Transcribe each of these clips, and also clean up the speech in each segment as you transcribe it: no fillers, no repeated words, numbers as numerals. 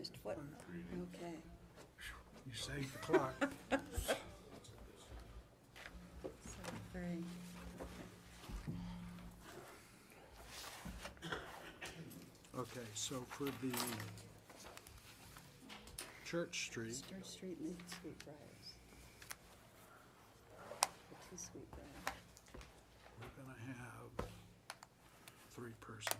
Mr. Foot? Okay. You saved the clock. 7:03. Okay, so for the Church Street, Church Street and Sweetbriars. The two Sweetbriars. we're gonna have three-person.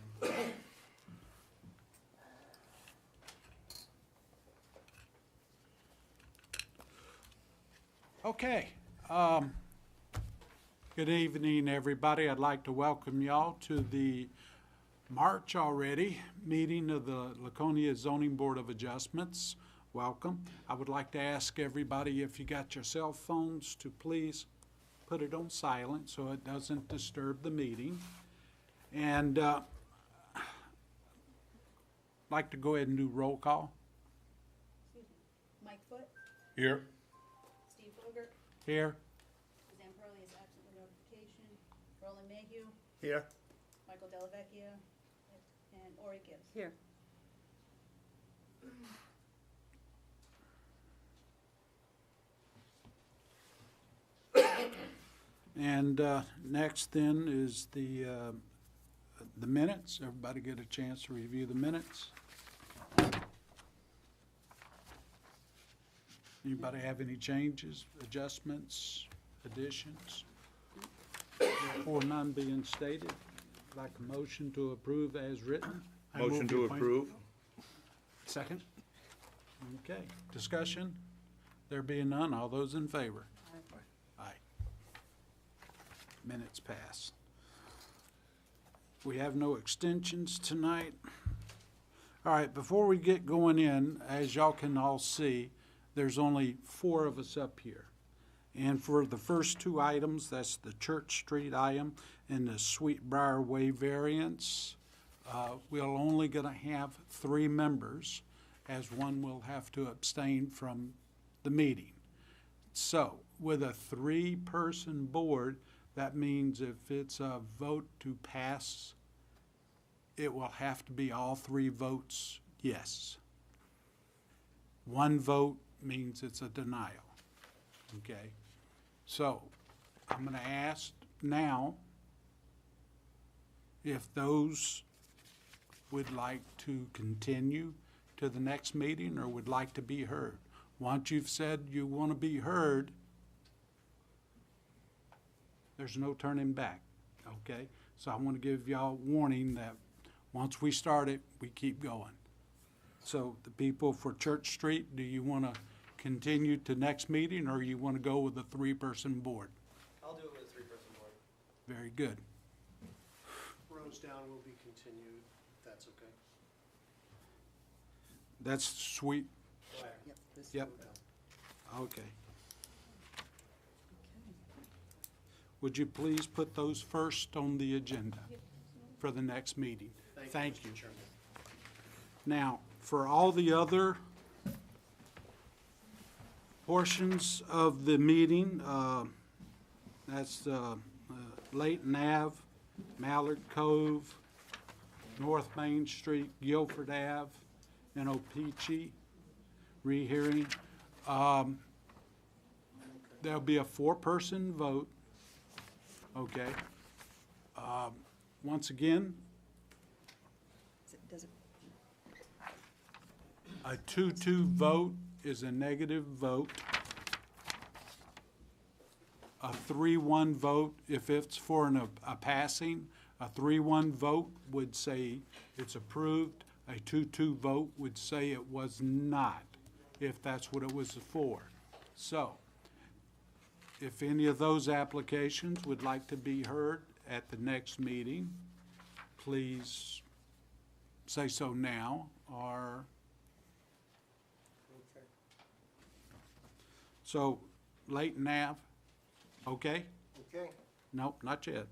Okay, good evening, everybody. I'd like to welcome y'all to the March already meeting of the Laconia Zoning Board of Adjustments. Welcome. I would like to ask everybody, if you got your cell phones, to please put it on silent so it doesn't disturb the meeting. And like to go ahead and do roll call. Mike Foot, Here. Steve Bogert, Here. Suzanne Pearlie is absent with notification, Roland Mayhew, Here. Michael Delavecchia, and Ori Gibbs. Here. And next then is the minutes. Everybody get a chance to review the minutes? Anybody have any changes, adjustments, additions? Therefore, none being stated, like a motion to approve as written. I move Motion the to appoint- approve. Second? Okay, discussion? There being none, all those in favor? Aye. Minutes pass. We have no extensions tonight. All right, before we get going in, as y'all can all see, there's only 4 of us up here. And for the first 2 items, that's the Church Street item and the Sweetbriar Way variance, we're only gonna have 3 members, as one will have to abstain from the meeting. So, with a 3-person board, that means if it's a vote to pass, it will have to be all 3 votes yes. 1 vote means it's a denial, okay? So, I'm gonna ask now if those would like to continue to the next meeting or would like to be heard. Once you've said you want to be heard, there's no turning back, okay? So I want to give y'all warning that once we start it, we keep going. So the people for Church Street, do you want to continue to next meeting or you want to go with a 3-person board? I'll do it with a 3-person board. Very good. Rosedown will be continued, if that's okay. That's sweet. Yep. This Yep. one. Okay. Okay. Would you please put those first on the agenda for the next meeting? Thank you. Mr. Chairman. Now, for all the other portions of the meeting, that's Layton Ave, Mallard Cove, North Main Street, Guilford Ave, and Opeechee rehearing. There'll be a 4-person vote, okay? Once again, Does it, a 2-2 vote is a negative vote. A 3-1 vote, if it's for a passing, a 3-1 vote would say it's approved. A 2-2 vote would say it was not, if that's what it was for. So, if any of those applications would like to be heard at the next meeting, please say so now, or... Okay. So, Layton Ave, okay? Okay. Nope, not yet.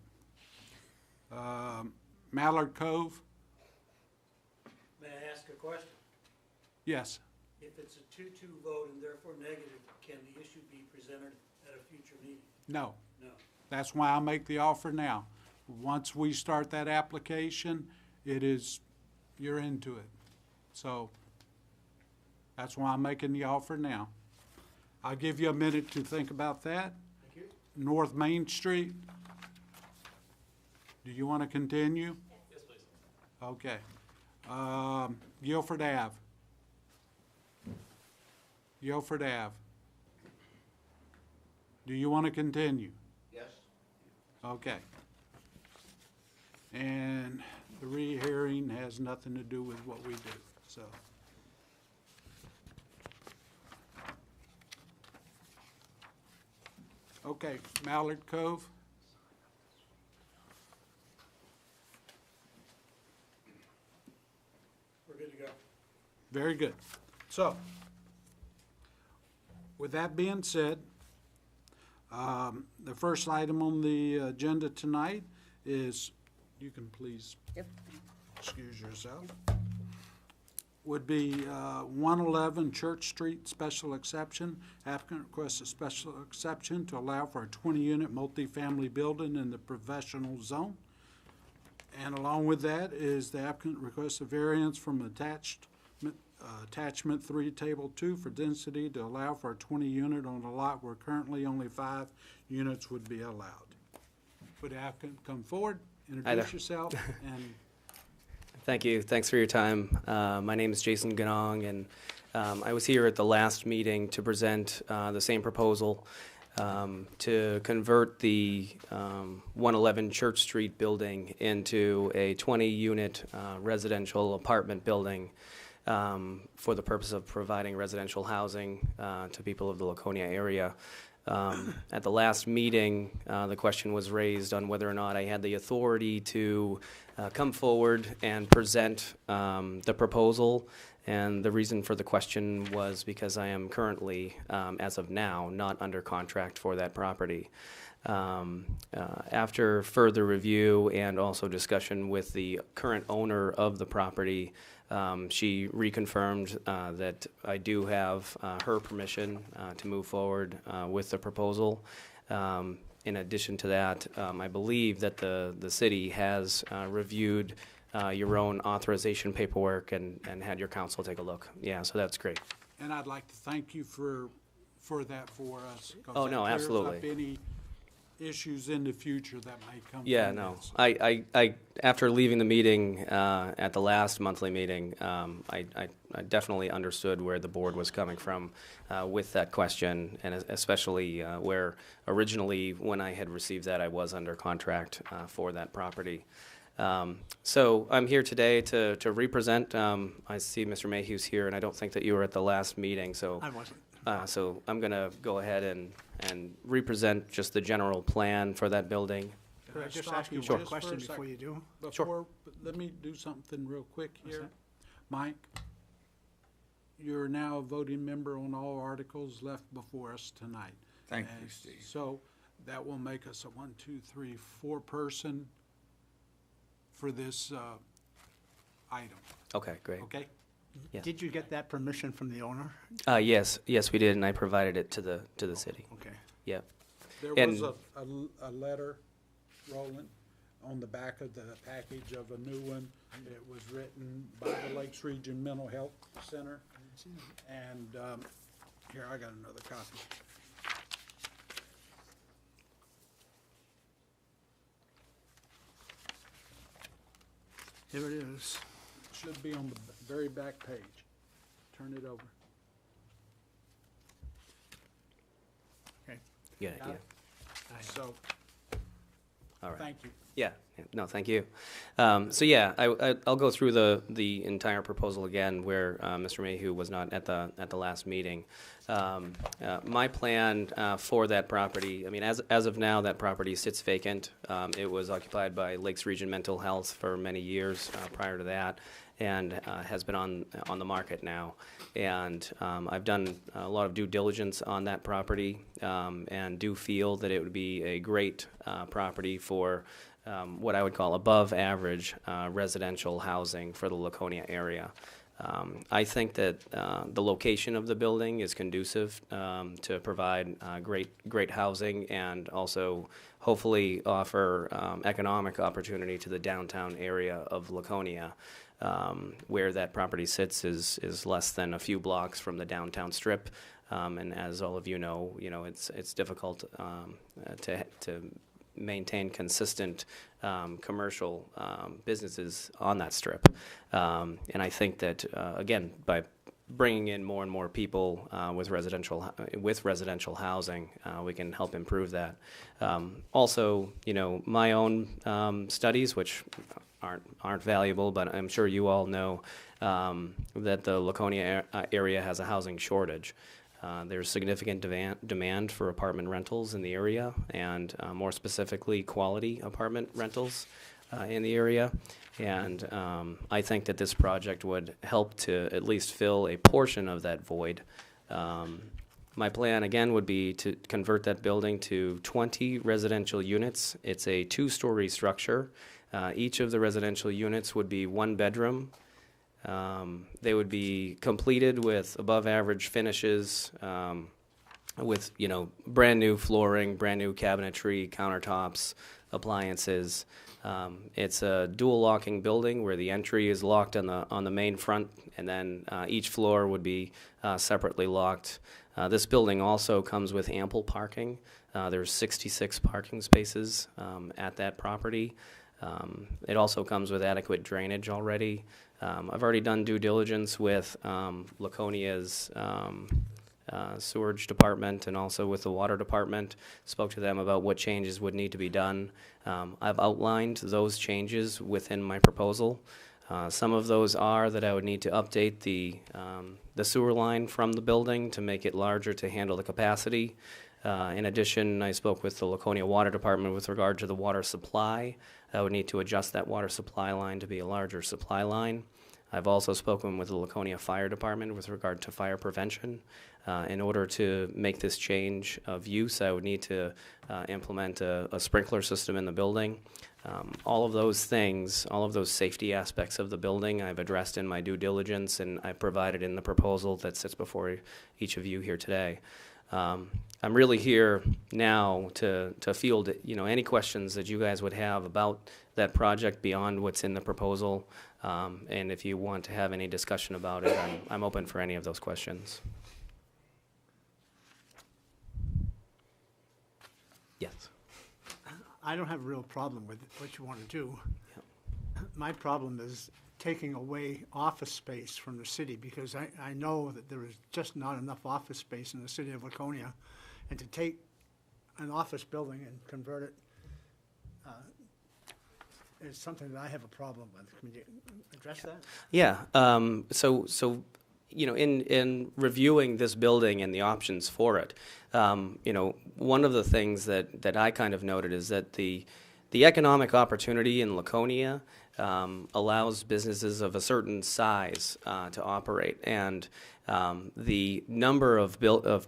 Mallard Cove, May I ask a question? yes. If it's a 2-2 vote and therefore negative, can the issue be presented at a future meeting? No. No. That's why I make the offer now. Once we start that application, it is, you're into it. So, That's why I'm making the offer now. I'll give you a minute to think about that. Thank you. North Main Street. Do you want to continue? Yes, please. Okay. Guilford Ave. Guilford Ave. Do you want to continue? Yes. Okay. And the rehearing has nothing to do with what we do, so. Okay, Mallard Cove. We're good to go. Very good. So, with that being said, the first item on the agenda tonight is, you can please Yep. excuse yourself, would be 111 Church Street special exception. Applicant requests a special exception to allow for a 20-unit multifamily building in the professional zone. And along with that is the applicant requests a variance from attachment 3, table 2 for density to allow for a 20-unit on a lot where currently only 5 units would be allowed. Would the applicant come forward, there. introduce yourself, and Thank you. Thanks for your time. My name is Jason Ganong, and I was here at the last meeting to present the same proposal to convert the 111 Church Street building into a 20-unit residential apartment building for the purpose of providing residential housing to people of the Laconia area. At the last meeting, the question was raised on whether or not I had the authority to come forward and present the proposal. And the reason for the question was because I am currently, as of now, not under contract for that property. After further review and also discussion with the current owner of the property, she reconfirmed that I do have her permission to move forward with the proposal. In addition to that, I believe that the city has reviewed your own authorization paperwork and had your council take a look. Yeah, so that's great. And I'd like to thank you for that for us. 'cause Oh, that no, clears absolutely. up any issues in the future that may come Yeah, from no. this. I after leaving the meeting at the last monthly meeting, I definitely understood where the board was coming from with that question, and especially where originally when I had received that, I was under contract for that property. So I'm here today to represent. I see Mr. Mayhew's here, and I don't think that you were at the last meeting, so. I wasn't. So I'm going to go ahead and represent just the general plan for that building. Could I just stop ask you you one just question for a before you do? Before, let me do something real quick here. that? Mike, you're now a voting member on all articles left before us tonight. Thank you, And Steve. So that will make us a 1, 2, 3, 4 person for this item, Okay, great. okay? Yeah. Did you get that permission from the owner? Yes, we did, and I provided it to the city. Okay. Yeah. There And- was a letter, Roland, on the back of the package of a new one. It was written by the Lakes Region Mental Health Center. And here, I got another copy. Here it is. Should be on the very back page. Turn it over. Okay. Yeah, Got yeah. it? So, All right. thank you. Yeah, no, thank you. So yeah, I'll go through the entire proposal again, where Mr. Mayhew was not at the last meeting. My plan for that property, I mean, as of now, that property sits vacant. It was occupied by Lakes Region Mental Health for many years prior to that, and has been on the market now. And I've done a lot of due diligence on that property, and do feel that it would be a great property for what I would call above average residential housing for the Laconia area. I think that the location of the building is conducive to provide great housing, and also hopefully offer economic opportunity to the downtown area of Laconia. Where that property sits is less than a few blocks from the downtown strip. And as all of you know, it's difficult to maintain consistent commercial businesses on that strip. And I think that, again, by bringing in more and more people with residential housing, we can help improve that. Also, my own studies, which aren't valuable, but I'm sure you all know that the Laconia area has a housing shortage. There's significant demand for apartment rentals in the area, and more specifically, quality apartment rentals in the area. And I think that this project would help to at least fill a portion of that void. My plan, again, would be to convert that building to 20 residential units. It's a 2-story structure. Each of the residential units would be 1 bedroom. They would be completed with above-average finishes, with brand new flooring, brand new cabinetry, countertops, appliances. It's a dual locking building where the entry is locked on the main front, and then each floor would be separately locked. This building also comes with ample parking. There's 66 parking spaces at that property. It also comes with adequate drainage already. I've already done due diligence with Laconia's sewerage department and also with the water department. Spoke to them about what changes would need to be done. I've outlined those changes within my proposal. Some of those are that I would need to update the sewer line from the building to make it larger to handle the capacity. In addition, I spoke with the Laconia Water Department with regard to the water supply. I would need to adjust that water supply line to be a larger supply line. I've also spoken with the Laconia Fire Department with regard to fire prevention. In order to make this change of use, I would need to implement a sprinkler system in the building. All of those things, all of those safety aspects of the building, I've addressed in my due diligence, and I've provided in the proposal that sits before each of you here today. I'm really here now to field any questions that you guys would have about that project beyond what's in the proposal, and if you want to have any discussion about it, I'm open for any of those questions. Yes. I don't have a real problem with what you want to do. My problem is taking away office space from the city, because I know that there is just not enough office space in the city of Laconia. And to take an office building and convert it is something that I have a problem with. Can you address that? Yeah. So in reviewing this building and the options for it, one of the things that I kind of noted is that the economic opportunity in Laconia allows businesses of a certain size to operate, and the number of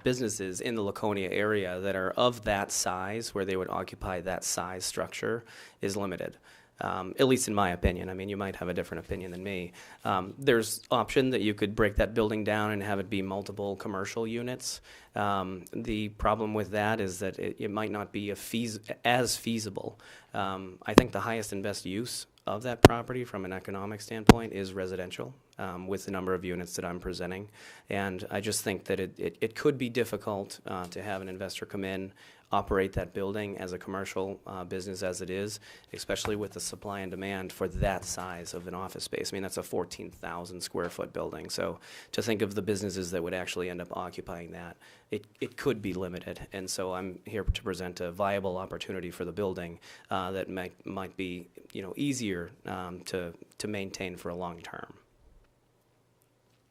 businesses in the Laconia area that are of that size, where they would occupy that size structure, is limited. At least in my opinion. I mean, you might have a different opinion than me. There's option that you could break that building down and have it be multiple commercial units. The problem with that is that it might not be as feasible. I think the highest and best use of that property from an economic standpoint is residential, with the number of units that I'm presenting. And I just think that it could be difficult to have an investor come in, operate that building as a commercial business as it is, especially with the supply and demand for that size of an office space. I mean, that's a 14,000 square foot building. So to think of the businesses that would actually end up occupying that, it could be limited. And so I'm here to present a viable opportunity for the building that might be easier to maintain for a long term.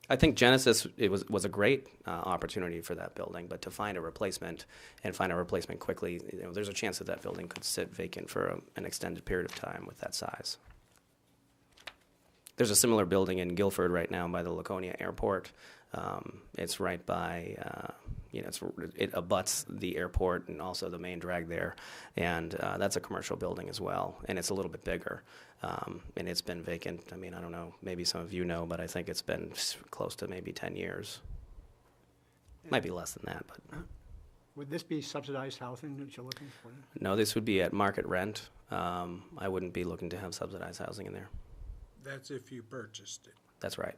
I think Genesis was a great opportunity for that building, but to find a replacement and find a replacement quickly, there's a chance that building could sit vacant for an extended period of time with that size. There's a similar building in Guilford right now by the Laconia Airport. It's right by, it abuts the airport and also the main drag there, and that's a commercial building as well, and it's a little bit bigger. And it's been vacant. I mean, I don't know, maybe some of you know, but I think it's been close to maybe 10 years. Might be less than that, but. Would this be subsidized housing that you're looking for? No, this would be at market rent. I wouldn't be looking to have subsidized housing in there. That's if you purchased it. That's right.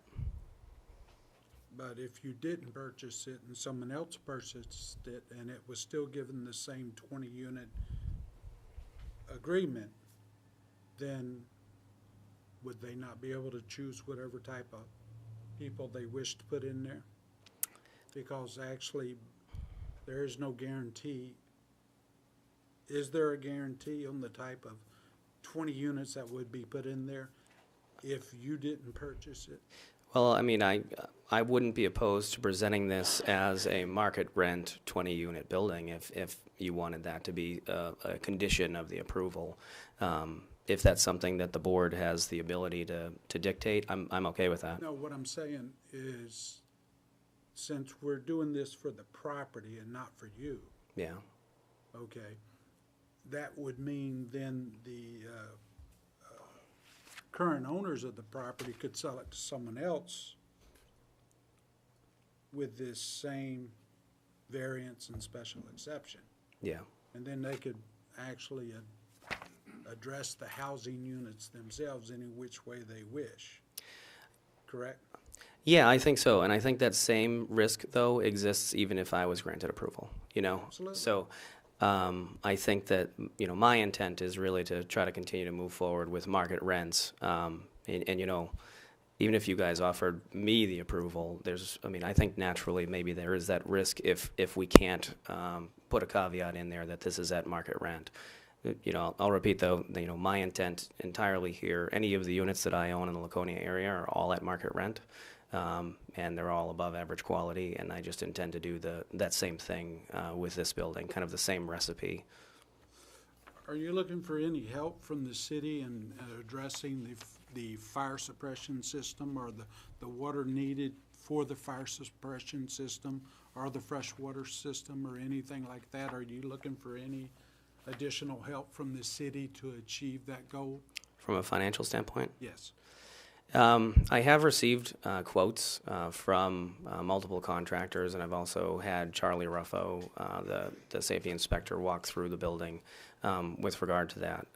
But if you didn't purchase it and someone else purchased it and it was still given the same 20-unit agreement, then would they not be able to choose whatever type of people they wish to put in there? Because actually, there is no guarantee. Is there a guarantee on the type of 20 units that would be put in there if you didn't purchase it? Well, I mean, I wouldn't be opposed to presenting this as a market rent 20-unit building if you wanted that to be a condition of the approval. If that's something that the board has the ability to dictate, I'm okay with that. No, what I'm saying is, since we're doing this for the property and not for you, Yeah. okay, that would mean then the current owners of the property could sell it to someone else with this same variance and special exception. Yeah. And then they could actually address the housing units themselves any which way they wish. Correct? Yeah, I think so, and I think that same risk, though, exists even if I was granted approval, you know? Absolutely. So, I think that, you know, my intent is really to try to continue to move forward with market rents. And, you know, even if you guys offered me the approval, I think naturally maybe there is that risk if we can't put a caveat in there that this is at market rent. You know, I'll repeat though, you know, my intent entirely here, any of the units that I own in the Laconia area are all at market rent. And they're all above average quality, and I just intend to do that same thing with this building, kind of the same recipe. Are you looking for any help from the city in addressing the fire suppression system or the water needed for the fire suppression system or the freshwater system or anything like that? Are you looking for any additional help from the city to achieve that goal? From a financial standpoint? Yes. I have received quotes from multiple contractors, and I've also had Charlie Ruffo, the safety inspector, walk through the building with regard to that.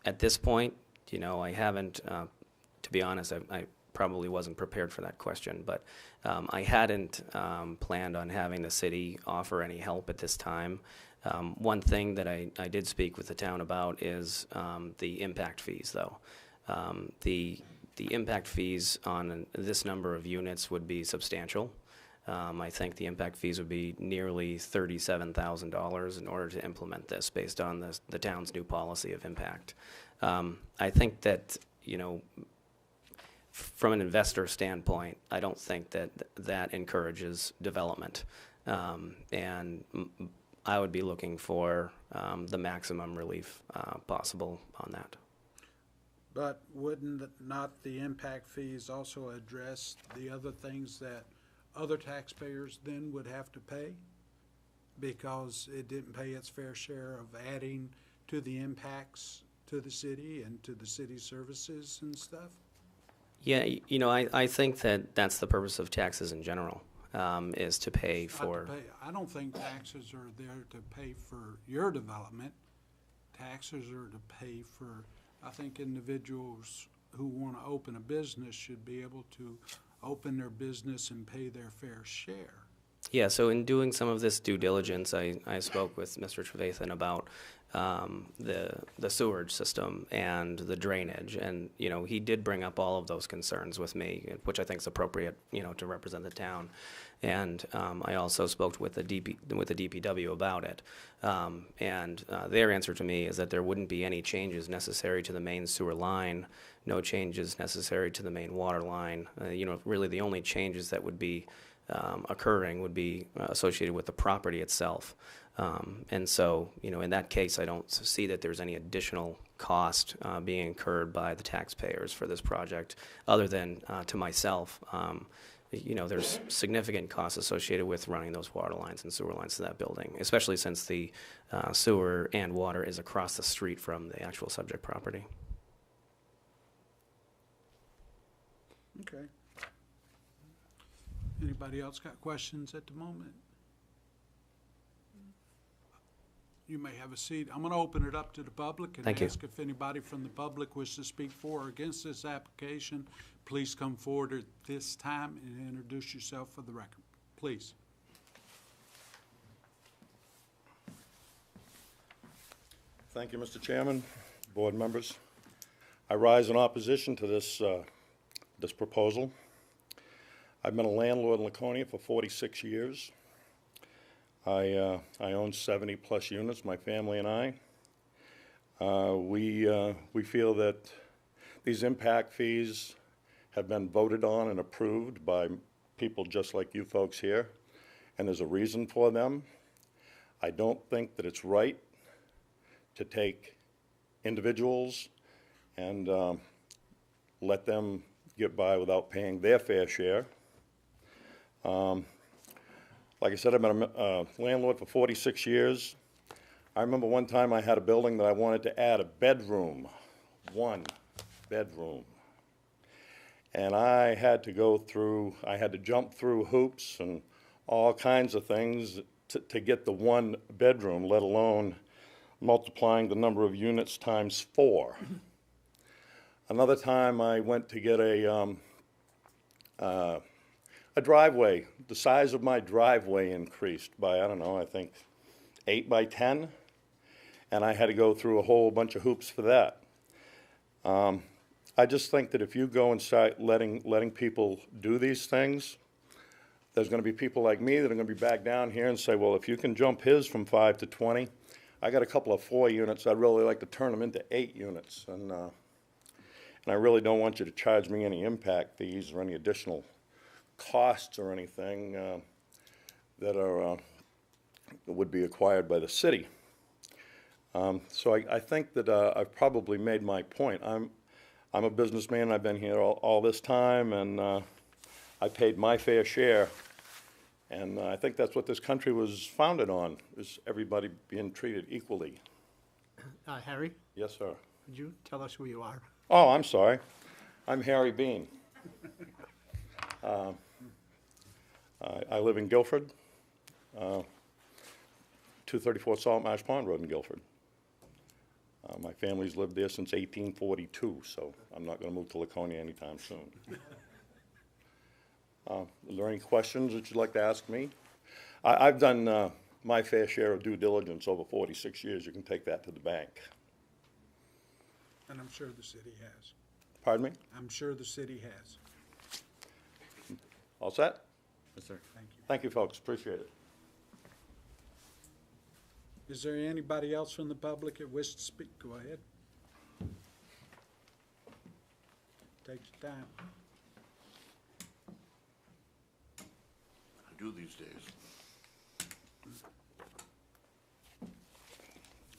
At this point, you know, I haven't, to be honest, I probably wasn't prepared for that question, but I hadn't planned on having the city offer any help at this time. One thing that I did speak with the town about is the impact fees, though. The impact fees on this number of units would be substantial. I think the impact fees would be nearly $37,000 in order to implement this based on the town's new policy of impact. I think that, you know, from an investor standpoint, I don't think that encourages development. And I would be looking for the maximum relief possible on that. But wouldn't not the impact fees also address the other things that other taxpayers then would have to pay? Because it didn't pay its fair share of adding to the impacts to the city and to the city services and stuff? Yeah, you know, I think that's the purpose of taxes in general, is to pay Not to for. pay. I don't think taxes are there to pay for your development. Taxes are to pay for, I think individuals who want to open a business should be able to open their business and pay their fair share. Yeah, so in doing some of this due diligence, I spoke with Mr. Trevathan about the sewerage system and the drainage, and you know, he did bring up all of those concerns with me, which I think is appropriate, you know, to represent the town. And I also spoke with the DPW about it, and their answer to me is that there wouldn't be any changes necessary to the main sewer line, no changes necessary to the main water line. You know, really the only changes that would be occurring would be associated with the property itself. And so, you know, in that case, I don't see that there's any additional cost being incurred by the taxpayers for this project, other than to myself. You know, there's significant costs associated with running those water lines and sewer lines to that building, especially since the sewer and water is across the street from the actual subject property. Okay. Anybody else got questions at the moment? You may have a seat. I'm going to open it up to the public and Thank you. ask if anybody from the public wishes to speak for or against this application. Please come forward at this time and introduce yourself for the record. Please. Thank you, Mr. Chairman, board members. I rise in opposition to this proposal. I've been a landlord in Laconia for 46 years. I own 70-plus units, my family and I. We feel that these impact fees have been voted on and approved by people just like you folks here, and there's a reason for them. I don't think that it's right to take individuals and let them get by without paying their fair share. Like I said, I've been a landlord for 46 years. I remember one time I had a building that I wanted to add a bedroom, one bedroom. And I had to jump through hoops and all kinds of things to get the one bedroom, let alone multiplying the number of units times 4. Another time I went to get a driveway. The size of my driveway increased by, I don't know, I think 8 by 10, and I had to go through a whole bunch of hoops for that. I just think that if you go and start letting people do these things, there's going to be people like me that are going to be back down here and say, well, if you can jump his from 5 to 20, I got a couple of 4 units. I'd really like to turn them into 8 units, and I really don't want you to charge me any impact fees or any additional costs or anything that would be acquired by the city. So I think that I've probably made my point. I'm a businessman. I've been here all this time, and I paid my fair share. And I think that's what this country was founded on, is everybody being treated equally. Harry, Yes, sir. would you tell us who you are? Oh, I'm sorry. I'm Harry Bean. I live in Guilford, 234 Salt Marsh Pond Road in Guilford. My family's lived there since 1842, so I'm not going to move to Laconia anytime soon. Are there any questions that you'd like to ask me? I've done my fair share of due diligence over 46 years. You can take that to the bank. And I'm sure the city has. Pardon me? I'm sure the city has. All set? Yes, sir. Thank you. Thank you, folks. Appreciate it. Is there anybody else from the public that wishes to speak? Go ahead. Take your time. I do these days.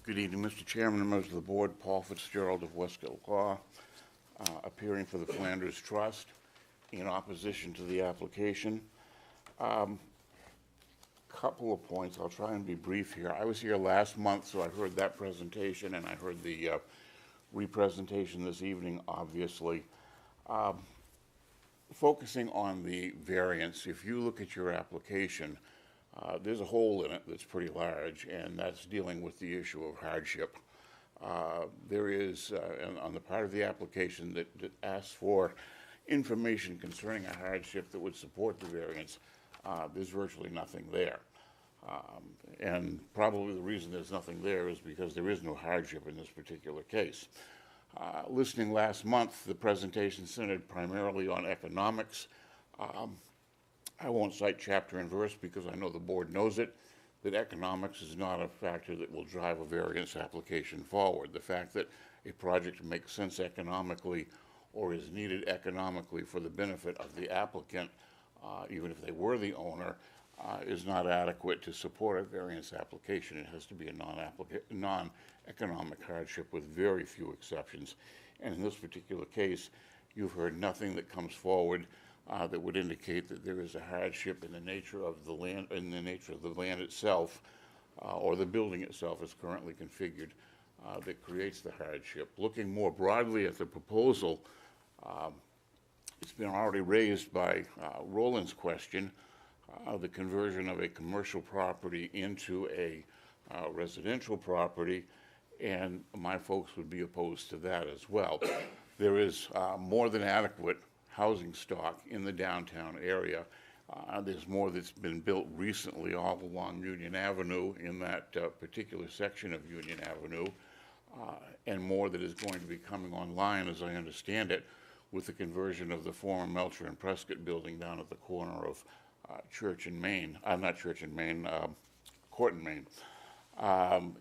Good evening, Mr. Chairman and members of the board. Paul Fitzgerald of West Gilclaw, appearing for the Flanders Trust in opposition to the application. Couple of points. I'll try and be brief here. I was here last month, so I heard that presentation, and I heard the re-presentation this evening, obviously. Focusing on the variance, if you look at your application, there's a hole in it that's pretty large, and that's dealing with the issue of hardship. There is, on the part of the application that asks for information concerning a hardship that would support the variance, there's virtually nothing there. And probably the reason there's nothing there is because there is no hardship in this particular case. Listening last month, the presentation centered primarily on economics. I won't cite chapter and verse because I know the board knows it, that economics is not a factor that will drive a variance application forward. The fact that a project makes sense economically or is needed economically for the benefit of the applicant, even if they were the owner, is not adequate to support a variance application. It has to be a non-economic hardship with very few exceptions. And in this particular case, you've heard nothing that comes forward that would indicate that there is a hardship in the nature of the land, itself, or the building itself is currently configured that creates the hardship. Looking more broadly at the proposal, it's been already raised by Roland's question, the conversion of a commercial property into a residential property, and my folks would be opposed to that as well. There is more than adequate housing stock in the downtown area. There's more that's been built recently all along Union Avenue in that particular section of Union Avenue, and more that is going to be coming online, as I understand it, with the conversion of the former Melcher and Prescott building down at the corner of Church and Main, not Church and Main, Court and Main,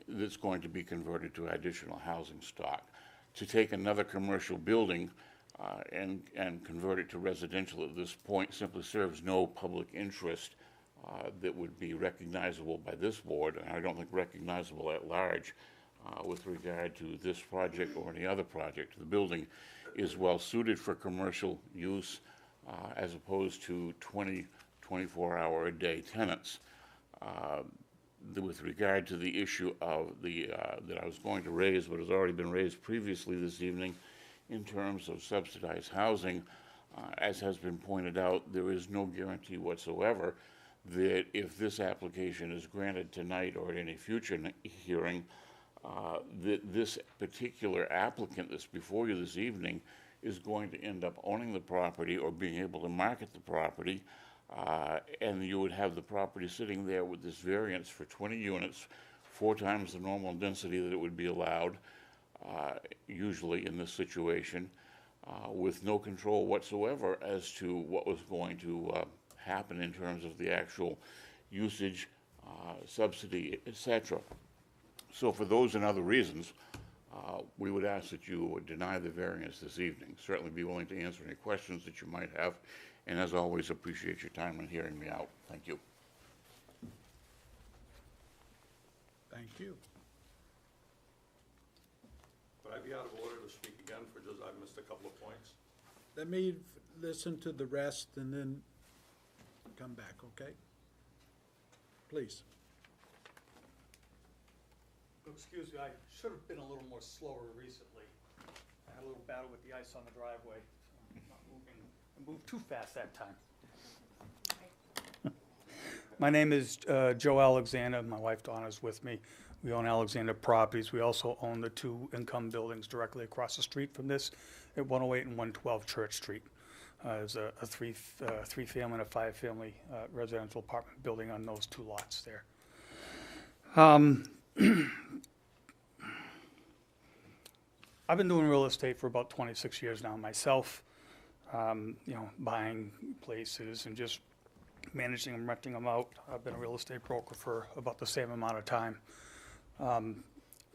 that's going to be converted to additional housing stock. To take another commercial building and convert it to residential at this point simply serves no public interest that would be recognizable by this board, and I don't think recognizable at large with regard to this project or any other project. The building is well suited for commercial use as opposed to 24-hour-a-day tenants. With regard to the issue of that I was going to raise, but has already been raised previously this evening, in terms of subsidized housing, as has been pointed out, there is no guarantee whatsoever that if this application is granted tonight or at any future hearing, that this particular applicant that's before you this evening is going to end up owning the property or being able to market the property, and you would have the property sitting there with this variance for 20 units, 4 times the normal density that it would be allowed, usually in this situation, with no control whatsoever as to what was going to happen in terms of the actual usage, subsidy, etc. So for those and other reasons, we would ask that you would deny the variance this evening. Certainly be willing to answer any questions that you might have, and as always, appreciate your time in hearing me out. Thank you. Thank you. Would I be out of order to speak again for just, I missed a couple of points? Let me listen to the rest and then come back, okay? Please. Excuse me, I should have been a little more slower recently. I had a little battle with the ice on the driveway. So I'm not moving. I moved too fast that time. My name is Joe Alexander. My wife Donna is with me. We own Alexander Properties. We also own the 2 income buildings directly across the street from this at 108 and 112 Church Street. There's a three-family and a 5-family residential apartment building on those 2 lots there. I've been doing real estate for about 26 years now myself, buying places and just managing them, renting them out. I've been a real estate broker for about the same amount of time.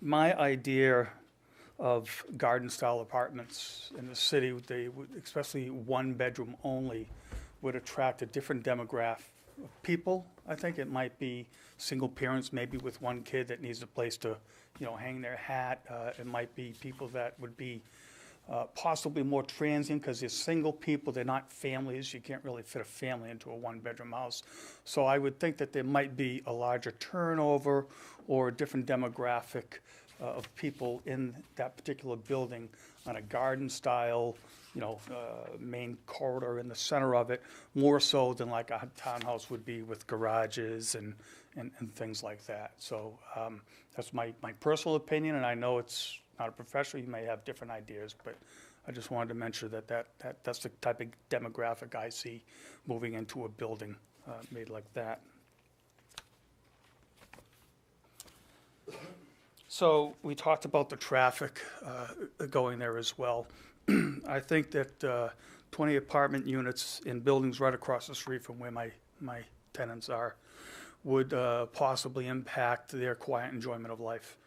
My idea of garden-style apartments in the city, they would, especially 1-bedroom only, would attract a different demographic of people. I think it might be single parents, maybe with 1 kid that needs a place to, hang their hat. It might be people that would be possibly more transient because they're single people, they're not families. You can't really fit a family into a 1-bedroom house. So I would think that there might be a larger turnover or a different demographic of people in that particular building on a garden style, main corridor in the center of it, more so than like a townhouse would be with garages and things like that. So that's my personal opinion, and I know it's not a professional, you may have different ideas, but I just wanted to mention that's the type of demographic I see moving into a building made like that. So we talked about the traffic going there as well. I think that 20 apartment units in buildings right across the street from where my tenants are would possibly impact their quiet enjoyment of life.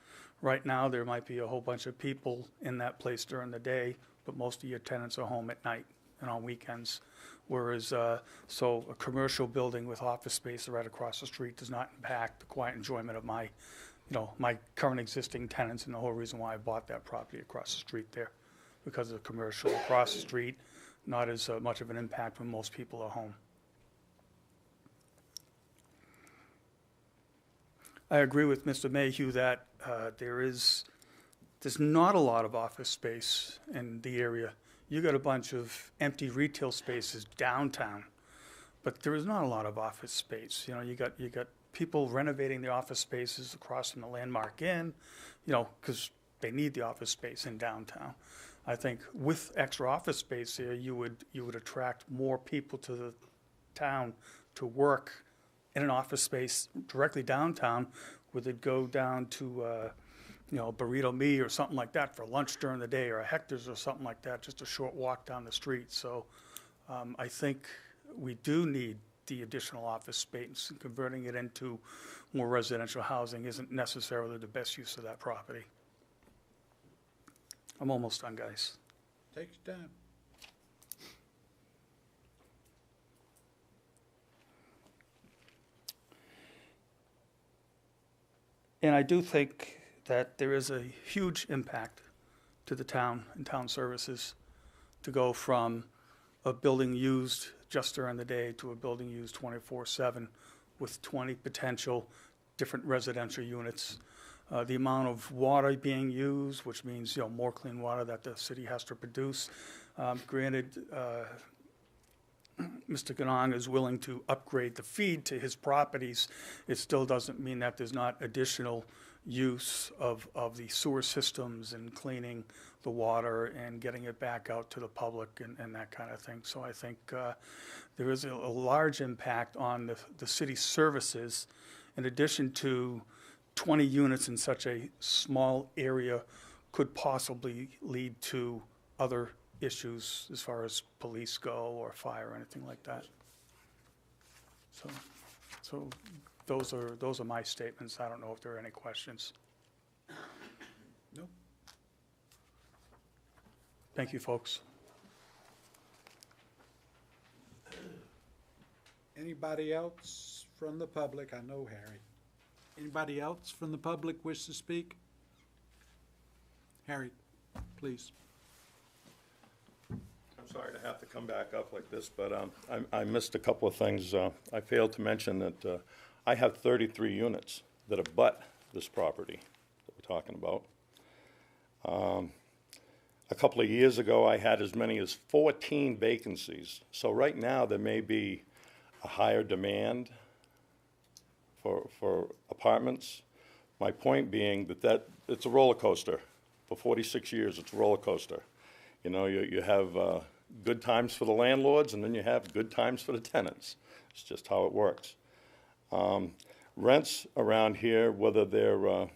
Right now, there might be a whole bunch of people in that place during the day, but most of your tenants are home at night and on weekends. Whereas, so a commercial building with office space right across the street does not impact the quiet enjoyment of my current existing tenants, and the whole reason why I bought that property across the street there, because of the commercial across the street, not as much of an impact when most people are home. I agree with Mr. Mayhew that there's not a lot of office space in the area. You got a bunch of empty retail spaces downtown, but there is not a lot of office space. You got people renovating the office spaces across from the Landmark Inn, you know, because they need the office space in downtown. I think with extra office space here, you would attract more people to the town to work in an office space directly downtown, where they'd go down to, you know, Burrito Me or something like that for lunch during the day, or a Hector's or something like that, just a short walk down the street. So I think we do need the additional office space, and converting it into more residential housing isn't necessarily the best use of that property. I'm almost done, guys. Take your time. And I do think that there is a huge impact to the town and town services to go from a building used just during the day to a building used 24/7 with 20 potential different residential units. The amount of water being used, which means, you know, more clean water that the city has to produce. Granted, Mr. Ganong is willing to upgrade the feed to his properties. It still doesn't mean that there's not additional use of the sewer systems and cleaning the water and getting it back out to the public and that kind of thing. So I think there is a large impact on the city services, in addition to 20 units in such a small area could possibly lead to other issues as far as police go or fire or anything like that. So those are my statements. I don't know if there are any questions. Nope. Thank you, folks. Anybody else from the public? I know Harry. Anybody else from the public wish to speak? Harry, please. I'm sorry to have to come back up like this, but I missed a couple of things. I failed to mention that I have 33 units that abut this property that we're talking about. A couple of years ago, I had as many as 14 vacancies. So right now, there may be a higher demand for apartments. My point being that it's a roller coaster. For 46 years, it's a roller coaster. You know, you have good times for the landlords, and then you have good times for the tenants. It's just how it works. Rents around here, whether they're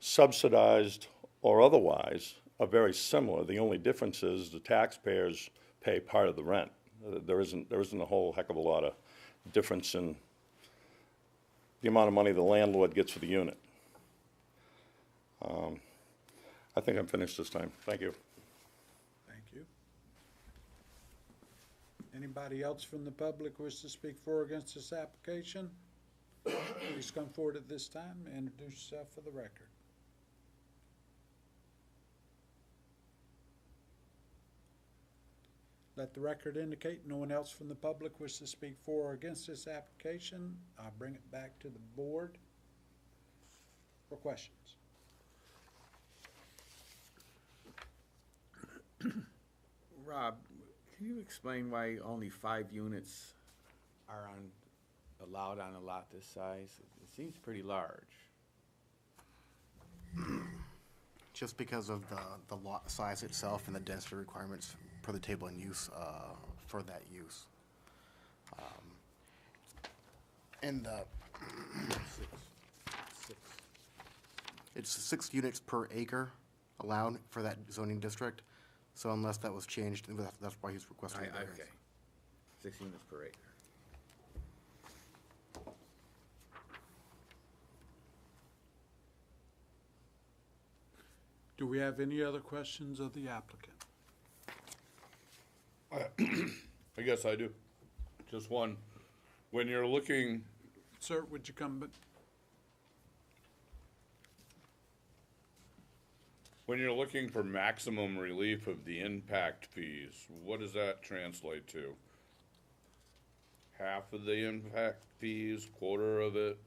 subsidized or otherwise, are very similar. The only difference is the taxpayers pay part of the rent. There isn't a whole heck of a lot of difference in the amount of money the landlord gets for the unit. I think I'm finished this time. Thank you. Thank you. Anybody else from the public wish to speak for or against this application? Please come forward at this time and introduce yourself for the record. Let the record indicate no one else from the public wishes to speak for or against this application. I'll bring it back to the board for questions. Rob, can you explain why only 5 units are allowed on a lot this size? It seems pretty large. Just because of the lot size itself and the density requirements per the table in use for that use. And it's 6 units per acre allowed for that zoning district. So unless that was changed, that's why he's requesting a variance. Okay. 6 units per acre. Do we have any other questions of the applicant? I guess I do. Just one. When you're looking, Sir, would you come back? when you're looking for maximum relief of the impact fees, what does that translate to? Half of the impact fees, quarter of it?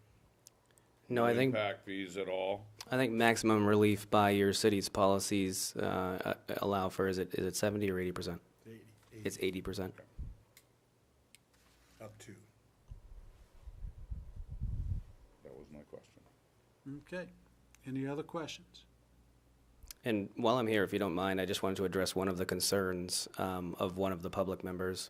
No, I think Impact fees at all? I think maximum relief by your city's policies allow for, is it 70 or 80%? It's 80%. Up to. question. Okay. Any other questions? And while I'm here, if you don't mind, I just wanted to address one of the concerns of one of the public members.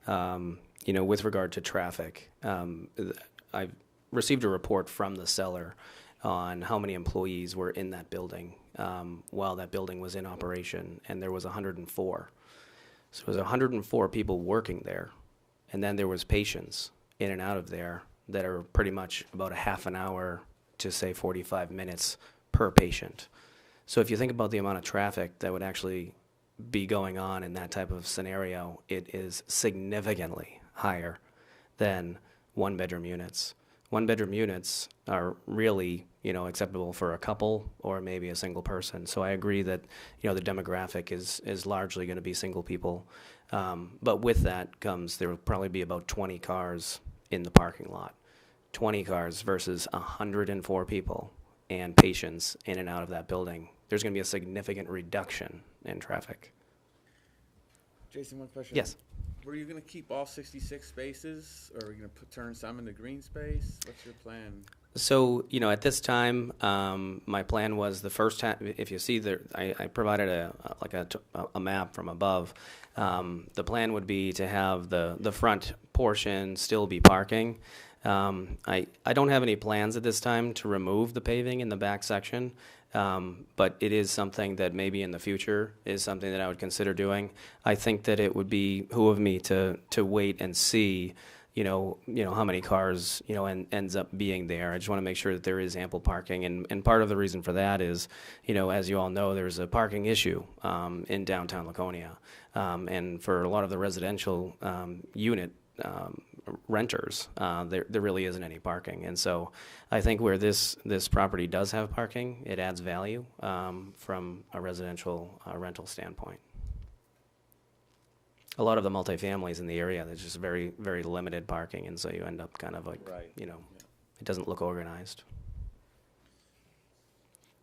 With regard to traffic, I've received a report from the seller on how many employees were in that building while that building was in operation, and there was 104. So it was 104 people working there, and then there was patients in and out of there that are pretty much about a half an hour to, say, 45 minutes per patient. So if you think about the amount of traffic that would actually be going on in that type of scenario, it is significantly higher than one-bedroom units. One-bedroom units are really, acceptable for a couple or maybe a single person. So I agree that, the demographic is largely going to be single people. But with that comes, there will probably be about 20 cars in the parking lot. 20 cars versus 104 people and patients in and out of that building. There's going to be a significant reduction in traffic. Jason, one question. Yes. Were you gonna keep all 66 spaces, or are you gonna turn some into green space? What's your plan? So, at this time, my plan was the first time, if you see there, I provided a map from above. The plan would be to have the front portion still be parking. I don't have any plans at this time to remove the paving in the back section, but it is something that maybe in the future is something that I would consider doing. I think that it would behoove me to wait and see, how many cars, ends up being there. I just want to make sure that there is ample parking, and part of the reason for that is, as you all know, there's a parking issue in downtown Laconia, and for a lot of the residential unit renters, there really isn't any parking. And so I think where this property does have parking, it adds value from a residential rental standpoint. A lot of the multifamilies in the area, there's just very, very limited parking, and so you end up kind of like, Right. It doesn't look organized.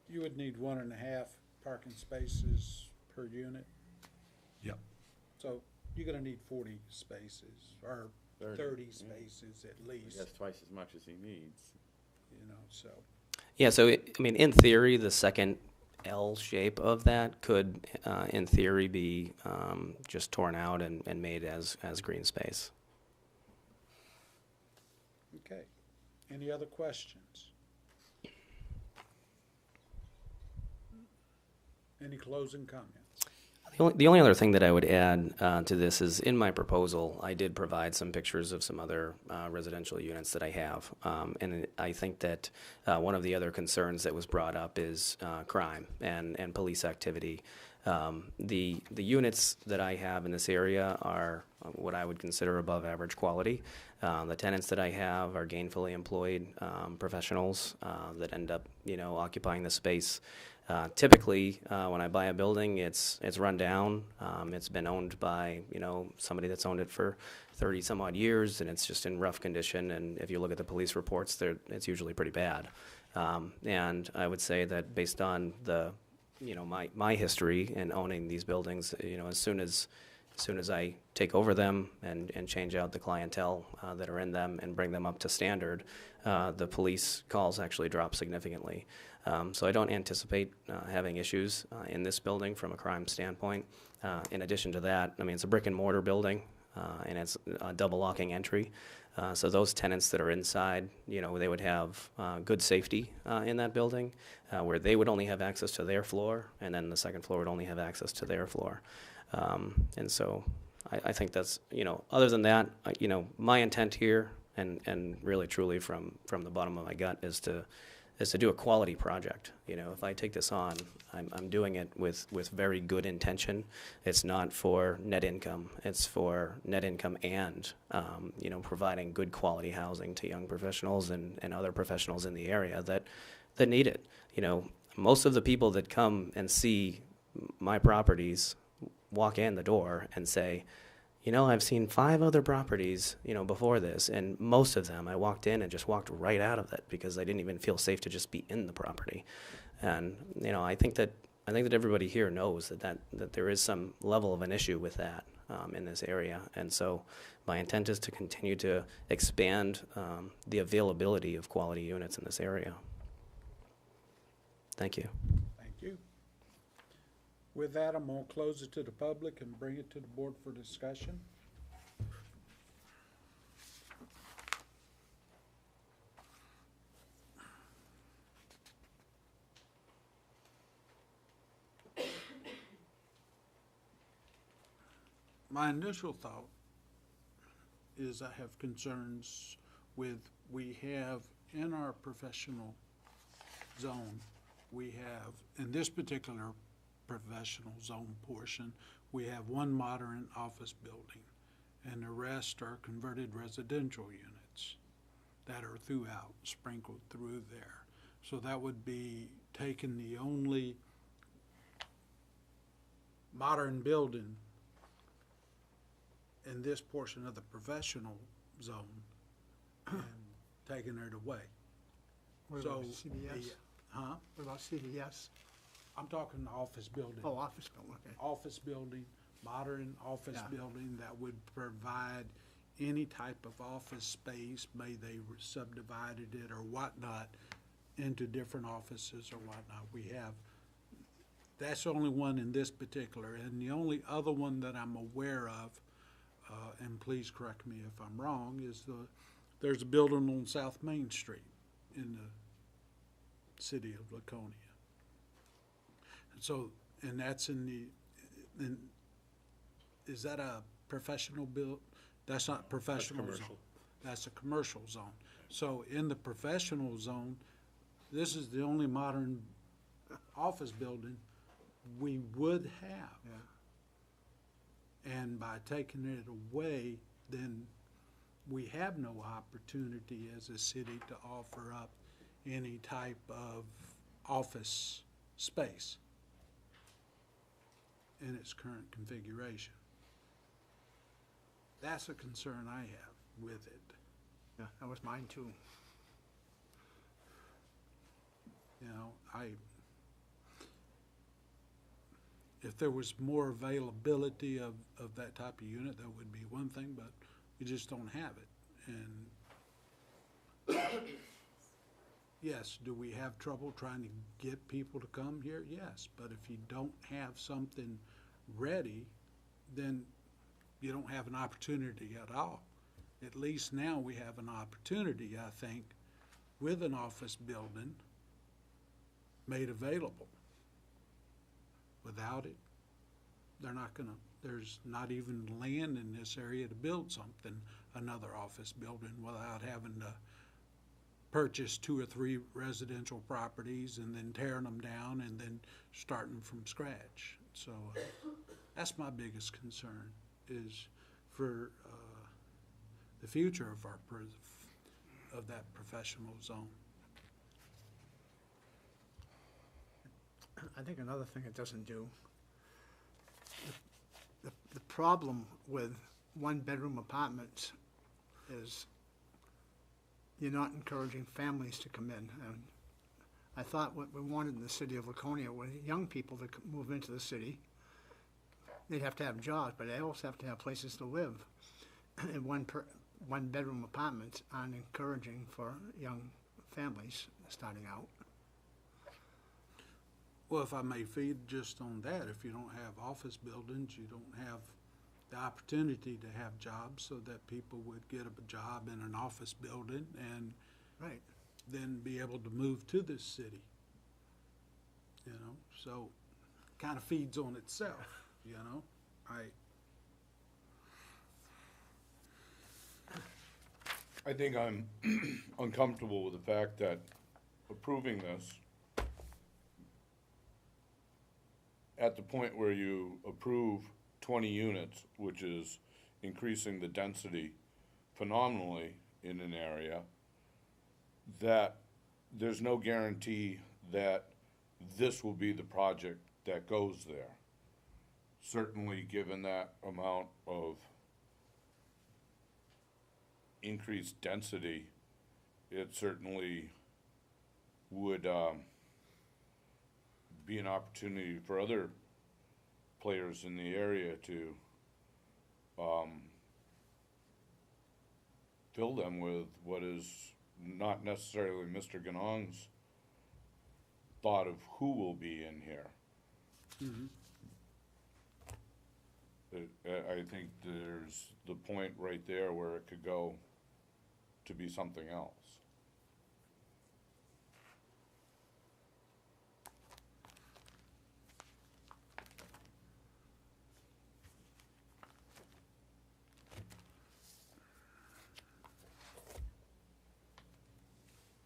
You would need 1.5 parking spaces per unit. Yep. So you're gonna need 40 spaces, or 30 yeah. spaces at least, That's twice as much as he needs. so. Yeah, so in theory, the second L shape of that could, in theory, be just torn out and made as green space. Okay. Any other questions? Any closing comments? The only other thing that I would add to this is in my proposal, I did provide some pictures of some other residential units that I have. And I think that one of the other concerns that was brought up is crime and police activity. The units that I have in this area are what I would consider above average quality. The tenants that I have are gainfully employed professionals that end up, occupying the space. Typically, when I buy a building, it's run down. It's been owned by, somebody that's owned it for 30 some odd years, and it's just in rough condition. And if you look at the police reports, it's usually pretty bad. And I would say that based on my history in owning these buildings, as soon as I take over them and change out the clientele that are in them and bring them up to standard, the police calls actually drop significantly. So I don't anticipate having issues in this building from a crime standpoint. In addition to that, it's a brick and mortar building, and it's a double locking entry. So those tenants that are inside, they would have good safety in that building, where they would only have access to their floor, and then the second floor would only have access to their floor. And so I think that's, other than that, my intent here, and really truly from the bottom of my gut, is to do a quality project. If I take this on, I'm doing it with very good intention. It's not for net income. It's for net income and, providing good quality housing to young professionals and other professionals in the area that need it. Most of the people that come and see my properties walk in the door and say, I've seen 5 other properties, before this, and most of them I walked in and just walked right out of it because I didn't even feel safe to just be in the property. And, I think that everybody here knows that there is some level of an issue with that. in this area. And so my intent is to continue to expand the availability of quality units in this area. Thank you. Thank you. With that, I'm going to close it to the public and bring it to the board for discussion. My initial thought is I have concerns with, we have in our professional zone, we have, in this particular professional zone portion, we have one modern office building, and the rest are converted residential units that are throughout, sprinkled through there. So that would be taking the only modern building in this portion of the professional zone and taking it away. What So about CVS? Huh? What about CVS? I'm talking the office building. Oh, office building, okay. Office building, modern office Yeah. building that would provide any type of office space, may they subdivided it or whatnot, into different offices or whatnot. We have, that's the only one in this particular, and the only other one that I'm aware of, and please correct me if I'm wrong, is there's a building on South Main Street in the city of Laconia. And so, and that's is that a professional build? That's not professional zone. That's a commercial zone. So in the professional zone, this is the only modern office building we would have. Yeah. And by taking it away, then we have no opportunity as a city to offer up any type of office space in its current configuration. That's a concern I have with it. Yeah, that was mine too. You know, if there was more availability of that type of unit, that would be one thing, but we just don't have it. And yes, do we have trouble trying to get people to come here? Yes, but if you don't have something ready, then you don't have an opportunity at all. At least now we have an opportunity, I think, with an office building made available. Without it, they're not gonna, there's not even land in this area to build something, another office building, without having to purchase 2 or 3 residential properties and then tearing them down and then starting from scratch. So that's my biggest concern, is for the future of of that professional zone. I think another thing it doesn't do, the problem with one-bedroom apartments is you're not encouraging families to come in. And I thought what we wanted in the city of Laconia was young people to move into the city. They'd have to have jobs, but they also have to have places to live. And one-bedroom apartments aren't encouraging for young families starting out. Well, if I may feed just on that, if you don't have office buildings, you don't have the opportunity to have jobs, so that people would get a job in an office building and Right. then be able to move to this city. You know, so kind of feeds on itself, you know? I think I'm uncomfortable with the fact that approving this at the point where you approve 20 units, which is increasing the density phenomenally in an area, that there's no guarantee that this will be the project that goes there. Certainly, given that amount of increased density, it certainly would be an opportunity for other players in the area to fill them with what is not necessarily Mr. Ganong's thought of who will be in here. I think there's the point right there where it could go to be something else.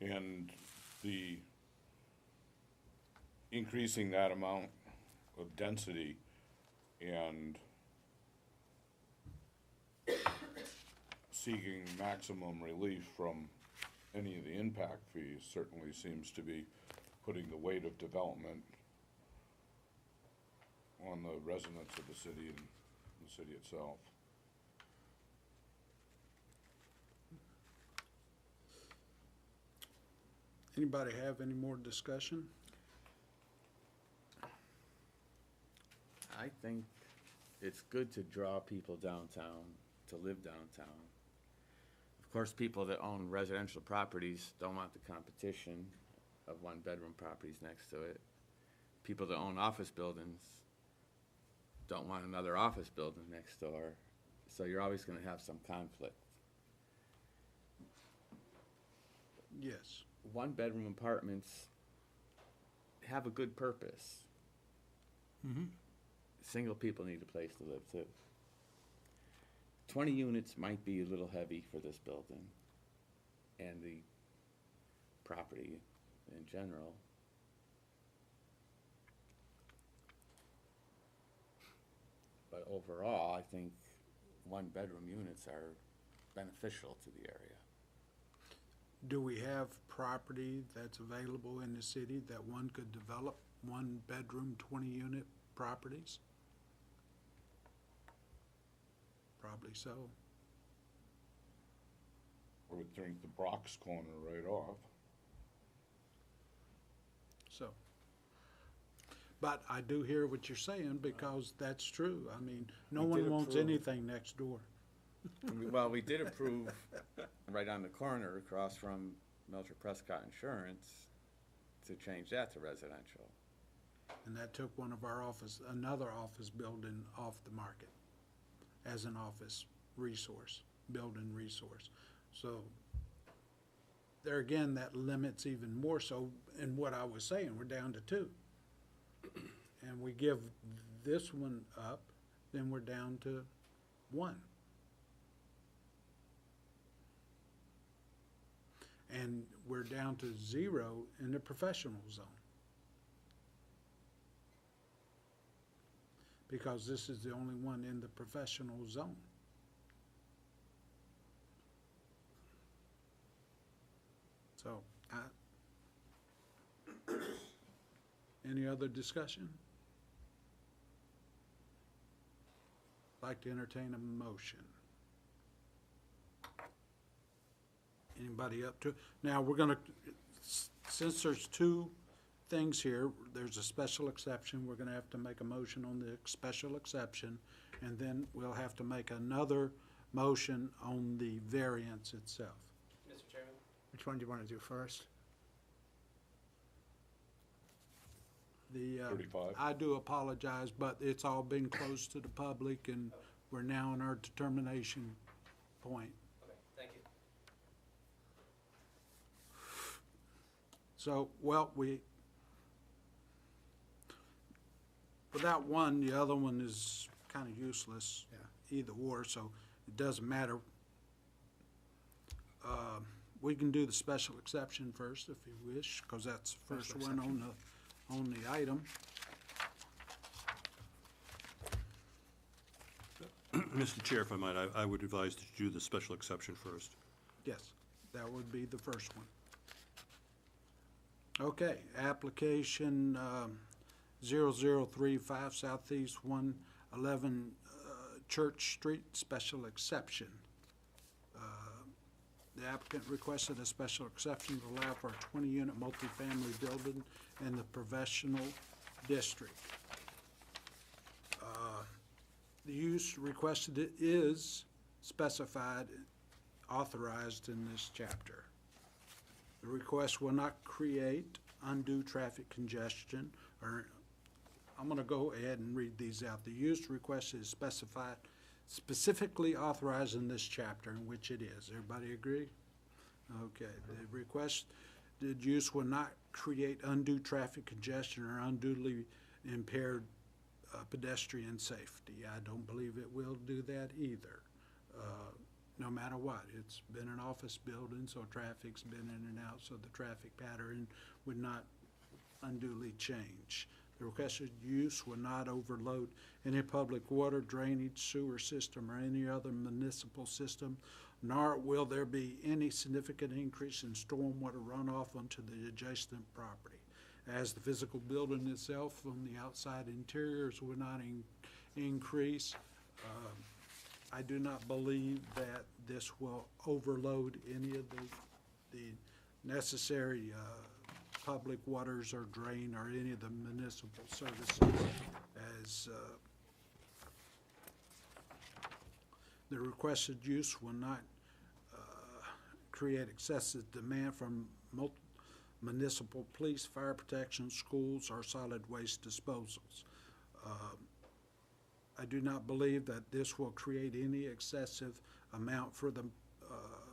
And the increasing that amount of density and seeking maximum relief from any of the impact fees certainly seems to be putting the weight of development on the residents of the city and the city itself. Anybody have any more discussion? I think it's good to draw people downtown, to live downtown. Of course, people that own residential properties don't want the competition of one-bedroom properties next to it. People that own office buildings don't want another office building next door. So you're always gonna have some conflict. Yes. One-bedroom apartments have a good purpose. Single people need a place to live too. 20 units might be a little heavy for this building and the property in general. But overall, I think one-bedroom units are beneficial to the area. Do we have property that's available in the city that one could develop, one-bedroom, 20-unit properties? Probably so. I would think the Brock's corner right off. So, but I do hear what you're saying, because that's true. I mean, no We did one wants approve. anything next door. Well, we did approve right on the corner across from Mildred Prescott Insurance to change that to residential. And that took one of our another office building off the market as an office resource, building resource. So there again, that limits even more so in what I was saying, we're down to 2. And we give this one up, then we're down to 1. And we're down to 0 in the professional zone. Because this is the only one in the professional zone. So, any other discussion? Like to entertain a motion. Anybody up to it? Now, we're gonna, since there's 2 things here, there's a special exception, we're gonna have to make a motion on the special exception, and then we'll have to make another motion on the variance itself. Mr. Chairman? Which one do you want to do first? The, 35. I do apologize, but it's all been closed to the public, and we're now in our determination point. Okay, thank you. So, well, without one, the other one is kind of useless, either or, so it doesn't matter. We can do the special exception first if you wish, because that's the first Special one on the item. Mr. Chair, if I might, I would advise that you do the special exception first. Yes, that would be the first one. Okay, application 0035 Southeast 111 Church Street, special exception. The applicant requested a special exception to allow for a 20-unit multifamily building in the professional district. The use requested is specified, authorized in this chapter. The request will not create undue traffic congestion or, I'm gonna go ahead and read these out. The use request is specified, specifically authorized in this chapter, in which it is. Everybody agree? Okay, the requested use will not create undue traffic congestion or unduly impaired pedestrian safety. I don't believe it will do that either, no matter what. It's been an office building, so traffic's been in and out, so the traffic pattern would not unduly change. The requested use will not overload any public water, drainage, sewer system, or any other municipal system, nor will there be any significant increase in stormwater runoff onto the adjacent property. As the physical building itself on the outside interiors will not increase, I do not believe that this will overload any of the necessary public waters or drain or any of the municipal services. As the requested use will not create excessive demand from municipal police, fire protection, schools, or solid waste disposals. I do not believe that this will create any excessive amount for the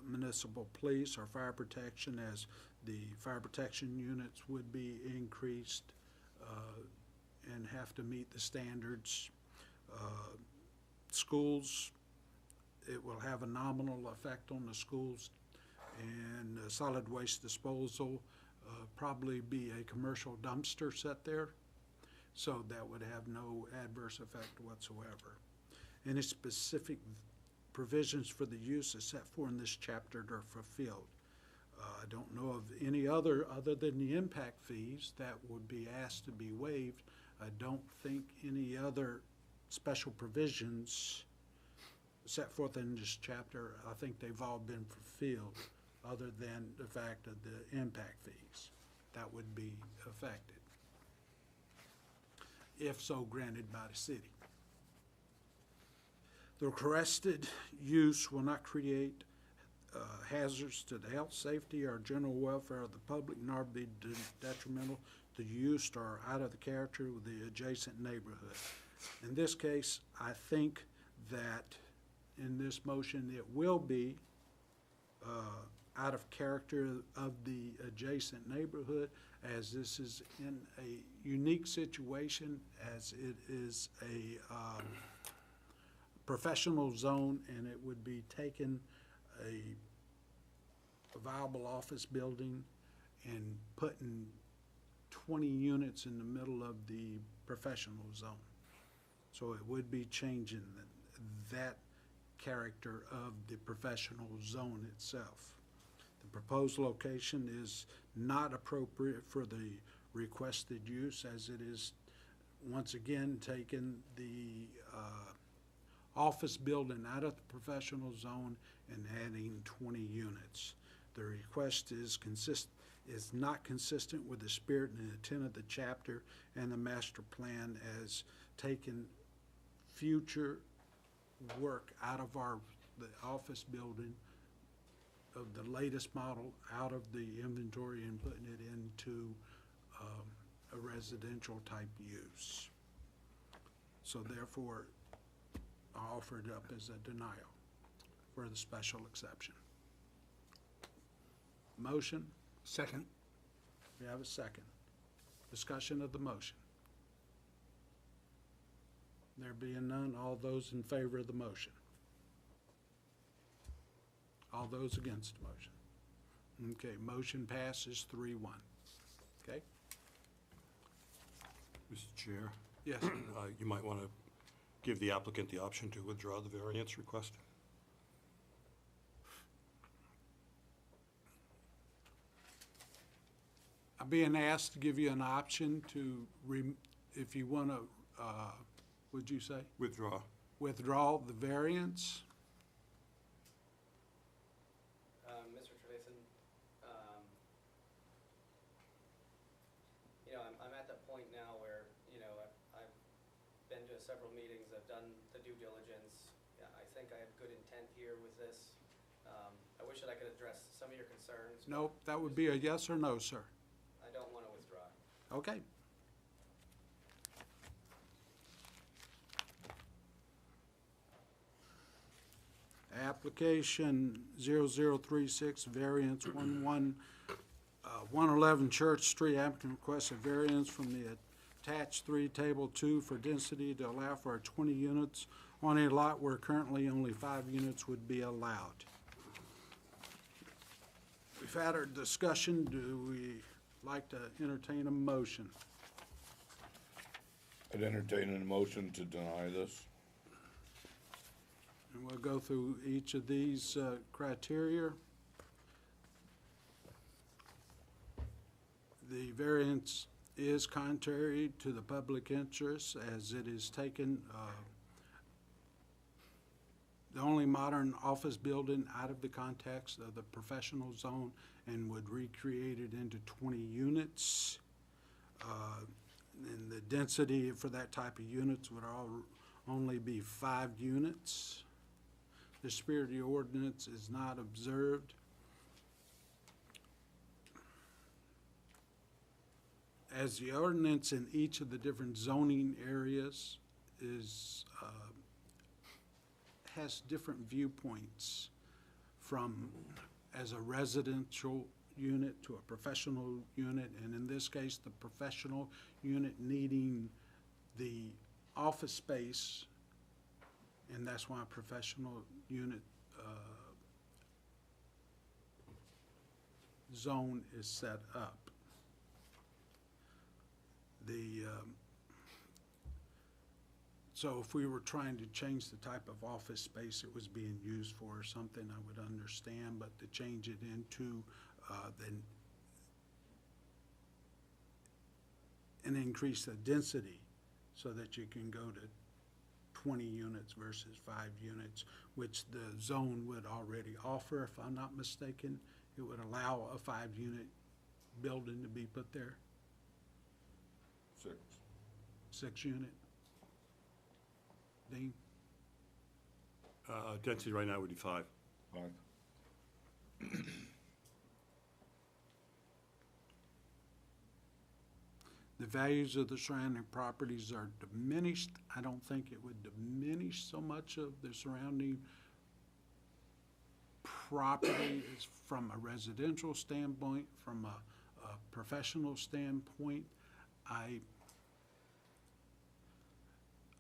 municipal police or fire protection, as the fire protection units would be increased and have to meet the standards. Schools, it will have a nominal effect on the schools, and solid waste disposal, probably be a commercial dumpster set there, so that would have no adverse effect whatsoever. Any specific provisions for the use as set forth in this chapter are fulfilled. I don't know of any other than the impact fees that would be asked to be waived. I don't think any other special provisions set forth in this chapter, I think they've all been fulfilled, other than the fact of the impact fees that would be affected, if so granted by the city. The requested use will not create hazards to the health, safety, or general welfare of the public, nor be detrimental to use or out of the character of the adjacent neighborhood. In this case, I think that in this motion, it will be out of character of the adjacent neighborhood, as this is in a unique situation, as it is a professional zone, and it would be taking a viable office building and putting 20 units in the middle of the professional zone. So it would be changing that character of the professional zone itself. The proposed location is not appropriate for the requested use, as it is, once again, taking the office building out of the professional zone and adding 20 units. The request is not consistent with the spirit and intent of the chapter and the master plan, as taking future work out of the office building of the latest model out of the inventory and putting it into a residential type use. So therefore, I offer it up as a denial for the special exception. Motion? Second. We have a second. Discussion of the motion. There being none, all those in favor of the motion? All those against the motion? Okay, motion passes 3-1. Okay? Mr. Chair, Yes. you might want to give the applicant the option to withdraw the variance request. I'm being asked to give you an option to, if you want to, what'd you say? Withdraw. Withdraw the variance? Mr. Trevathan, I'm at that point now where, I've been to a several meetings, I've done the due diligence. Yeah, I think I have good intent here with this. I wish that I could address some of your concerns. but Nope, that would be a yes or no, sir. I don't want to withdraw. Okay. Application 0036, variance 111 Church Street. Applicant requests a variance from the attached 3 Table 2 for density to allow for 20 units on a lot where currently only 5 units would be allowed. We've had our discussion. Do we like to entertain a motion? I'd entertain a motion to deny this. And we'll go through each of these criteria. The variance is contrary to the public interest as it is taken the only modern office building out of the context of the professional zone and would recreate it into 20 units. And the density for that type of units would only be 5 units. The spirit of the ordinance is not observed. As the ordinance in each of the different zoning areas has different viewpoints from as a residential unit to a professional unit, and in this case, the professional unit needing the office space, and that's why a professional unit zone is set up. So if we were trying to change the type of office space it was being used for or something, I would understand, but to change it into and increase the density so that you can go to 20 units versus 5 units, which the zone would already offer, if I'm not mistaken. It would allow a 5-unit building to be put there. 6 unit. Dean? Density right now would be 5. The values of the surrounding properties are diminished. I don't think it would diminish so much of the surrounding property as from a residential standpoint, from a professional standpoint.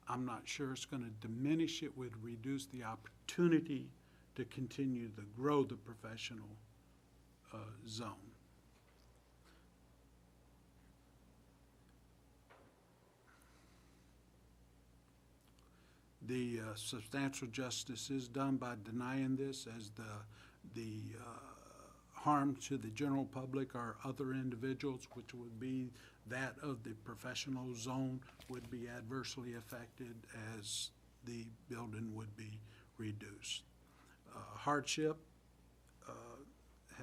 I'm not sure it's going to diminish. It would reduce the opportunity to continue to grow the professional zone. The substantial justice is done by denying this, as the harm to the general public or other individuals, which would be that of the professional zone, would be adversely affected as the building would be reduced. Hardship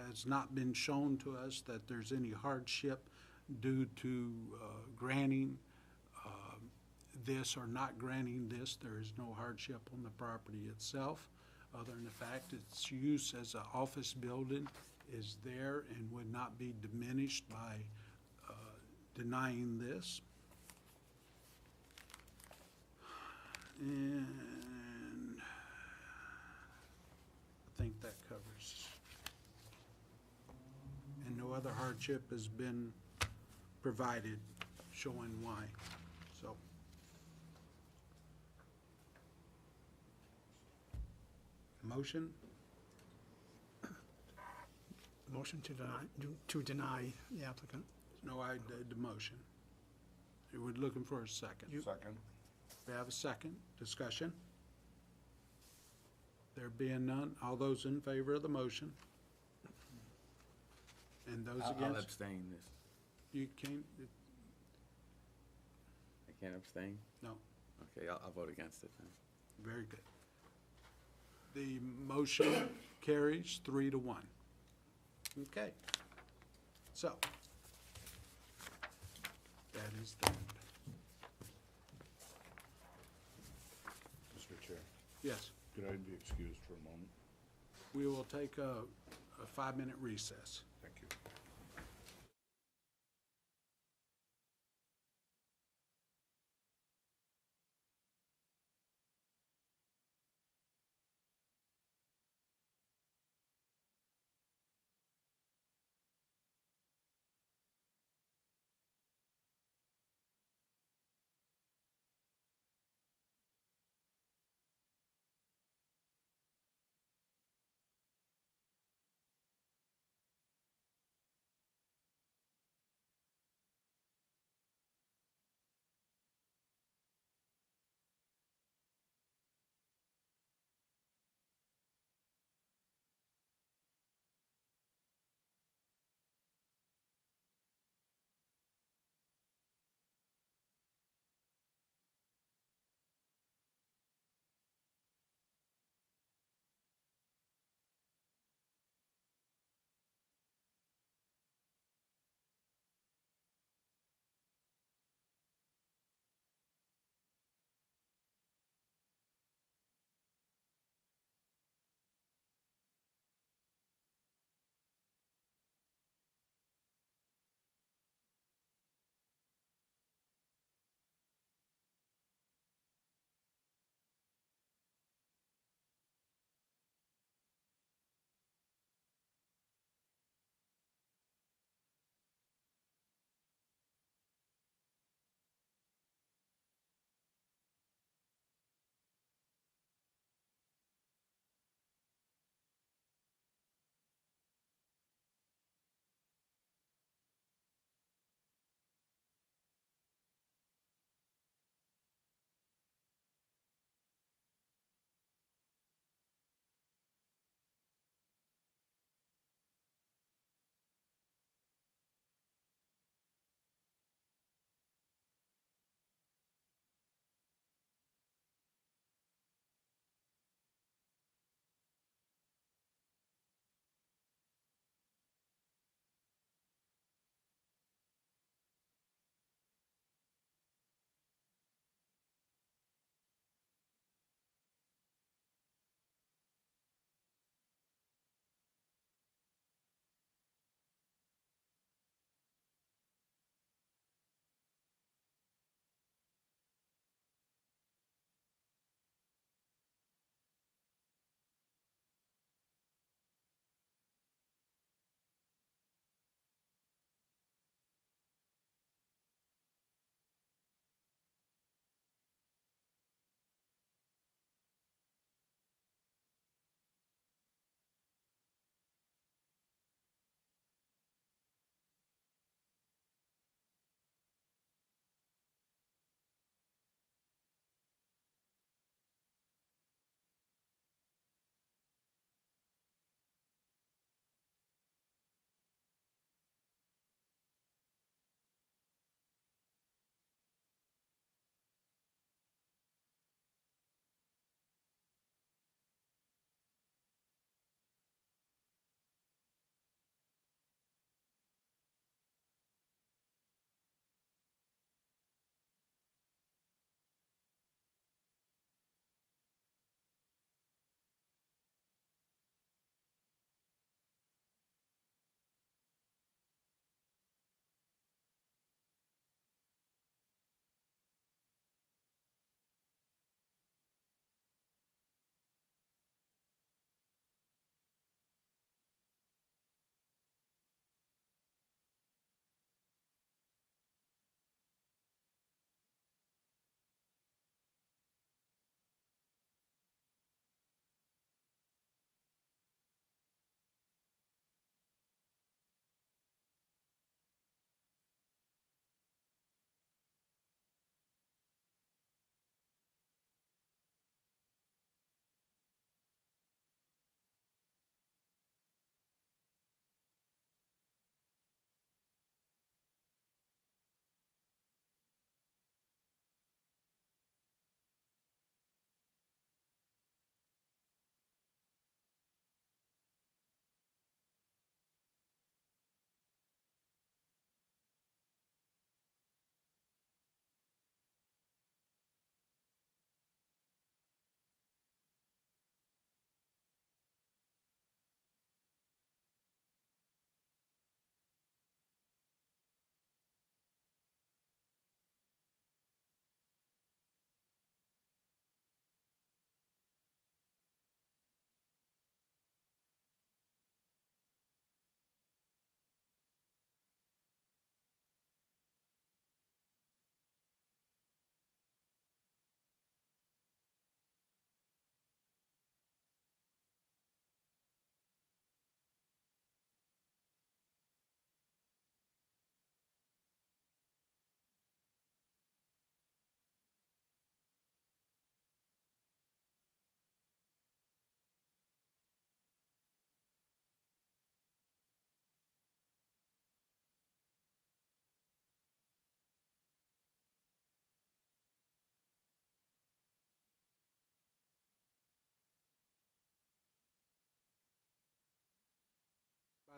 has not been shown to us that there's any hardship due to granting this or not granting this. There is no hardship on the property itself, other than the fact its use as an office building is there and would not be diminished by denying this. And I think that covers. And no other hardship has been provided showing why. So. Motion? Motion to deny the applicant. No, I did the motion. We're looking for a second. Second. We have a second. Discussion? There being none, all those in favor of the motion? And those I'll against? abstain this. You can't, I can't abstain? no, Okay, I'll vote against it then. very good. The motion carries 3-1. Okay. So, that is that. I'd be excused for a moment. We will take a 5-minute recess. Thank you.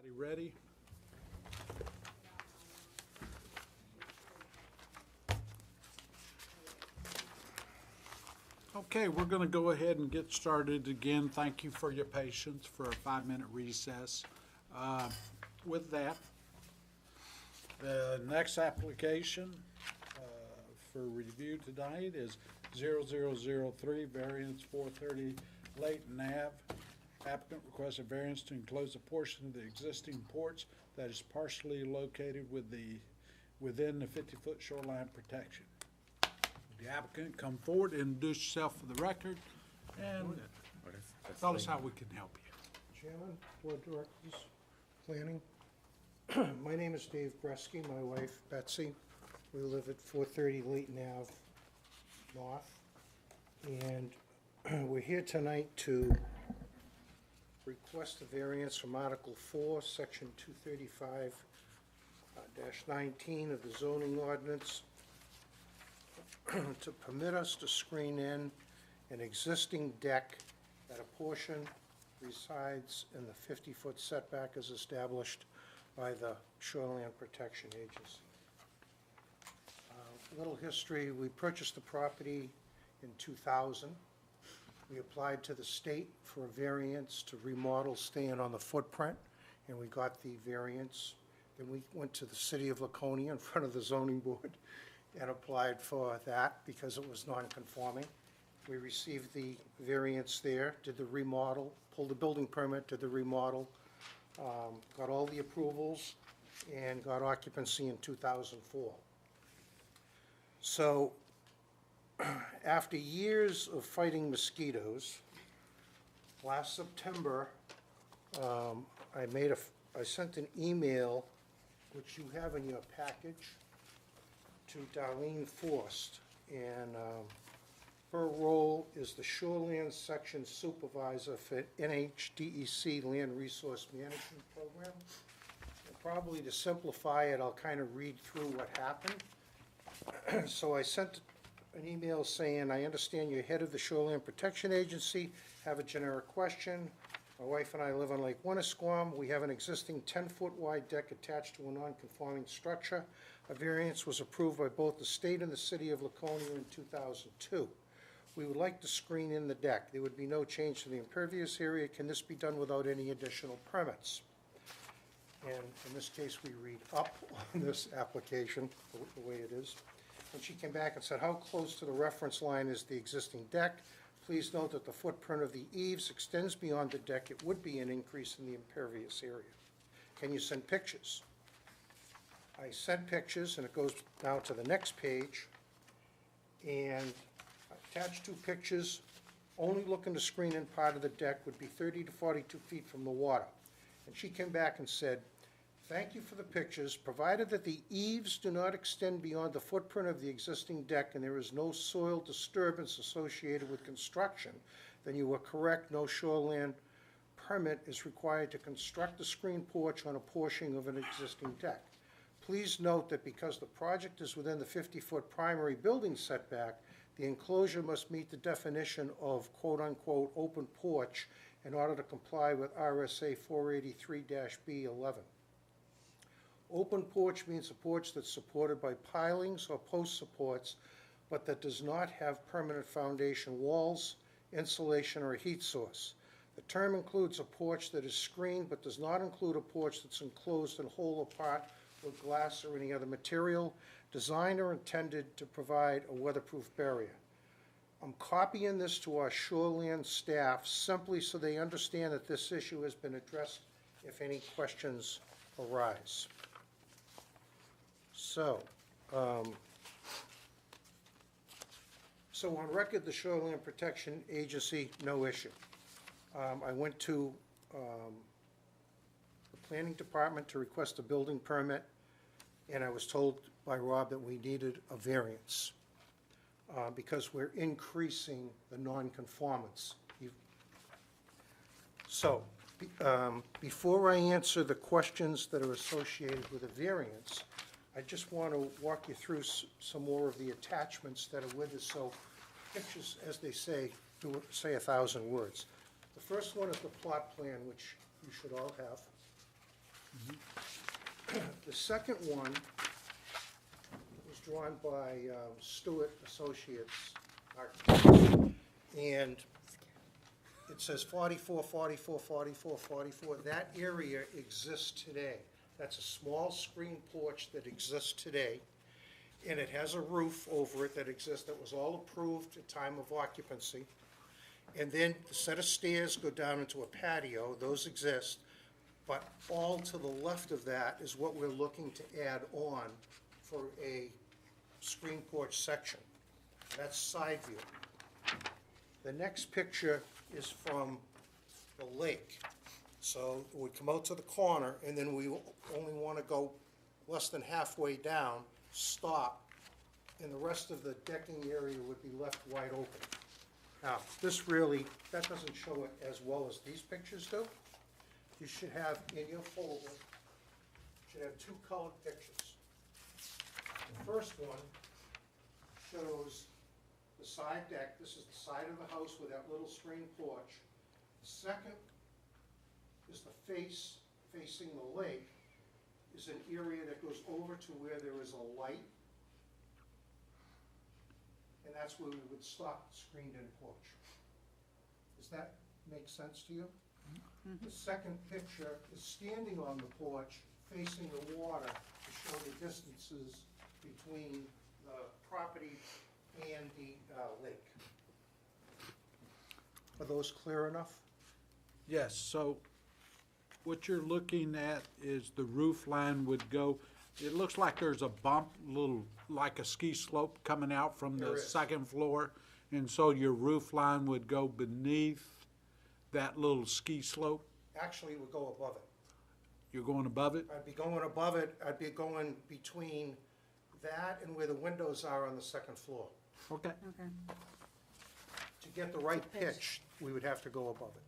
Everybody ready? Okay, we're going to go ahead and get started again. Thank you for your patience for a 5-minute recess. With that, the next application for review tonight is 0003, variance 430 Layton Ave. Applicant requests a variance to enclose a portion of the existing porch that is partially located within the 50-foot shoreline protection. The applicant, come forward, introduce yourself for the record, and tell us how we can help you. Chairman, Board Directors, Planning. My name is Dave Bresky, my wife Betsy. We live at 430 Layton Ave North. And we're here tonight to request a variance from Article 4, Section 235-19 of the zoning ordinance to permit us to screen in an existing deck that a portion resides in the 50-foot setback as established by the Shoreline Protection Agency. Little history, we purchased the property in 2000. We applied to the state for a variance to remodel staying on the footprint, and we got the variance. Then we went to the city of Laconia in front of the zoning board and applied for that because it was non-conforming. We received the variance there, did the remodel, pulled the building permit, did the remodel, got all the approvals, and got occupancy in 2004. So after years of fighting mosquitoes, last September, I sent an email, which you have in your package, to Darlene Forst, and her role is the Shoreland Section Supervisor for NHDEC Land Resource Management Program. And probably to simplify it, I'll kind of read through what happened. So I sent an email saying, I understand you're head of the Shoreland Protection Agency, have a generic question. My wife and I live on Lake Winnisquam. We have an existing 10-foot wide deck attached to a non-conforming structure. A variance was approved by both the state and the city of Laconia in 2002. We would like to screen in the deck. There would be no change to the impervious area. Can this be done without any additional permits? And in this case, we read up on this application, the way it is. And she came back and said, how close to the reference line is the existing deck? Please note that the footprint of the eaves extends beyond the deck. It would be an increase in the impervious area. Can you send pictures? I sent pictures, and it goes now to the next page. And I attached 2 pictures. Only looking to screen in part of the deck would be 30 to 42 feet from the water. And she came back and said, thank you for the pictures. Provided that the eaves do not extend beyond the footprint of the existing deck and there is no soil disturbance associated with construction, then you are correct. No shoreline permit is required to construct a screen porch on a portion of an existing deck. Please note that because the project is within the 50-foot primary building setback, the enclosure must meet the definition of quote-unquote open porch in order to comply with RSA 483-B11. Open porch means a porch that's supported by pilings or post supports, but that does not have permanent foundation walls, insulation, or a heat source. The term includes a porch that is screened, but does not include a porch that's enclosed in whole or part with glass or any other material, designed or intended to provide a weatherproof barrier. I'm copying this to our shoreline staff simply so they understand that this issue has been addressed if any questions arise. So on record, the Shoreline Protection Agency, no issue. I went to the Planning Department to request a building permit, and I was told by Rob that we needed a variance because we're increasing the nonconformance. So before I answer the questions that are associated with a variance, I just want to walk you through some more of the attachments that are with us. So pictures, as they say, say 1,000 words. The first one is the plot plan, which you should all have. The second one was drawn by Stewart Associates Architects, and it says 44, 44, 44, 44. That area exists today. That's a small screen porch that exists today, and it has a roof over it that exists, that was all approved at time of occupancy. And then the set of stairs go down into a patio, those exist, but all to the left of that is what we're looking to add on for a screen porch section. That's side view. The next picture is from the lake. So it would come out to the corner, and then we only want to go less than halfway down, stop, and the rest of the decking area would be left wide open. Now, this really, that doesn't show it as well as these pictures do. You should have in your folder, you should have two colored pictures. The first one shows the side deck. This is the side of the house with that little screen porch. The second is the face facing the lake, is an area that goes over to where there is a light. And that's where we would stop the screened-in porch. Does that make sense to you? The second picture is standing on the porch, facing the water, to show the distances between the property and the lake. Are those clear enough? Yes, so what you're looking at is the roof line would go, it looks like there's a bump, little, like a ski slope coming out from the There is. second floor. And so your roof line would go beneath that little ski slope? Actually, it would go above it. You're going above it? I'd be going above it, I'd be going between that and where the windows are on the second floor. Okay. Okay. To get the right pitch, we would have to go above it.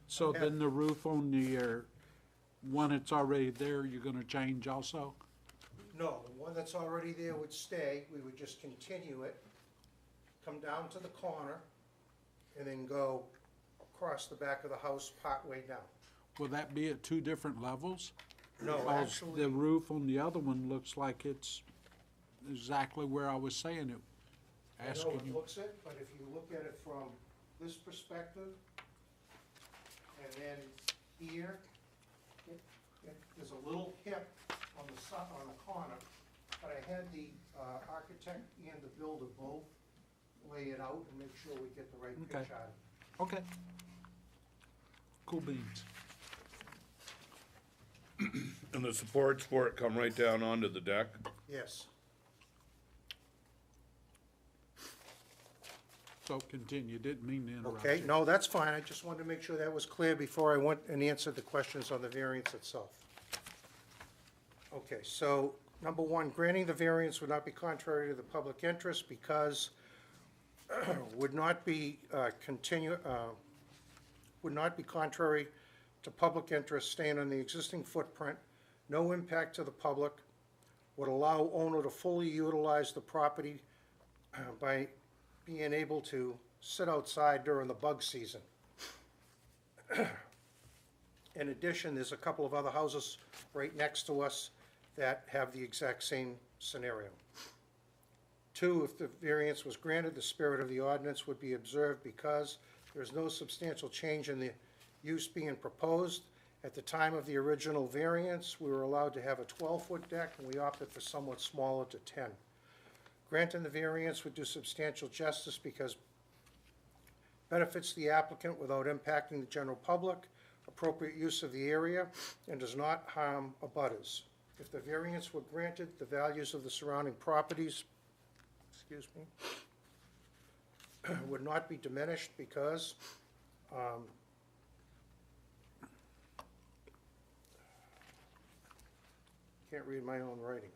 So then the roof on the one that's already there, you're gonna change also? No, the one that's already there would stay, we would just continue it, come down to the corner, and then go across the back of the house partway down. Will that be at two different levels? No, Because actually, the roof on the other one looks like it's exactly where I was saying it. I know Asking it you. looks it, but if you look at it from this perspective, and then here, there's a little hip on the corner, but I had the architect and the builder both lay it out and make sure we get the right pitch Okay. out of it. Okay. Cool beans. And the supports for it come right down onto the deck? Yes. So continue, didn't mean to interrupt Okay, you. no, that's fine, I just wanted to make sure that was clear before I went and answered the questions on the variance itself. Okay, so, number one, granting the variance would not be contrary to the public interest because would not be would not be contrary to public interest, staying on the existing footprint, no impact to the public, would allow owner to fully utilize the property by being able to sit outside during the bug season. In addition, there's a couple of other houses right next to us that have the exact same scenario. Two, if the variance was granted, the spirit of the ordinance would be observed because there is no substantial change in the use being proposed. At the time of the original variance, we were allowed to have a 12-foot deck, and we opted for somewhat smaller to 10. Granting the variance would do substantial justice because benefits the applicant without impacting the general public, appropriate use of the area, and does not harm abutters. If the variance were granted, the values of the surrounding properties, would not be diminished because can't read my own writing.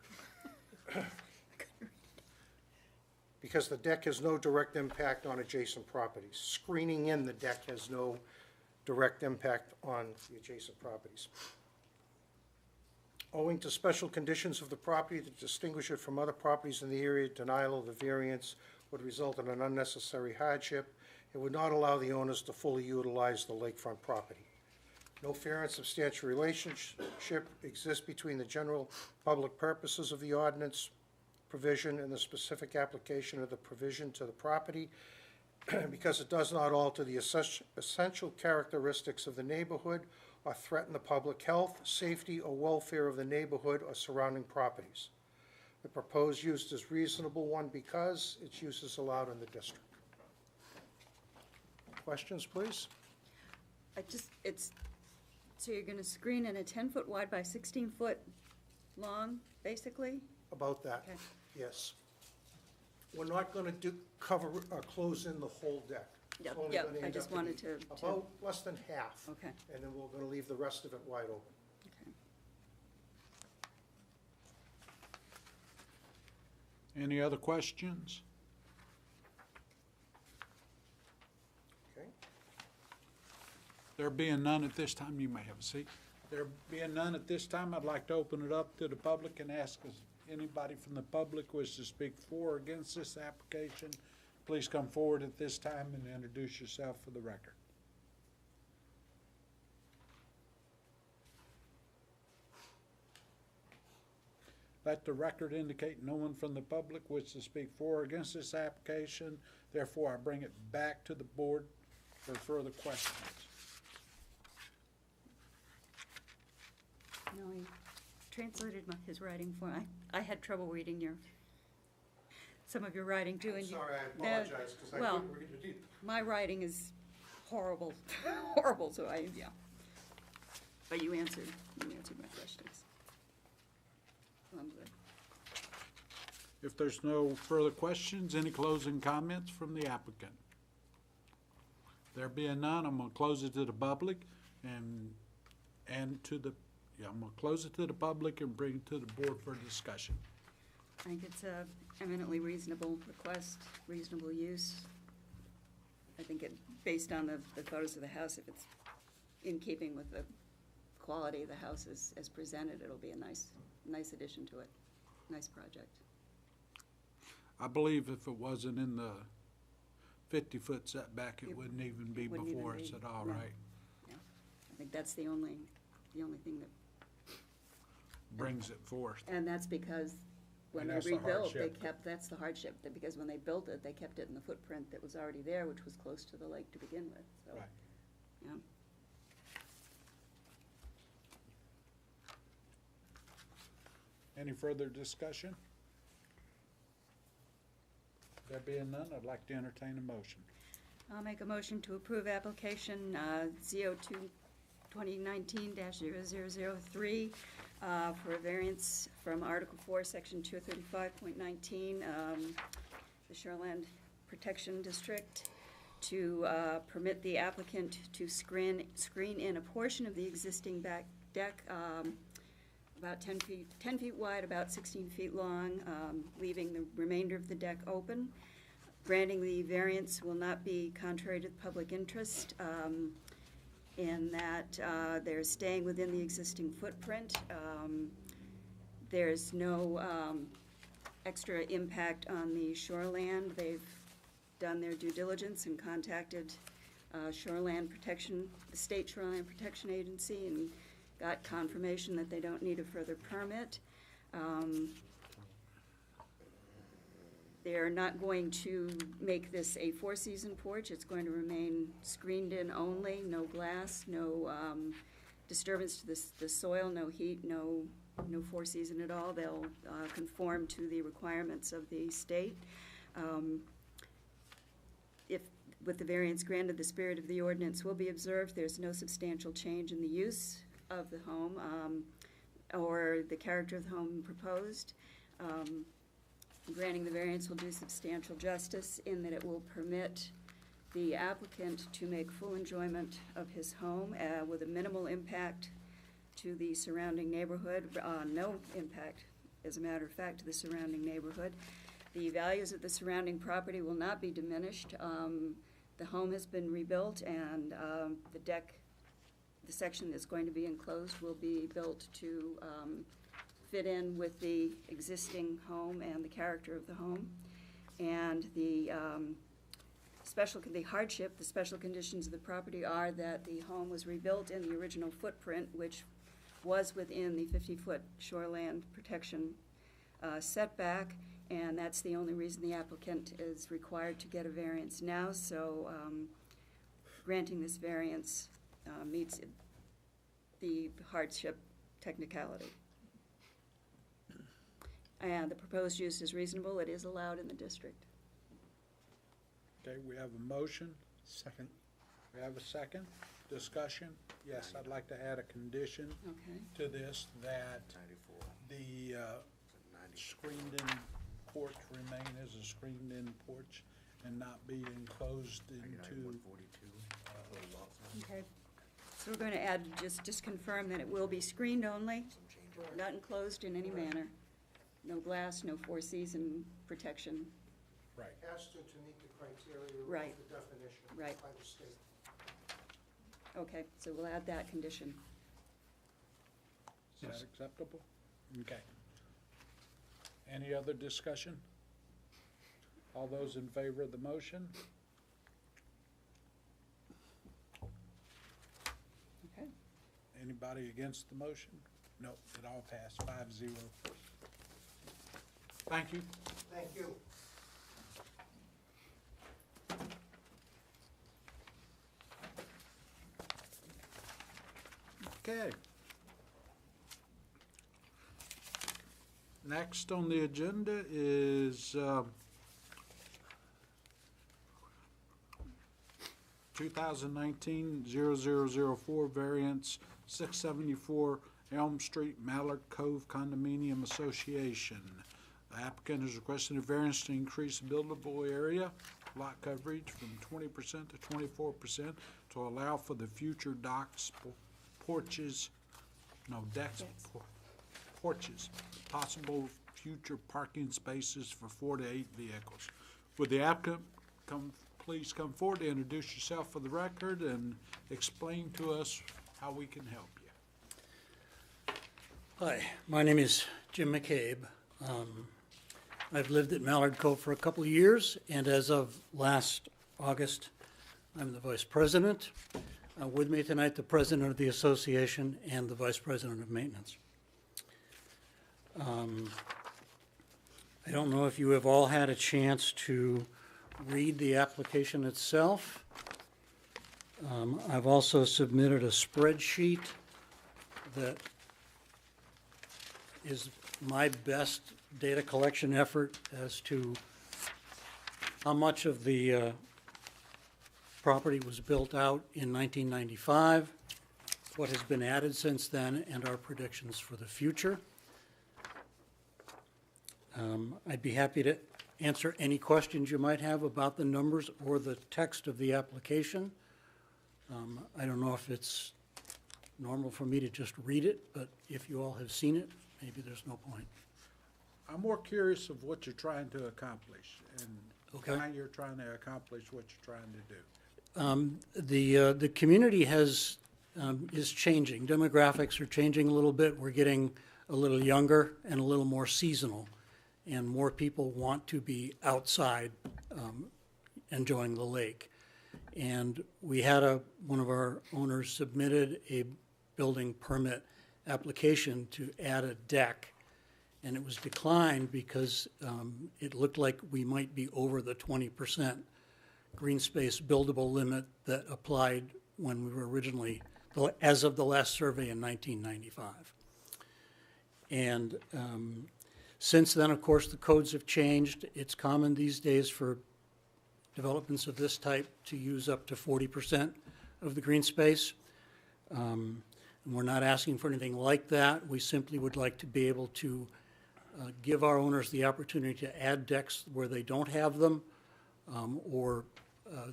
Because the deck has no direct impact on adjacent properties. Screening in the deck has no direct impact on the adjacent properties. Owing to special conditions of the property that distinguish it from other properties in the area, denial of the variance would result in an unnecessary hardship. It would not allow the owners to fully utilize the lakefront property. No fair and substantial relationship exists between the general public purposes of the ordinance provision and the specific application of the provision to the property, because it does not alter the essential characteristics of the neighborhood or threaten the public health, safety, or welfare of the neighborhood or surrounding properties. The proposed use is reasonable one because its use is allowed in the district. Questions, please? So you're gonna screen in a 10-foot wide by 16-foot long, basically? About that, Okay. yes. We're not gonna cover or close in the whole deck. It's Yep, only yep, gonna I end just up wanted being to- About less than half. Okay. And then we're gonna leave the rest of it wide open. Okay. Any other questions? Okay? There being none at this time, you may have a seat. There being none at this time, I'd like to open it up to the public and ask if anybody from the public wishes to speak for or against this application. Please come forward at this time and introduce yourself for the record. Let the record indicate no one from the public wishes to speak for or against this application. Therefore, I bring it back to the board for further questions. No, he translated his writing for me. I had trouble reading some of your writing too. I'm and sorry, I that- apologize, because I well, couldn't read it either. My writing is horrible, horrible, so yeah. But you answered my questions. So I'm good. If there's no further questions, any closing comments from the applicant? There being none, I'm gonna close it to the public and I'm gonna close it to the public and bring it to the board for discussion. I think it's a eminently reasonable request, reasonable use. I think based on the photos of the house, if it's in keeping with the quality of the house as presented, it'll be a nice addition to it, nice project. I believe if it wasn't in the 50-foot setback, it wouldn't even be Wouldn't even before be, us at all, no. right? Yeah, I think that's the only thing that, Brings it forth. and that's because when And they that's the rebuilt, hardship. that's the hardship, because when they built it, they kept it in the footprint that was already there, which was close to the lake to begin with, so. Right. Yeah. Any further discussion? There being none, I'd like to entertain a motion. I'll make a motion to approve application ZO2 2019-0003 for a variance from Article 4, Section 235.19, the Shoreland Protection District, to permit the applicant to screen in a portion of the existing back deck, about 10 feet wide, about 16 feet long, leaving the remainder of the deck open. Granting the variance will not be contrary to the public interest in that they're staying within the existing footprint. There's no extra impact on the shoreland. They've done their due diligence and contacted Shoreland Protection, the State Shoreland Protection Agency, and got confirmation that they don't need a further permit. They're not going to make this a four-season porch. It's going to remain screened in only, no glass, no disturbance to the soil, no heat, no four-season at all. They'll conform to the requirements of the state. If, with the variance granted, the spirit of the ordinance will be observed. There's no substantial change in the use of the home or the character of the home proposed. Granting the variance will do substantial justice in that it will permit the applicant to make full enjoyment of his home with a minimal impact to the surrounding neighborhood, no impact, as a matter of fact, to the surrounding neighborhood. The values of the surrounding property will not be diminished. The home has been rebuilt, and the deck, the section that's going to be enclosed, will be built to fit in with the existing home and the character of the home. And the the hardship, the special conditions of the property are that the home was rebuilt in the original footprint, which was within the 50-foot shoreland protection setback, and that's the only reason the applicant is required to get a variance now. So granting this variance meets the hardship technicality. And the proposed use is reasonable. It is allowed in the district. Okay, we have a motion. Second. We have a second. Discussion. Yes, I'd like to add a condition Okay. to this that the screened-in porch remain as a screened-in porch and not be enclosed into. Okay. So we're going to add, just confirm that it will be screened only, not enclosed in any manner. No glass, no four-season protection. Right. Has to meet the criteria of Right. the definition Right. by the state. Okay, so we'll add that condition. Is that acceptable? Okay. Any other discussion? All those in favor of the motion? Okay. Anybody against the motion? No, it all passed 5-0. Thank you. Thank you. Okay. Next on the agenda is 2019-0004 variance 674 Elm Street, Mallard Cove Condominium Association. The applicant is requesting a variance to increase buildable area, lot coverage from 20% to 24% to allow for the future docks, porches, no decks, porches, possible future parking spaces for 4 to 8 vehicles. Would the applicant please come forward to introduce yourself for the record and explain to us how we can help you? Hi, my name is Jim McCabe. I've lived at Mallard Cove for a couple of years, and as of last August, I'm the vice president. With me tonight, the president of the association and the vice president of maintenance. I don't know if you have all had a chance to read the application itself. I've also submitted a spreadsheet that is my best data collection effort as to how much of the property was built out in 1995, what has been added since then, and our predictions for the future. I'd be happy to answer any questions you might have about the numbers or the text of the application. I don't know if it's normal for me to just read it, but if you all have seen it, maybe there's no point. I'm more curious of what you're trying to accomplish and Okay. how you're trying to accomplish what you're trying to do. The community is changing. Demographics are changing a little bit. We're getting a little younger and a little more seasonal, and more people want to be outside enjoying the lake. And we had one of our owners submitted a building permit application to add a deck, and it was declined because it looked like we might be over the 20% green space buildable limit that applied when we were originally, as of the last survey in 1995. And since then, of course, the codes have changed. It's common these days for developments of this type to use up to 40% of the green space. And we're not asking for anything like that. We simply would like to be able to give our owners the opportunity to add decks where they don't have them, or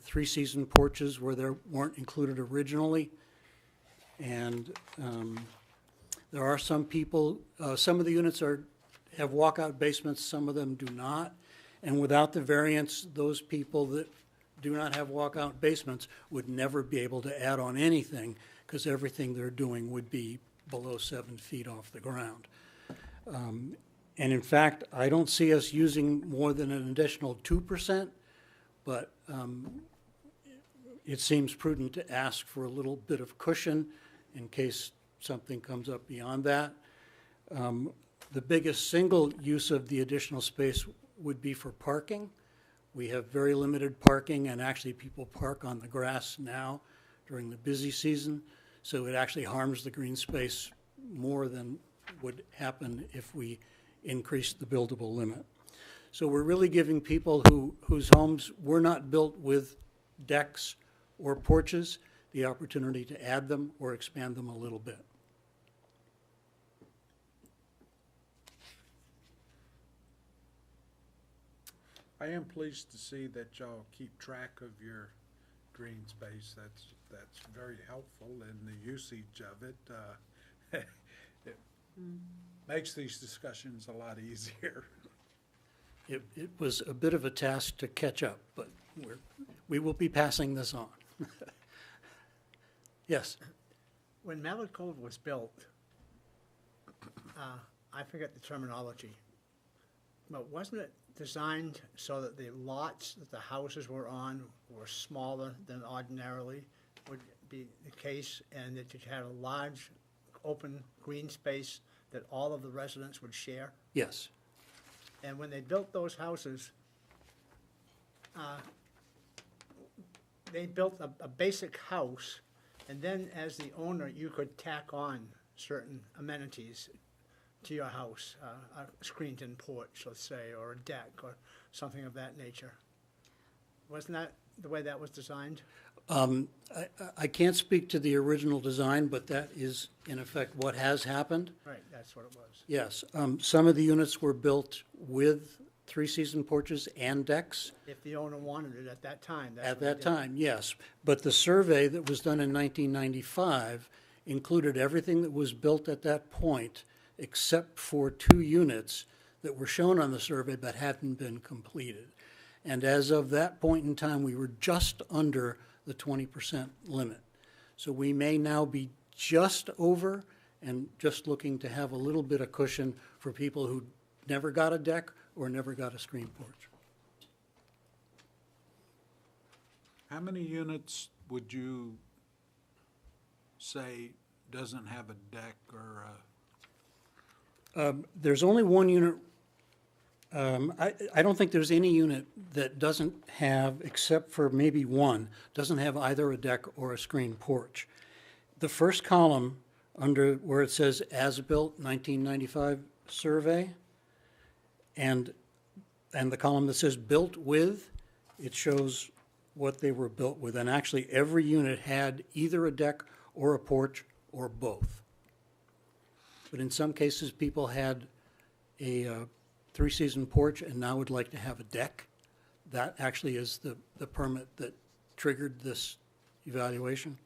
three-season porches where they weren't included originally. And there are some people, some of the units have walkout basements, some of them do not. And without the variance, those people that do not have walkout basements would never be able to add on anything because everything they're doing would be below 7 feet off the ground. And in fact, I don't see us using more than an additional 2%, but it seems prudent to ask for a little bit of cushion in case something comes up beyond that. The biggest single use of the additional space would be for parking. We have very limited parking, and actually people park on the grass now during the busy season, so it actually harms the green space more than would happen if we increased the buildable limit. So we're really giving people whose homes were not built with decks or porches the opportunity to add them or expand them a little bit. I am pleased to see that y'all keep track of your green space. That's very helpful in the usage of it. It makes these discussions a lot easier. It was a bit of a task to catch up, but we will be passing this on. Yes? When Mallard Cove was built, I forget the terminology, but wasn't it designed so that the lots that the houses were on were smaller than ordinarily would be the case, and that you had a large open green space that all of the residents would share? Yes. And when they built those houses, they built a basic house, and then as the owner, you could tack on certain amenities to your house, a screened-in porch, let's say, or a deck, or something of that nature. Wasn't that the way that was designed? I can't speak to the original design, but that is, in effect, what has happened. Right, that's what it was. Yes. Some of the units were built with three-season porches and decks. If the owner wanted it at that time, that's At what they that did. time, yes. But the survey that was done in 1995 included everything that was built at that point, except for 2 units that were shown on the survey but hadn't been completed. And as of that point in time, we were just under the 20% limit. So we may now be just over and just looking to have a little bit of cushion for people who never got a deck or never got a screen porch. How many units would you say doesn't have a deck or There's only one unit. I don't think there's any unit that doesn't have, except for maybe one, doesn't have either a deck or a screen porch. The first column under where it says as-built 1995 survey, and the column that says built with, it shows what they were built with. And actually, every unit had either a deck or a porch or both. But in some cases, people had a three-season porch and now would like to have a deck. That actually is the permit that triggered this evaluation.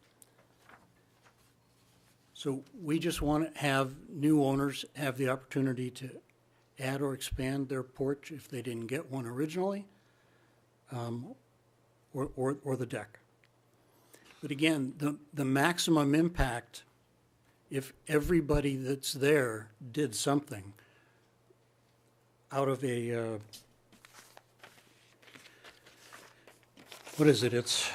So we just want to have new owners have the opportunity to add or expand their porch if they didn't get one originally, or the deck. But again, the maximum impact, if everybody that's there did something out of a, what is it? It's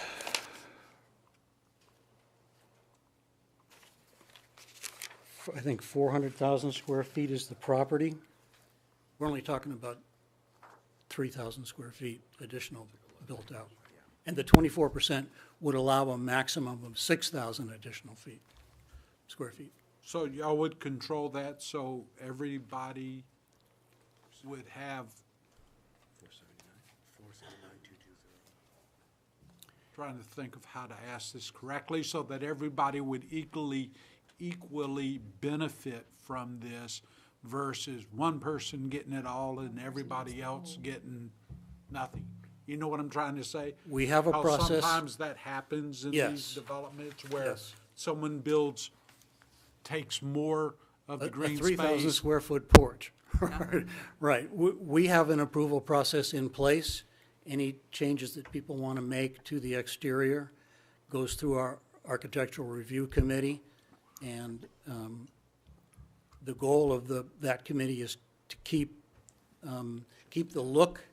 I think 400,000 square feet is the property. We're only talking about 3,000 square feet additional built out. And the 24% would allow a maximum of 6,000 additional square feet. so y'all would control that so everybody would have? 479,220. Trying to think of how to ask this correctly so that everybody would equally benefit from this versus one person getting it all and everybody else getting nothing. You know what I'm trying to say? We have a How process. sometimes that happens in Yes. these developments where Yes. someone takes more of the A green 3,000 space. square foot porch. Right. We have an approval process in place. Any changes that people want to make to the exterior goes through our architectural review committee. And the goal of that committee is to keep the look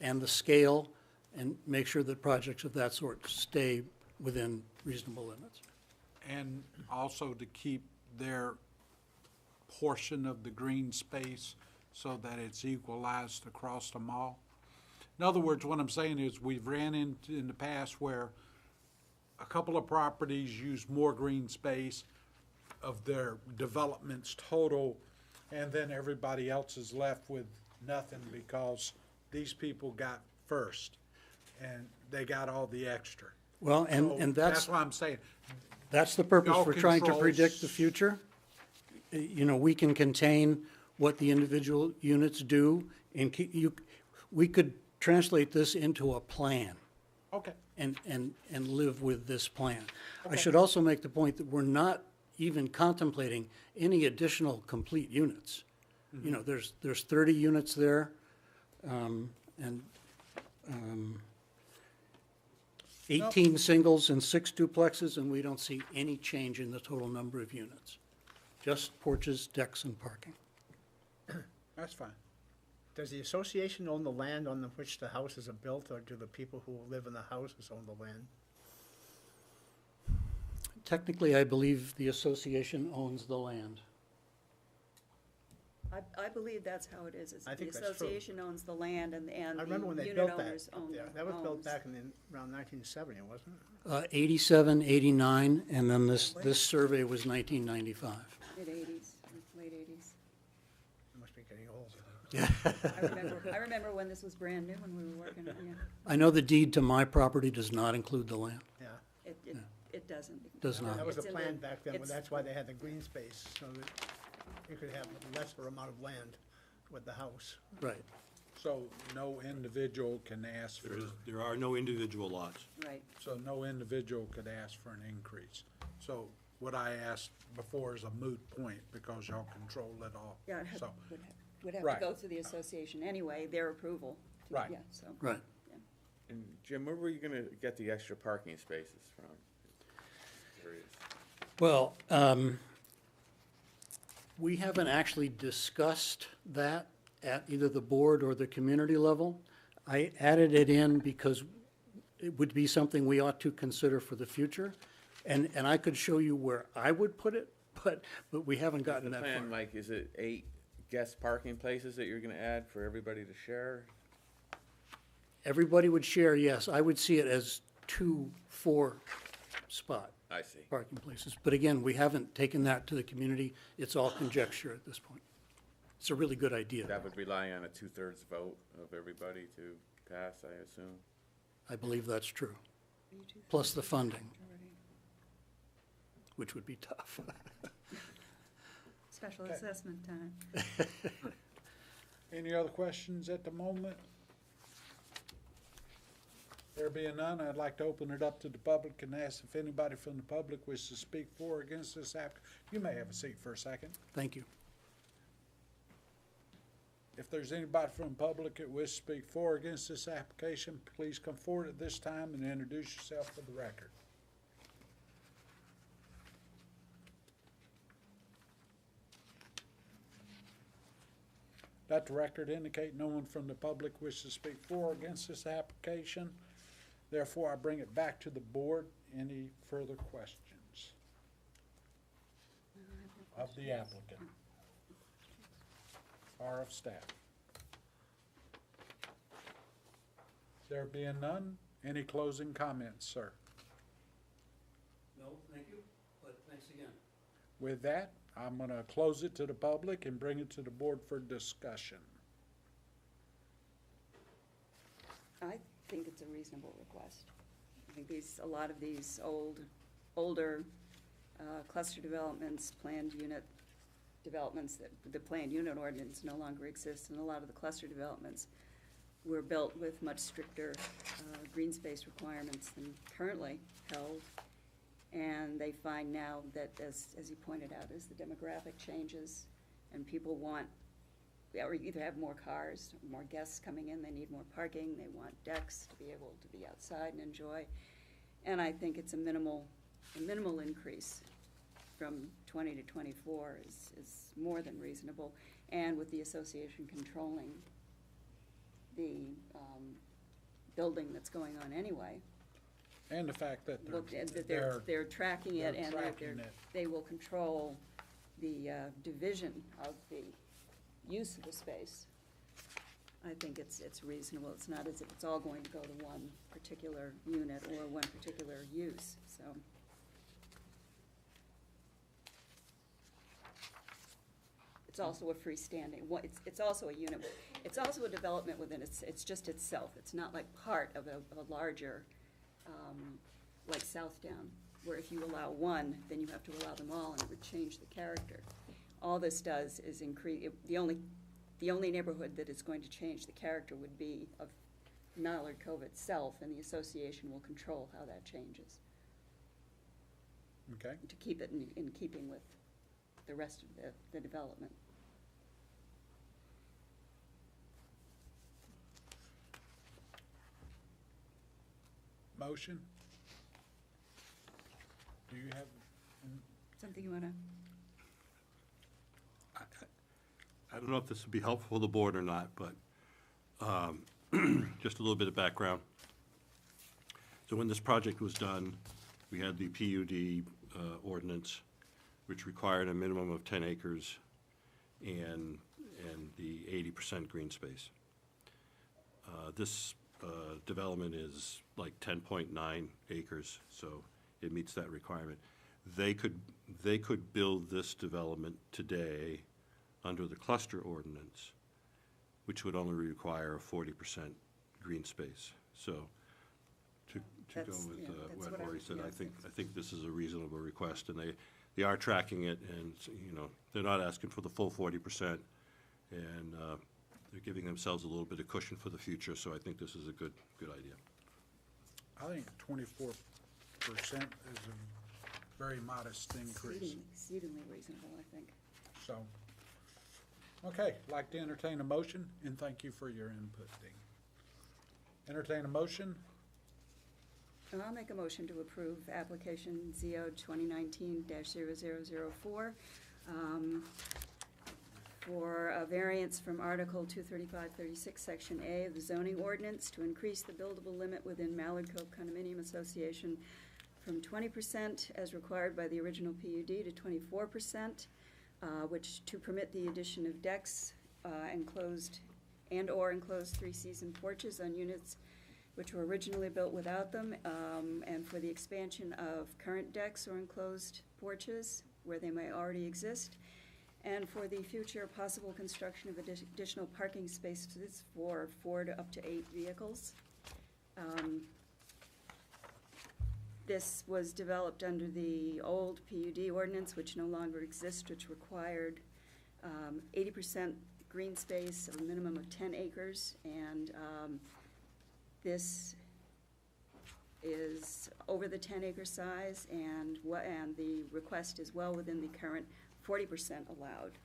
and the scale and make sure that projects of that sort stay within reasonable limits. And also to keep their portion of the green space so that it's equalized across the mall. In other words, what I'm saying is we've ran into in the past where a couple of properties use more green space of their development's total, and then everybody else is left with nothing because these people got first and they got all the extra. Well, So and that's why I'm saying, that's the purpose Y'all for trying to control predict the future. You know, we can contain what the individual units do, and we could translate this into a plan okay, and live with this plan. I should also make the point that we're not even contemplating any additional complete units. You know, there's 30 units there, and 18 singles and 6 duplexes, and we don't see any change in the total number of units. Just porches, decks, and parking. that's fine. Does the association own the land on which the houses are built, or do the people who live in the houses own the land? Technically, I believe the association owns the land. I believe that's how it is. It's I think the that's true. association owns the land and I remember when the they unit built that owners up own there. the That was built homes. back around 1970, wasn't it? 87, 89, and then this survey was 1995. Mid-80s, late 80s. I must be getting old. I remember when this was brand new, when we were working, yeah. I know the deed to my property does not include the land. Yeah. It doesn't. Does not. That was the It's in plan back then, but it's- that's why they had the green space, so that you could have a lesser amount of land with the house. Right. So no individual can ask for, There are no individual lots. Right. so no individual could ask for an increase. So what I asked before is a moot point because y'all control it all. Yeah, So, would have to Right. go through the association anyway, their approval. Right. Yeah, so. Right. And Jim, where were you gonna get the extra parking spaces from? Curious. Well, we haven't actually discussed that at either the board or the community level. I added it in because it would be something we ought to consider for the future. And I could show you where I would put it, but we haven't gotten The that far. plan, Mike, is it 8 guest parking places that you're gonna add for everybody to share? Everybody would share, yes. I would see it as 2 4-spot I see. parking places. But again, we haven't taken that to the community. It's all conjecture at this point. It's a really good idea. That would rely on a 2/3 vote of everybody to pass, I assume? I believe that's true. Plus the funding, which would be tough. Special assessment time. any other questions at the moment? There being none, I'd like to open it up to the public and ask if anybody from the public wishes to speak for or against this app. You may have a seat for a second. Thank you. If there's anybody from the public that wishes to speak for or against this application, please come forward at this time and introduce yourself for the record. Let the record indicate no one from the public wishes to speak for or against this application. Therefore, I bring it back to the board. Any further questions of the applicant or of staff? There being none, any closing comments, sir? No, thank you, but thanks again. With that, I'm gonna close it to the public and bring it to the board for discussion. I think it's a reasonable request. I think a lot of these older cluster developments, planned unit developments, that the planned unit ordinance no longer exists, and a lot of the cluster developments were built with much stricter green space requirements than currently held. And they find now that, as you pointed out, as the demographic changes and people want, or either have more cars, more guests coming in, they need more parking, they want decks to be able to be outside and enjoy. And I think it's a minimal increase from 20 to 24 is more than reasonable. And with the association controlling the building that's going on anyway, And the fact that they're tracking it they're and tracking it. they will control the division of the use of the space. I think it's reasonable. It's not as if it's all going to go to one particular unit or one particular use, so. It's also a freestanding, it's also a unit, it's also a development within it's just itself. It's not like part of a larger, like Southdown, where if you allow one, then you have to allow them all, and it would change the character. All this does is increase, the only neighborhood that is going to change the character would be of Mallard Cove itself, and the association will control how that changes, Okay, to keep it in keeping with the rest of the development. motion? Do you have, Something you wanna? I don't know if this would be helpful to the board or not, but just a little bit of background. So when this project was done, we had the PUD ordinance, which required a minimum of 10 acres and the 80% green space. This development is like 10.9 acres, so it meets that requirement. They could build this development today under the cluster ordinance, which would only require a 40% green space. So to go with what Lori said, I think this is a reasonable request, and they are tracking it, and you know, they're not asking for the full 40%, and they're giving themselves a little bit of cushion for the future. So I think this is a good idea. I think 24% is a very modest increase. Exceedingly reasonable, I think. So, okay, like to entertain a motion, and thank you for your input, Dean. Entertain a motion? I'll make a motion to approve application ZO 2019-0004 for a variance from Article 235-36, Section A of the zoning ordinance to increase the buildable limit within Mallard Cove Condominium Association from 20% as required by the original PUD to 24%, which to permit the addition of decks, enclosed and/or enclosed three-season porches on units which were originally built without them, and for the expansion of current decks or enclosed porches where they may already exist, and for the future possible construction of additional parking spaces for 4 to up to 8 vehicles. This was developed under the old PUD ordinance, which no longer exists, which required 80% green space, a minimum of 10 acres, and this is over the 10-acre size, and the request is well within the current 40% allowed.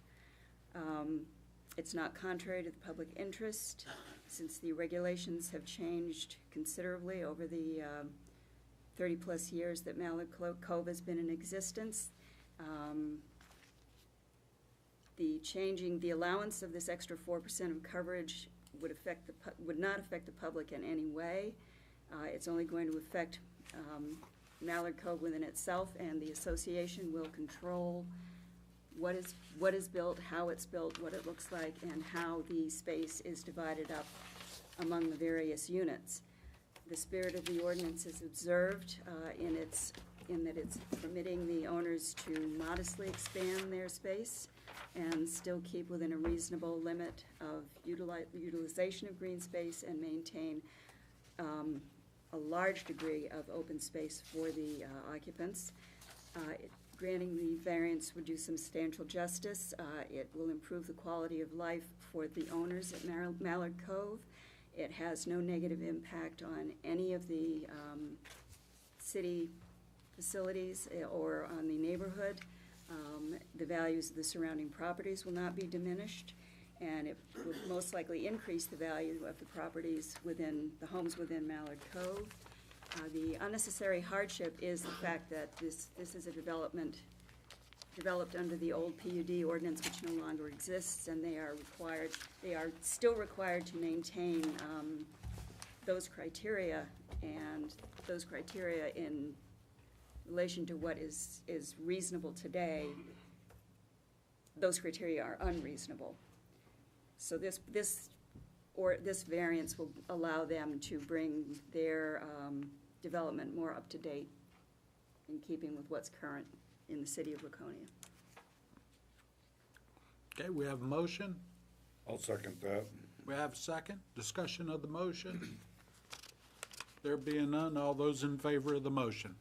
It's not contrary to the public interest, since the regulations have changed considerably over the 30-plus years that Mallard Cove has been in existence. The allowance of this extra 4% of coverage would not affect the public in any way. It's only going to affect Mallard Cove within itself, and the association will control what is built, how it's built, what it looks like, and how the space is divided up among the various units. The spirit of the ordinance is observed in that it's permitting the owners to modestly expand their space and still keep within a reasonable limit of utilization of green space and maintain a large degree of open space for the occupants. Granting the variance would do substantial justice. It will improve the quality of life for the owners at Mallard Cove. It has no negative impact on any of the city facilities or on the neighborhood. The values of the surrounding properties will not be diminished, and it would most likely increase the value of the properties within the homes within Mallard Cove. The unnecessary hardship is the fact that this is a development developed under the old PUD ordinance, which no longer exists, and they are still required to maintain those criteria, and those criteria in relation to what is reasonable today, those criteria are unreasonable. So this variance will allow them to bring their development more up to date in keeping with what's current in the city of Laconia. Okay, we have a motion. I'll second that. We have a second. Discussion of the motion. There being none, all those in favor of the motion?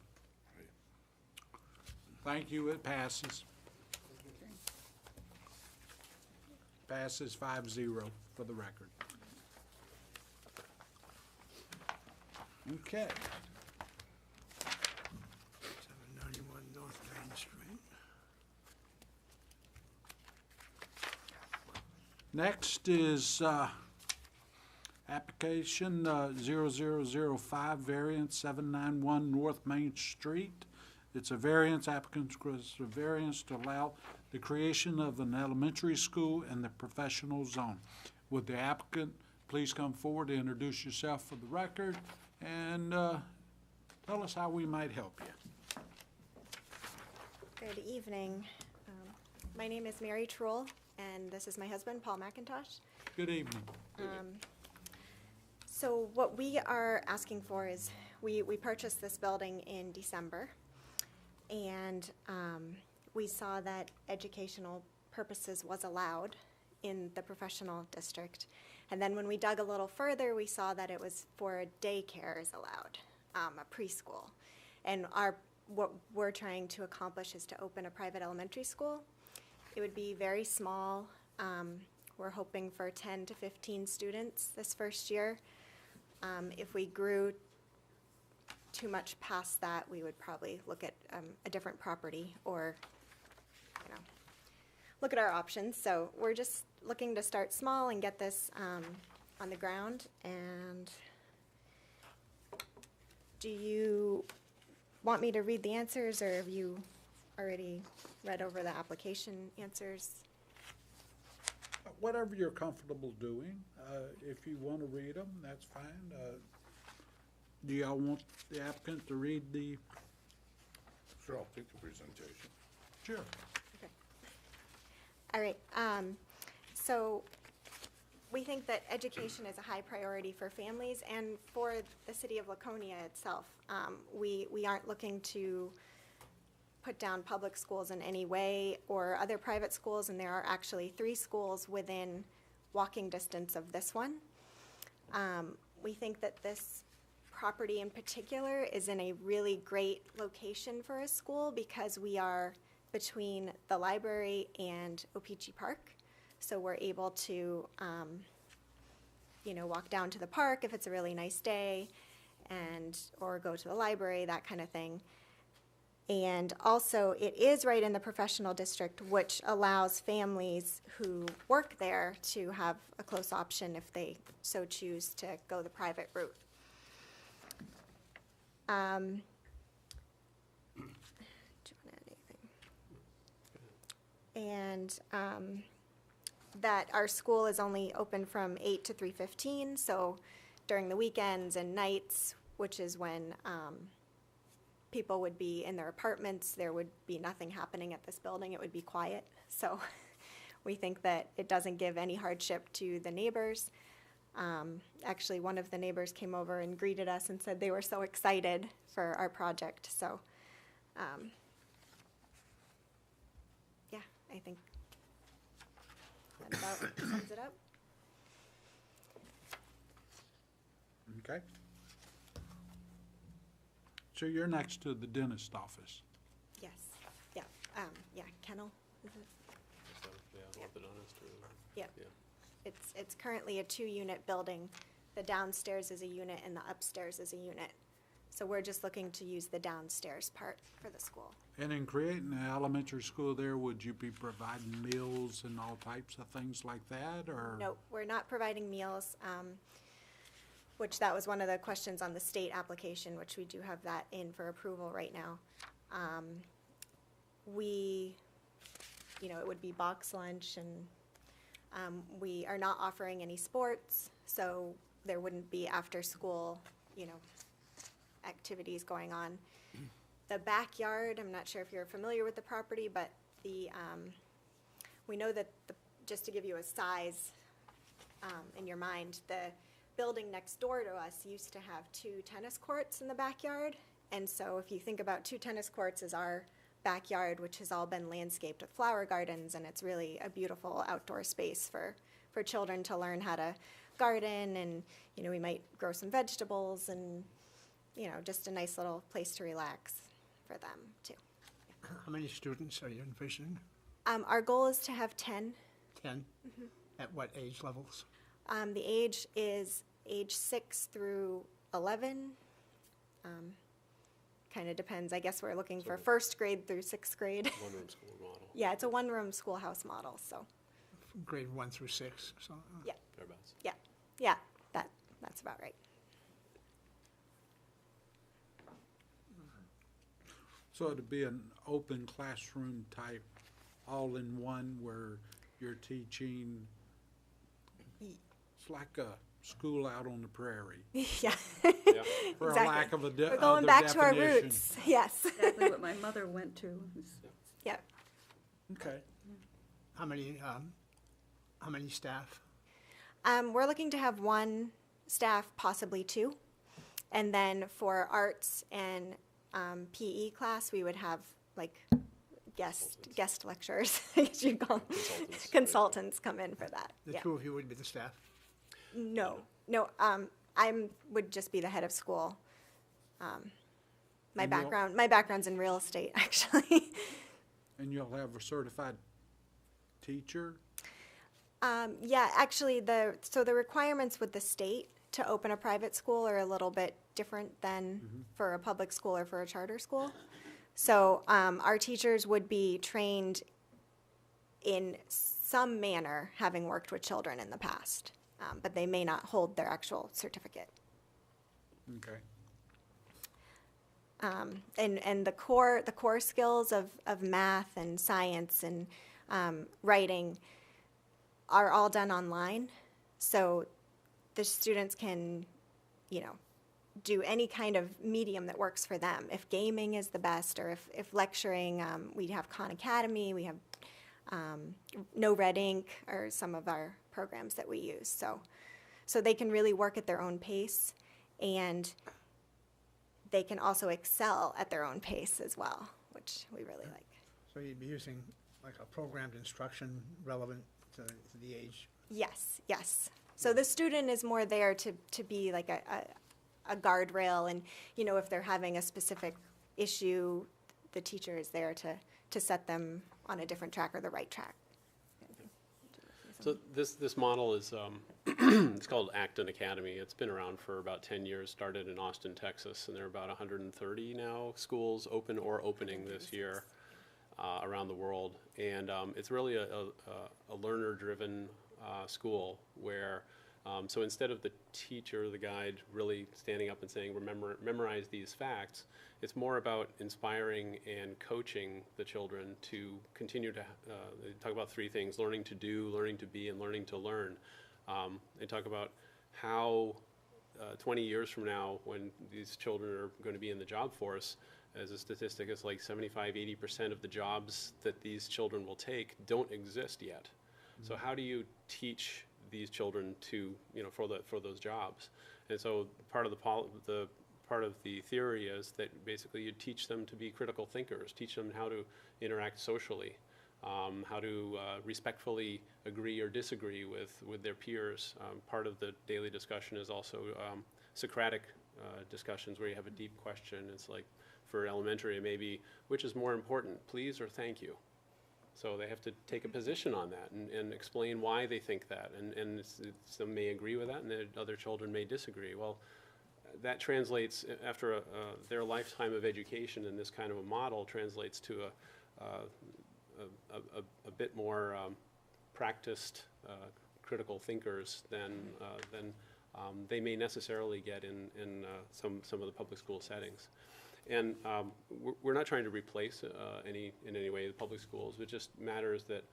Thank you, it passes. Passes 5-0 for the record. Okay. 791 North Main Street. Next is application 0005, variance 791 North Main Street. It's a variance, applicant requests a variance to allow the creation of an elementary school in the professional zone. Would the applicant please come forward and introduce yourself for the record and tell us how we might help you. Good evening. My name is Mary Trull, and this is my husband, Paul McIntosh. Good evening. So what we are asking for is, we purchased this building in December, and we saw that educational purposes was allowed in the professional district. And then when we dug a little further, we saw that it was for daycare is allowed, a preschool. And what we're trying to accomplish is to open a private elementary school. It would be very small. We're hoping for 10 to 15 students this first year. If we grew too much past that, we would probably look at a different property or, look at our options. So we're just looking to start small and get this on the ground. And do you want me to read the answers, or have you already read over the application answers? Whatever you're comfortable doing. If you want to read them, that's fine. Do y'all want the applicant to read the? Sure, I'll take the presentation. Sure. Okay. All right. So we think that education is a high priority for families and for the city of Laconia itself. We aren't looking to put down public schools in any way or other private schools, and there are actually 3 schools within walking distance of this one. We think that this property in particular is in a really great location for a school because we are between the library and O-Pee-Chee Park. So we're able to, walk down to the park if it's a really nice day, or go to the library, that kind of thing. And also, it is right in the professional district, which allows families who work there to have a close option if they so choose to go the private route. Do you want to add anything? And that our school is only open from 8 to 3:15, so during the weekends and nights, which is when people would be in their apartments, there would be nothing happening at this building. It would be quiet. So we think that it doesn't give any hardship to the neighbors. Actually, one of the neighbors came over and greeted us and said they were so excited for our project. So, yeah, I think that about sums it up. Okay. So you're next to the dentist office. Yes. Yeah. Kennel. Is it? Yep. It's currently a 2-unit building. The downstairs is a unit and the upstairs is a unit. So we're just looking to use the downstairs part for the school. And in creating an elementary school there, would you be providing meals and all types of things like that, or? No, we're not providing meals, which that was one of the questions on the state application, which we do have that in for approval right now. It would be box lunch, and we are not offering any sports, so there wouldn't be after-school, activities going on. The backyard, I'm not sure if you're familiar with the property, but we know that, just to give you a size in your mind, the building next door to us used to have 2 tennis courts in the backyard. And so if you think about 2 tennis courts as our backyard, which has all been landscaped with flower gardens, and it's really a beautiful outdoor space for children to learn how to garden, and, we might grow some vegetables, and, just a nice little place to relax for them, too. How many students are you envisioning? Our goal is to have 10. 10? At what age levels? The age is age 6 through 11. Kind of depends. I guess we're looking for first grade through 6th grade. One-room school model. Yeah, it's a one-room schoolhouse model, so. Grade 1 through 6, so. Yeah. Thereabouts. Yeah, that's about right. So it'd be an open classroom type, all-in-one, where you're teaching, it's like a school out on the prairie. Yeah. For Exactly. a lack of a We're going back to our definition. roots. Yes. Exactly what my mother went to. Yep. Okay. How many staff? We're looking to have 1 staff, possibly 2. And then for arts and PE class, we would have guest lecturers, I guess you'd call them. Consultants come in for that. The Yeah. 2 of you would be the staff? No, I would just be the head of school. My And you'll- background's in real estate, actually. And you'll have a certified teacher? Yeah, actually, so the requirements with the state to open a private school are a little bit different than for a public school or for a charter school. So our teachers would be trained in some manner, having worked with children in the past, but they may not hold their actual certificate. Okay. And the core skills of math and science and writing are all done online. So the students can, do any kind of medium that works for them. If gaming is the best, or if lecturing, we have Khan Academy, we have No Red Ink, or some of our programs that we use. So they can really work at their own pace, and they can also excel at their own pace as well, which we really like. So you'd be using like a programmed instruction relevant to the age? Yes, yes. So the student is more there to be like a guardrail, and, if they're having a specific issue, the teacher is there to set them on a different track or the right track. So this model is, it's called Acton Academy. It's been around for about 10 years, started in Austin, Texas, and there are about 130 now schools open or opening this year around the world. And it's really a learner-driven school where, so instead of the teacher, the guide, really standing up and saying, memorize these facts, it's more about inspiring and coaching the children to continue to, they talk about 3 things: learning to do, learning to be, and learning to learn. They talk about how 20 years from now, when these children are going to be in the job force, as a statistic, it's like 75–80% of the jobs that these children will take don't exist yet. So how do you teach these children to, for those jobs? And so part of the theory is that basically you teach them to be critical thinkers, teach them how to interact socially, how to respectfully agree or disagree with their peers. Part of the daily discussion is also Socratic discussions, where you have a deep question. It's like, for elementary, it may be, which is more important, please or thank you? So they have to take a position on that and explain why they think that. And some may agree with that, and other children may disagree. Well, that translates, after their lifetime of education in this kind of a model, translates to a bit more practiced critical thinkers than they may necessarily get in some of the public school settings. And we're not trying to replace in any way the public schools. It just matters that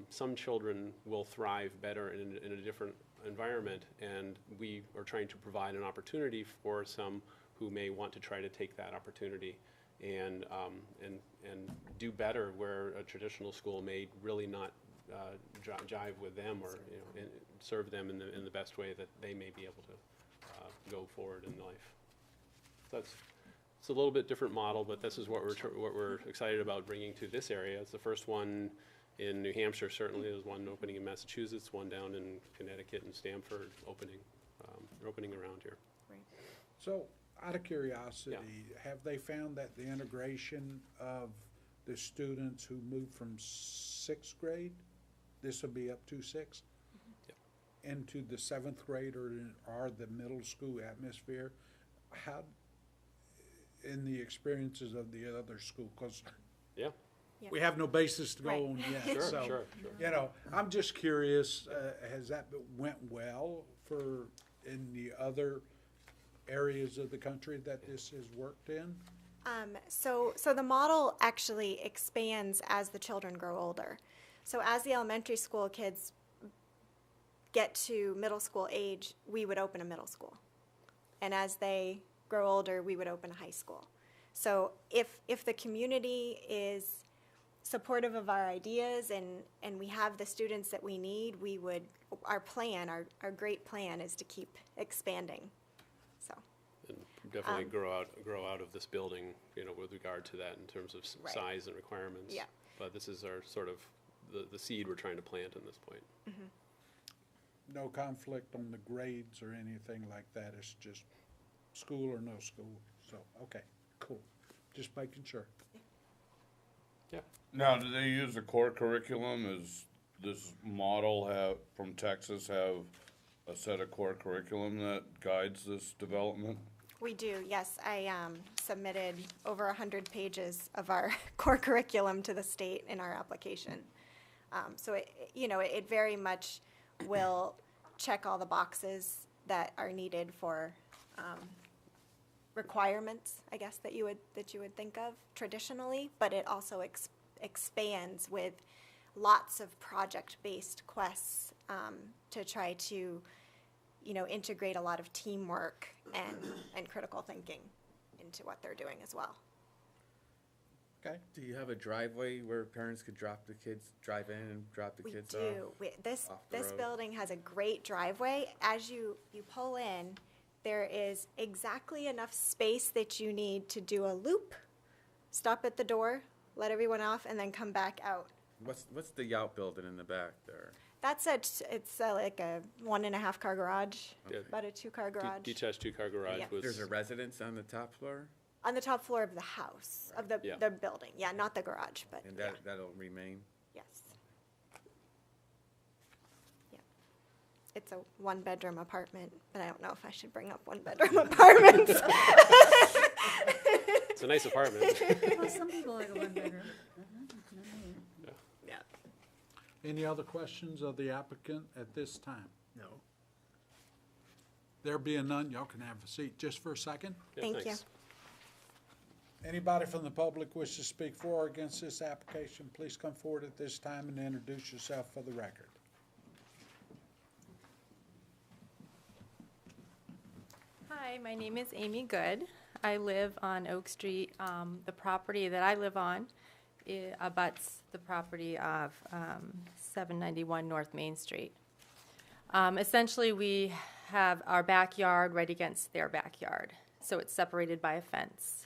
some children will thrive better in a different environment, and we are trying to provide an opportunity for some who may want to try to take that opportunity and do better where a traditional school may really not jive with them, or and serve them in the best way that they may be able to go forward in life. So it's a little bit different model, but this is what we're excited about bringing to this area. It's the first one in New Hampshire, certainly. There's one opening in Massachusetts, one down in Connecticut and Stamford opening. They're opening around here. So, out of curiosity, have they found that the integration of the students who moved from 6th grade, this will be up to 6th, into the 7th grade or the middle school atmosphere, how, in the experiences of the other school, because we have no basis to go on yet. So, you know, I'm just curious, has that went well for in the other areas of the country that this has worked in? So the model actually expands as the children grow older. So as the elementary school kids get to middle school age, we would open a middle school. And as they grow older, we would open a high school. So if the community is supportive of our ideas and we have the students that we need, we would, our great plan is to keep expanding. So. And definitely grow out of this building, with regard to that in terms of size and requirements. Yeah. But this is our sort of the seed we're trying to plant in this point. Mm-hmm. No conflict on the grades or anything like that, it's just school or no school, so, okay, cool, just making sure. Yeah. Now, do they use the core curriculum? Is this model from Texas have a set of core curriculum that guides this development? We do, yes. I submitted over 100 pages of our core curriculum to the state in our application. So it very much will check all the boxes that are needed for requirements, I guess, that you would think of traditionally, but it also expands with lots of project-based quests to try to integrate a lot of teamwork and critical thinking into what they're doing as well. Okay. Do you have a driveway where parents could drive in and drop the kids off? We do. This road? building has a great driveway. As you pull in, there is exactly enough space that you need to do a loop, stop at the door, let everyone off, and then come back out. What's the outbuilding in the back there? That's it's like a 1.5 car garage, about a 2-car garage. Detached 2-car garage. Yeah. With There's a residence on the top floor? On the top floor of the house, of the building. Yeah, not the garage, but And that'll remain? yes. Yeah. It's a 1-bedroom apartment, but I don't know if I should bring up 1-bedroom apartments. It's a nice apartment. Well, some people like a 1-bedroom. Yeah. Any other questions of the applicant at this time? No. There being none, y'all can have a seat just for a second. Thank you. Anybody from the public wish to speak for or against this application, please come forward at this time and introduce yourself for the record. Hi, my name is Amy Good. I live on Oak Street. The property that I live on abuts the property of 791 North Main Street. Essentially, we have our backyard right against their backyard, so it's separated by a fence.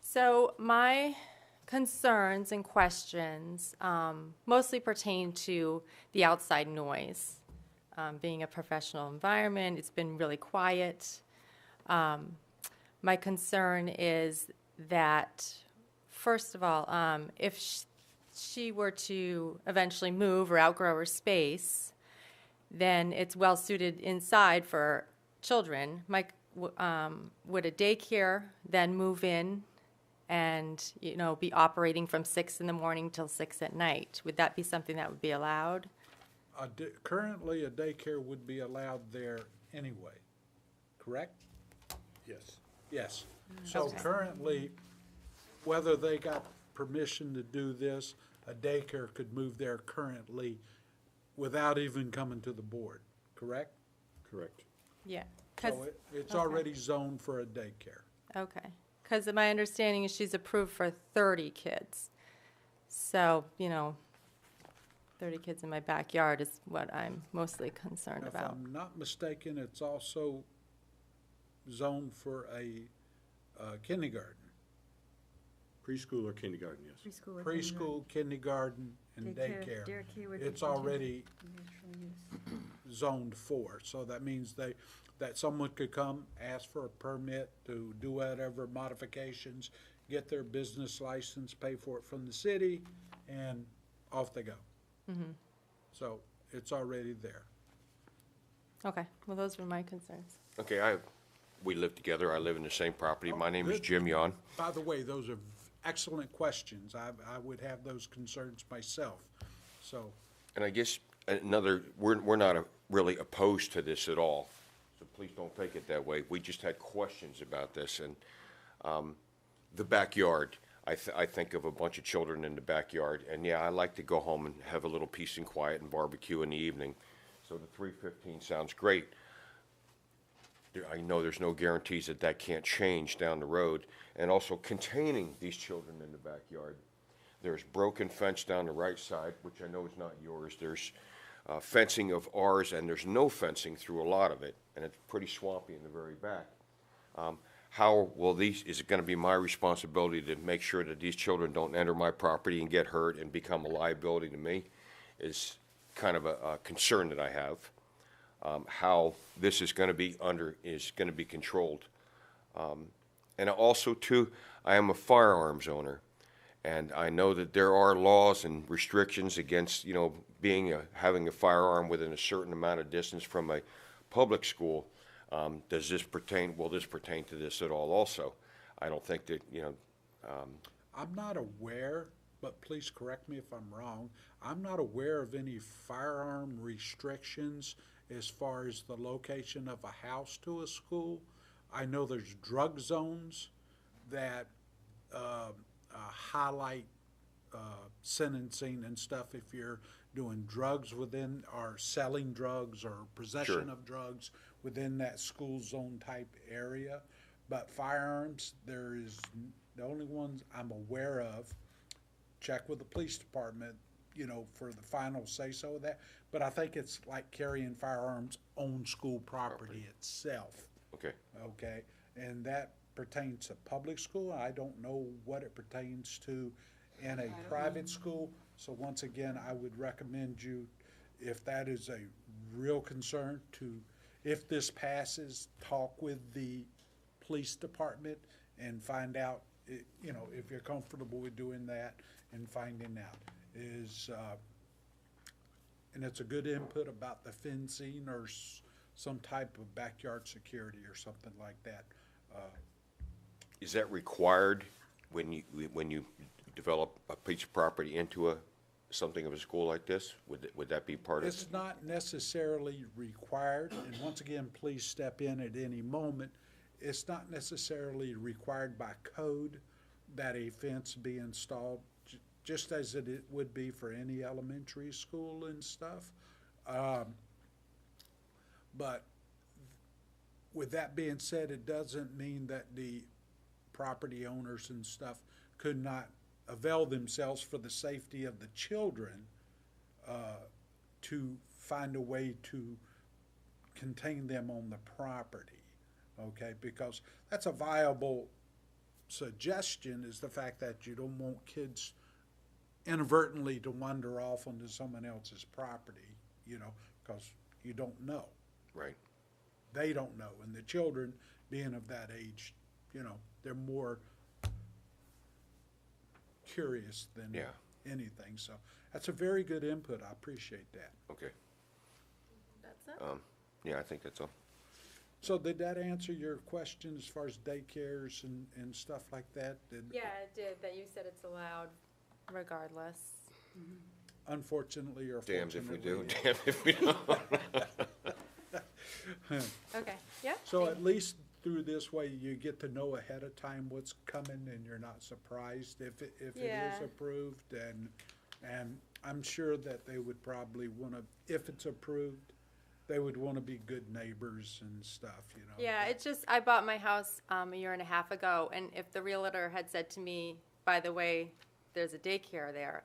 So my concerns and questions mostly pertain to the outside noise. Being a professional environment, it's been really quiet. My concern is that, first of all, if she were to eventually move or outgrow her space, then it's well suited inside for children. Would a daycare then move in and be operating from 6 in the morning till 6 at night? Would that be something that would be allowed? Currently, a daycare would be allowed there anyway, correct? Yes. Yes. So Okay. currently, whether they got permission to do this, a daycare could move there currently without even coming to the board. correct? Correct. Yeah. 'Cause- So it's okay. already zoned for a daycare. Okay, because my understanding is she's approved for 30 kids. So, 30 kids in my backyard is what I'm mostly concerned If about. I'm not mistaken, it's also zoned for a kindergarten. Preschool or kindergarten, yes. Preschool, kindergarten, and daycare. It's already zoned for, so that means that someone could come, ask for a permit to do whatever modifications, get their business license, pay for it from the city, and off they go. Mhm. So it's already there. Okay, well, those were my concerns. Okay, we live together. I live in the same property. My name is good. Jim Yon. By the way, those are excellent questions. I would have those concerns myself, so. And I guess we're not really opposed to this at all, so please don't take it that way. We just had questions about this, and the backyard. I think of a bunch of children in the backyard, and yeah, I like to go home and have a little peace and quiet and barbecue in the evening. So the 315 sounds great. I know there's no guarantees that can't change down the road, and also containing these children in the backyard. There's broken fence down the right side, which I know is not yours. There's fencing of ours, and there's no fencing through a lot of it, and it's pretty swampy in the very back. How will is it going to be my responsibility to make sure that these children don't enter my property and get hurt and become a liability to me is kind of a concern that I have. How this is going to be controlled. And also, too, I am a firearms owner, and I know that there are laws and restrictions against, having a firearm within a certain amount of distance from a public school. Will this pertain to this at all also? I don't think that, I'm not aware, but please correct me if I'm wrong, I'm not aware of any firearm restrictions as far as the location of a house to a school. I know there's drug zones that highlight sentencing and stuff if you're doing drugs within, or selling drugs or possession Sure. of drugs within that school zone type area. But firearms, the only ones I'm aware of, check with the police department, for the final say-so of that. But I think it's like carrying firearms on school property itself. Okay. Okay, and that pertains to public school. I don't know what it pertains to in a private school. So once again, I would recommend you, if that is a real concern, if this passes, talk with the police department and find out, if you're comfortable with doing that and finding out. And it's a good input about the fencing or some type of backyard security or something like that. Is that required when you develop a piece of property into something of a school like this? Would that be part of it? It's not necessarily required, and once again, please step in at any moment. It's not necessarily required by code that a fence be installed, just as it would be for any elementary school and stuff. But with that being said, it doesn't mean that the property owners and stuff could not avail themselves for the safety of the children to find a way to contain them on the property, okay? Because that's a viable suggestion, is the fact that you don't want kids inadvertently to wander off onto someone else's property, because you don't know. Right. They don't know, and the children, being of that age, they're more curious than anything. So that's a very good input. I appreciate that. Okay. That's it? Yeah, I think that's all. So did that answer your question as far as daycares and stuff like that? Yeah, it did, that you said it's allowed regardless. Unfortunately or Damned if we do, fortunately. damned if we don't. Okay, yeah. So at least through this way, you get to know ahead of time what's coming, and you're not surprised if it is approved. And I'm sure that they would probably want to, if it's approved, they would want to be good neighbors and stuff, you know. Yeah, it's just, I bought my house a year and a half ago, and if the realtor had said to me, by the way, there's a daycare there,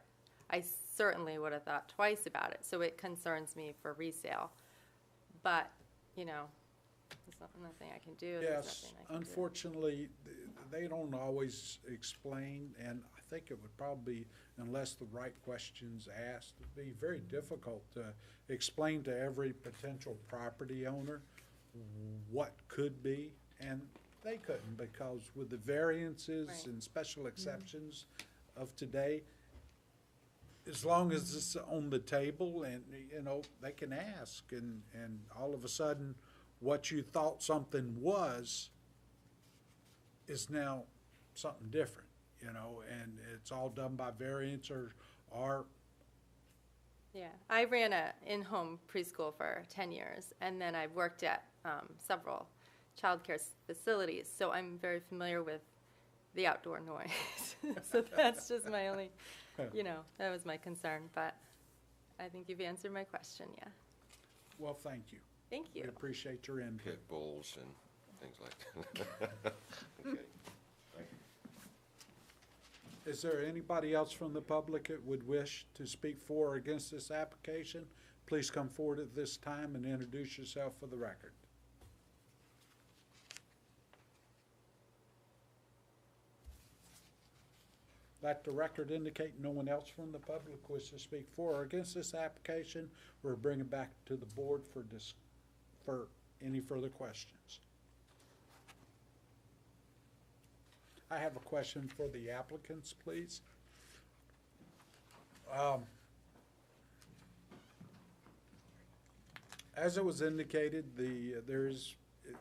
I certainly would have thought twice about it. So it concerns me for resale. But, you know, there's nothing I can do. There's Yes, nothing I can do. unfortunately, they don't always explain, and I think it would probably, unless the right questions asked, it'd be very difficult to explain to every potential property owner what could be, and they couldn't, because with the variances Right. and special exceptions of today, as long as it's on the table and, you know, they can ask, and all of a sudden, what you thought something was is now something different, you know, and it's all done by variance or Yeah, I ran a in-home preschool for 10 years, and then I worked at several childcare facilities, so I'm very familiar with the outdoor noise. So that's just my only, you know, that was my concern, but I think you've answered my question, yeah. well, thank you. Thank you. We appreciate your input. Pit bulls and things like that. Okay. Thank you. Is there anybody else from the public that would wish to speak for or against this application? Please come forward at this time and introduce yourself for the record. Let the record indicate no one else from the public wishes to speak for or against this application. We're bringing back to the board for any further questions. I have a question for the applicants, please. As it was indicated, it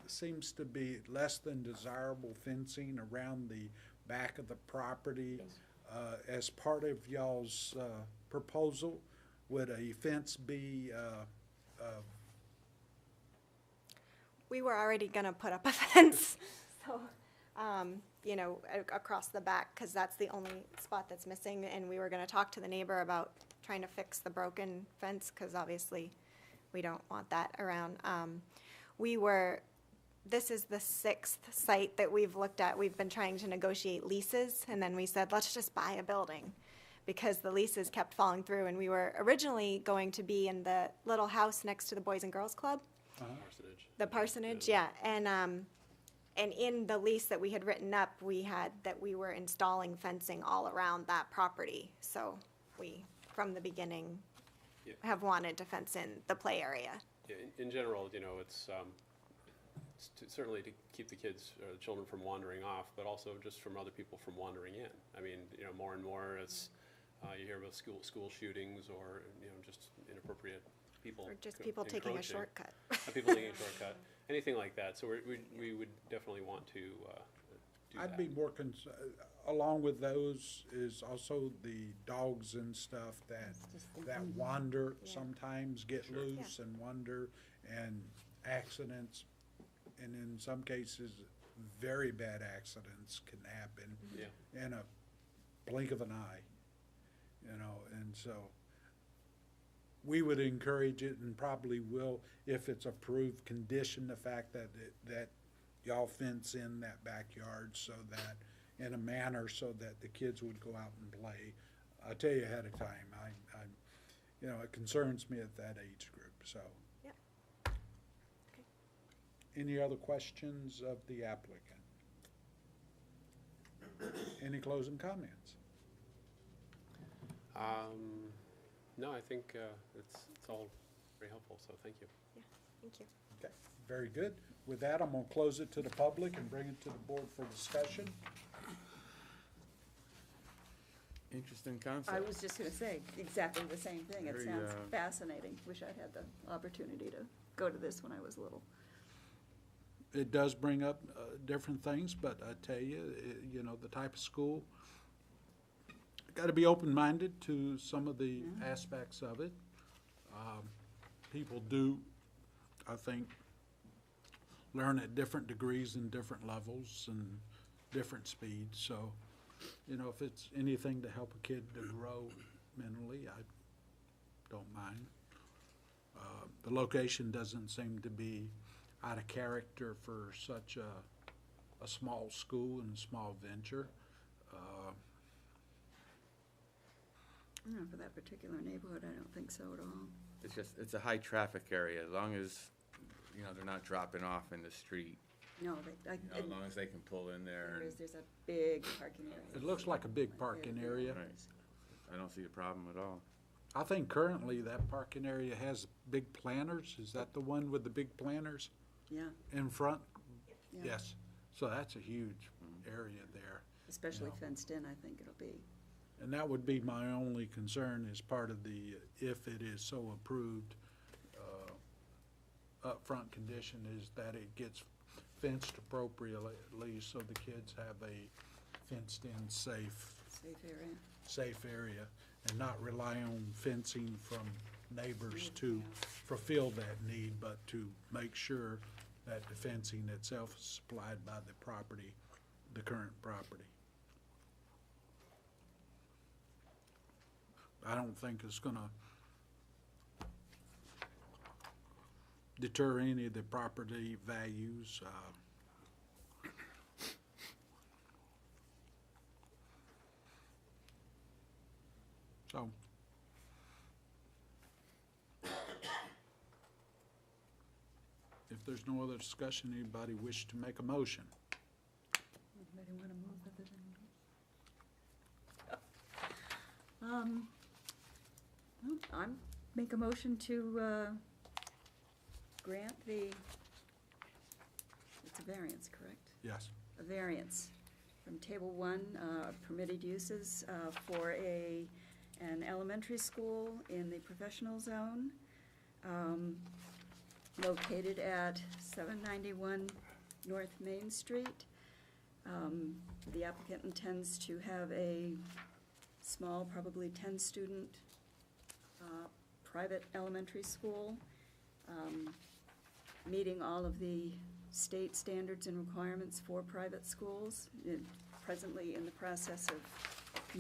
seems to be less than desirable fencing around the back of the property. As part of y'all's proposal, would a fence be We were already gonna put up a fence, so, you know, across the back, because that's the only spot that's missing, and we were gonna talk to the neighbor about trying to fix the broken fence, because obviously we don't want that around. This is the 6th site that we've looked at. We've been trying to negotiate leases, and then we said, let's just buy a building, because the leases kept falling through, and we were originally going to be in the little house next to the Boys and Girls Club. Parsonage. The parsonage, yeah, and in the lease that we had written up, we had that we were installing fencing all around that property. So we, from the beginning, Yeah. have wanted to fence in the play area. Yeah, in general, you know, it's certainly to keep the kids, the children from wandering off, but also just from other people from wandering in. I mean, you know, more and more as you hear about school shootings or, you know, just inappropriate people. Or just people taking a encroaching. shortcut. People taking a shortcut, anything like that. So we would definitely want to do I'd that. be more along with those is also the dogs and stuff that wander, sometimes get loose and wander, and accidents, and in some cases, very bad accidents can happen in a blink of an eye, you know, and so we would encourage it, and probably will, if it's approved, condition the fact that y'all fence in that backyard so that, in a manner so that the kids would go out and play. I'll tell you ahead of time, I'm, you know, it concerns me at that age group, so. Yep. Any other questions of the applicant? Any closing comments? No, I think it's all very helpful, so thank you. Yeah, thank you. Okay, very good. With that, I'm gonna close it to the public and bring it to the board for discussion. Interesting I concept. was just gonna say exactly the same thing. It Very, sounds fascinating. Wish I'd had the opportunity to go to this when I was little. It does bring up different things, but I tell you, you know, the type of school, got to be open-minded to some of the aspects of it. People do, I think, learn at different degrees and different levels and different speeds. So, you know, if it's anything to help a kid to grow mentally, I don't mind. The location doesn't seem to be out of character for such a small school and a small venture. No, for that particular neighborhood, I don't think so at all. It's just, it's a high-traffic area, as long as, you know, they're not dropping off in the street. No, You know, as long as they can pull in there. and- there's a big parking area. It looks like a big parking area. Right. I don't see a problem at all. I think currently that parking area has big planters. Is that the one with the big planters Yeah, in front? Yeah. Yes. So that's a huge area there. especially Yeah. fenced in, I think it'll be. And that would be my only concern as part of the, if it is so approved, upfront condition is that it gets fenced appropriately so the kids have a fenced-in, safe area and not rely on fencing from neighbors to fulfill that need, but to make sure that the fencing itself is supplied by the property, the current property. I don't think it's gonna deter any of the property values. So, if there's no other discussion, anybody wish to make a motion? Anybody want to move other than? I'm make a motion to grant the, it's a variance, correct? Yes. A variance from Table 1, permitted uses for an elementary school in the professional zone, located at 791 North Main Street. The applicant intends to have a small, probably 10-student, private elementary school, meeting all of the state standards and requirements for private schools, presently in the process of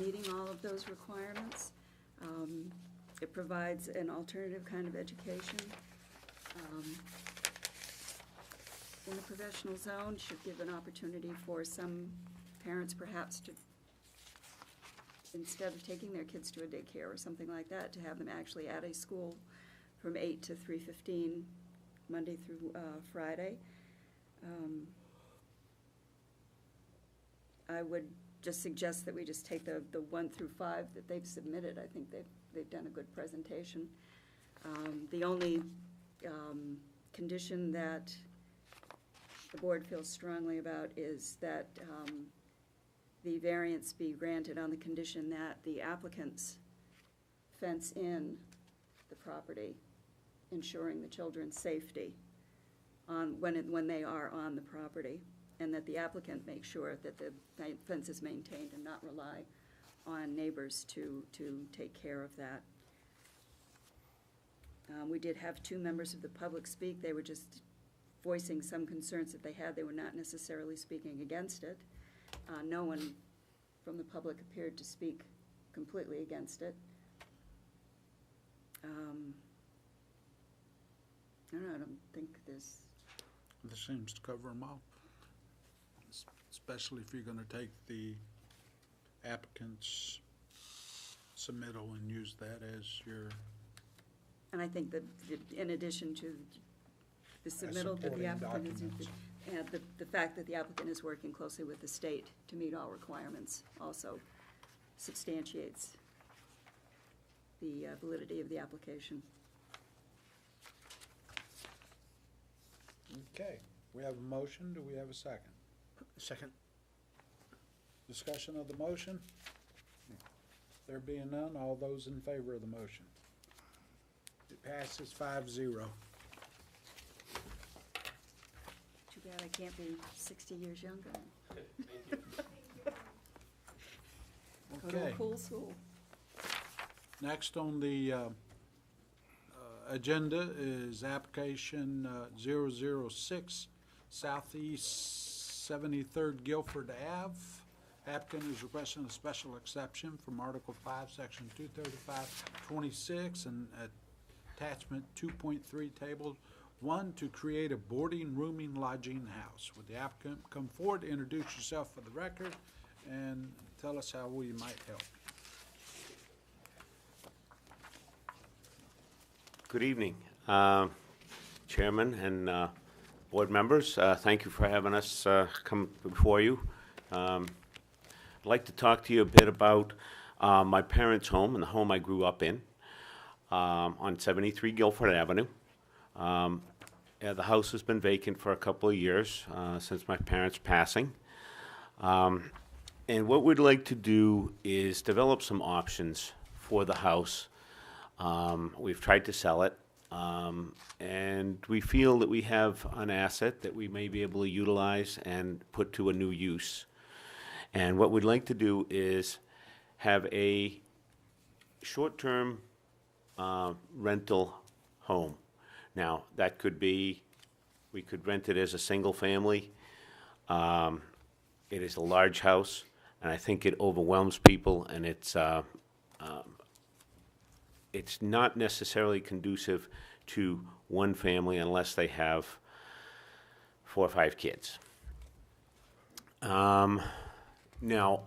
meeting all of those requirements. It provides an alternative kind of education in the professional zone, should give an opportunity for some parents perhaps to, instead of taking their kids to a daycare or something like that, to have them actually at a school from 8 to 3:15, Monday through Friday. I would just suggest that we just take the 1 through 5 that they've submitted. I think they've done a good presentation. The only condition that the board feels strongly about is that the variance be granted on the condition that the applicants fence in the property, ensuring the children's safety when they are on the property, and that the applicant make sure that the fence is maintained and not rely on neighbors to take care of that. We did have 2 members of the public speak. They were just voicing some concerns that they had. They were not necessarily speaking against it. No one from the public appeared to speak completely against it. I don't know, I don't think there's... This seems to cover them all, especially if you're gonna take the applicant's submittal and use that as your... And I think that in addition to the submittal that the supporting applicant is, documents. and the fact that the applicant is working closely with the state to meet all requirements also substantiates the validity of the application. Okay, we have a motion. Do we have a second? Second. Discussion of the motion? There being none, all those in favor of the motion? It passes 5-0. Too bad I can't be 60 years younger. Go to a Okay. cool school. Next on the agenda is application 006 Southeast 73rd Guilford Ave. Applicant is requesting a special exception from Article 5, Section 235-26, and attachment 2.3 tabled. 1, to create a boarding, rooming, lodging house. Would the applicant come forward, introduce yourself for the record, and tell us how we might help? Good evening, Chairman and board members. Thank you for having us come before you. I'd like to talk to you a bit about my parents' home and the home I grew up in on 73 Guilford Avenue. The house has been vacant for a couple of years since my parents' passing. And what we'd like to do is develop some options for the house. We've tried to sell it, and we feel that we have an asset that we may be able to utilize and put to a new use. And what we'd like to do is have a short-term rental home. Now, that could be, we could rent it as a single family. It is a large house, and I think it overwhelms people, and it's not necessarily conducive to one family unless they have 4 or 5 kids. Now,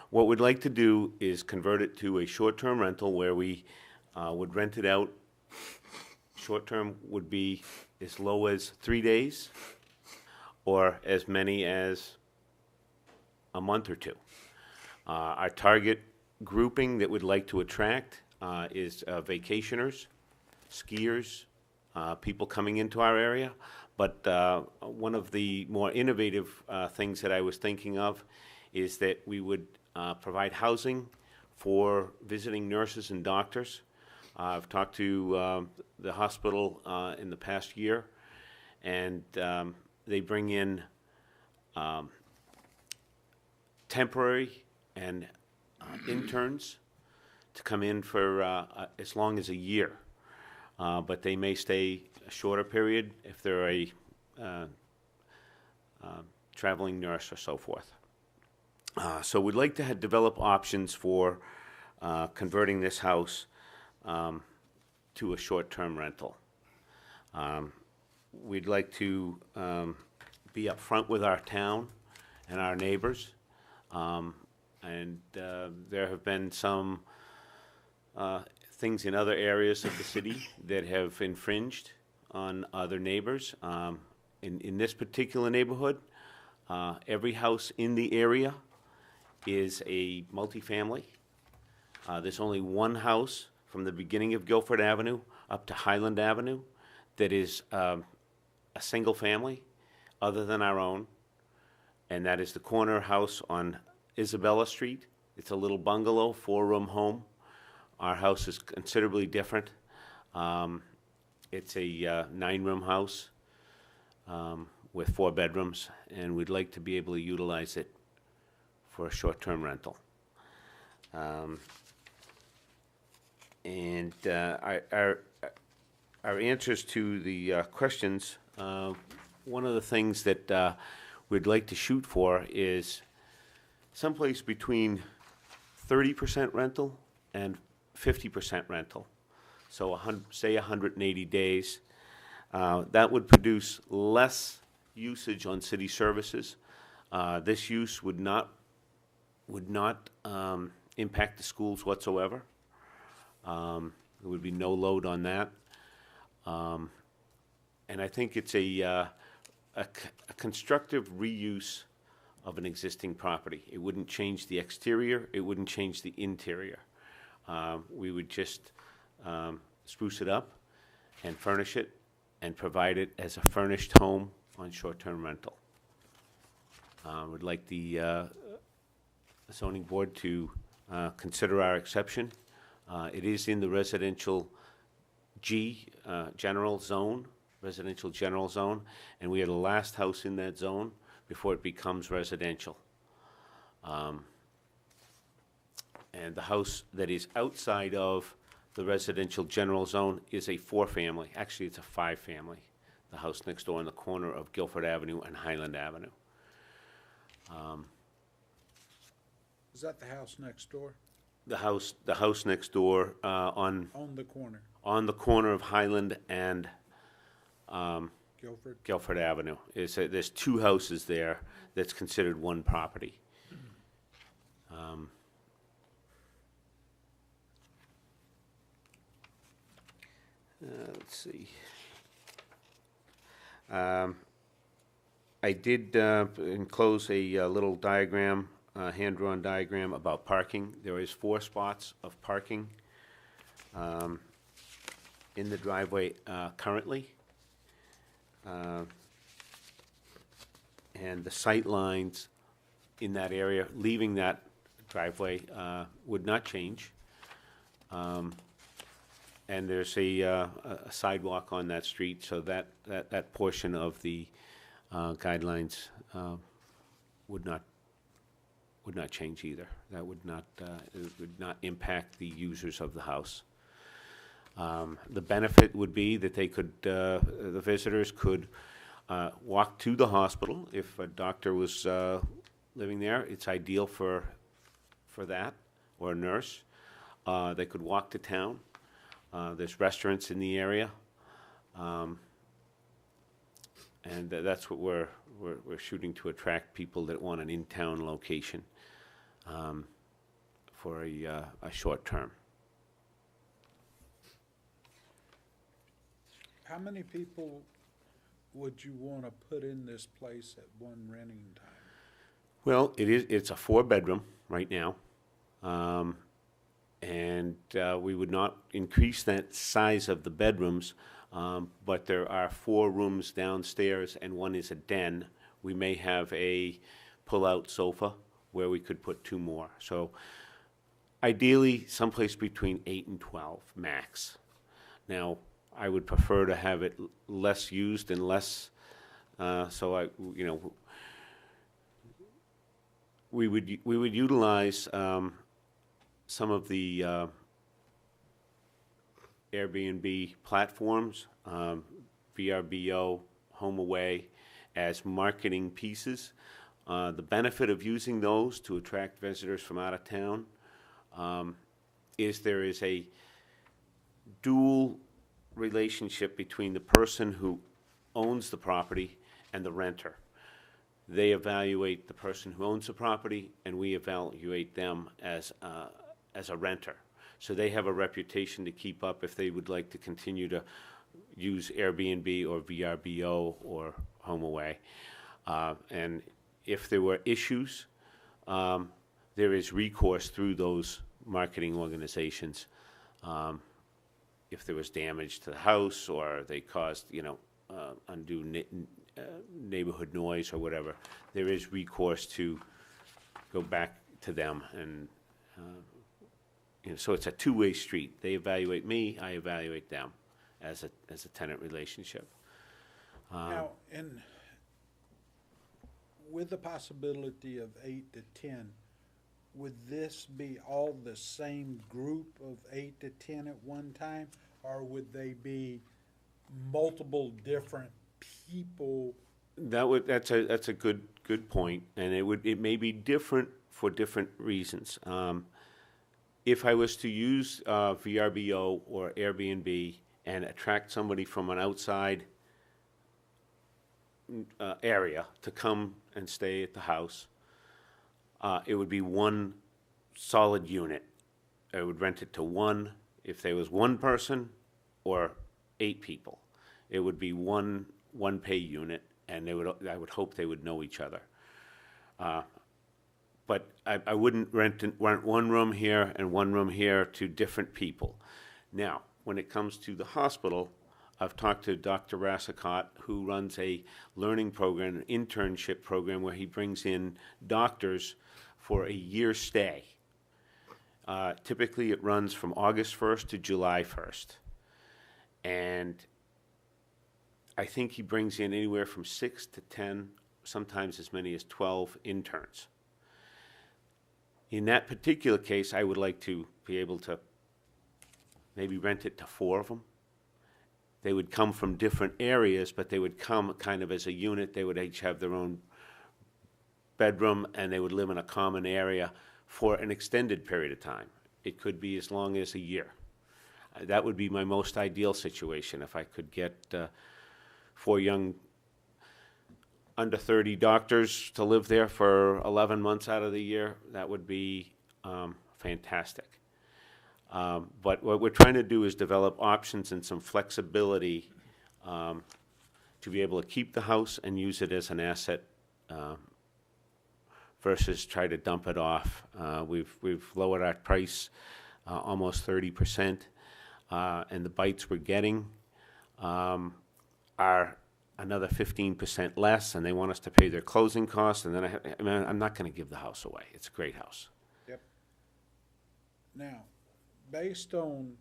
what we'd like to do is convert it to a short-term rental where we would rent it out. Short-term would be as low as 3 days or as many as a month or 2. Our target grouping that we'd like to attract is vacationers, skiers, people coming into our area. But one of the more innovative things that I was thinking of is that we would provide housing for visiting nurses and doctors. I've talked to the hospital in the past year, and they bring in temporary and interns to come in for as long as a year. But they may stay a shorter period if they're a traveling nurse or so forth. So we'd like to develop options for converting this house to a short-term rental. We'd like to be upfront with our town and our neighbors. And there have been some things in other areas of the city that have infringed on other neighbors. In this particular neighborhood, every house in the area is a multifamily. There's only one house from the beginning of Guilford Avenue up to Highland Avenue that is a single family other than our own, and that is the corner house on Isabella Street. It's a little bungalow, 4-room home. Our house is considerably different. It's a 9-room house with 4 bedrooms, and we'd like to be able to utilize it for a short-term rental. And our answers to the questions, one of the things that we'd like to shoot for is someplace between 30% rental and 50% rental. So say 180 days. That would produce less usage on city services. This use would not impact the schools whatsoever. There would be no load on that. And I think it's a constructive reuse of an existing property. It wouldn't change the exterior, it wouldn't change the interior. We would just spruce it up and furnish it and provide it as a furnished home on short-term rental. Would like the zoning board to consider our exception. It is in the residential G general zone, residential general zone, and we are the last house in that zone before it becomes residential. And the house that is outside of the residential general zone is a 4-family. Actually, it's a 5-family. The house next door on the corner of Guilford Avenue and Highland Avenue. Is that the house next door? The house next door on On the corner? on the corner of Highland and Guilford? Guilford Avenue. There's two houses there that's considered one property. Let's see. I did enclose a little diagram, hand-drawn diagram about parking. There is 4 spots of parking in the driveway currently. And the sight lines in that area, leaving that driveway, would not change. And there's a sidewalk on that street, so that portion of the guidelines would not change either. That would not impact the users of the house. The benefit would be that they could, the visitors could walk to the hospital. If a doctor was living there, it's ideal for that, or a nurse. They could walk to town. There's restaurants in the area. And that's what we're shooting to attract people that want an in-town location for a short term. How many people would you want to put in this place at one renting time? Well, it's a 4-bedroom right now. And we would not increase that size of the bedrooms, but there are 4 rooms downstairs and one is a den. We may have a pull-out sofa where we could put 2 more. So ideally, someplace between 8 and 12 max. Now, I would prefer to have it less used and less, we would utilize some of the Airbnb platforms, VRBO, HomeAway, as marketing pieces. The benefit of using those to attract visitors from out of town is there is a dual relationship between the person who owns the property and the renter. They evaluate the person who owns the property, and we evaluate them as a renter. So they have a reputation to keep up if they would like to continue to use Airbnb or VRBO or HomeAway. And if there were issues, there is recourse through those marketing organizations. If there was damage to the house or they caused, undue neighborhood noise or whatever, there is recourse to go back to them. And so it's a two-way street. They evaluate me, I evaluate them as a tenant relationship. Now, and with the possibility of 8 to 10, would this be all the same group of 8 to 10 at one time, or would they be multiple different people? That's a good point, and it may be different for different reasons. If I was to use VRBO or Airbnb and attract somebody from an outside area to come and stay at the house, it would be one solid unit. I would rent it to one. If there was one person or 8 people, it would be one pay unit, and I would hope they would know each other. But I wouldn't rent one room here and one room here to different people. Now, when it comes to the hospital, I've talked to Dr. Rassicott, who runs a learning program, an internship program, where he brings in doctors for a year stay. Typically, it runs from August 1st to July 1st. And I think he brings in anywhere from 6 to 10, sometimes as many as 12 interns. In that particular case, I would like to be able to maybe rent it to 4 of them. They would come from different areas, but they would come kind of as a unit. They would each have their own bedroom, and they would live in a common area for an extended period of time. It could be as long as a year. That would be my most ideal situation, if I could get 4 young under 30 doctors to live there for 11 months out of the year. That would be fantastic. But what we're trying to do is develop options and some flexibility to be able to keep the house and use it as an asset versus try to dump it off. We've lowered our price almost 30%, and the bites we're getting are another 15% less, and they want us to pay their closing costs, and then I mean, I'm not going to give the house away. It's a great house. Yep. Now, based on,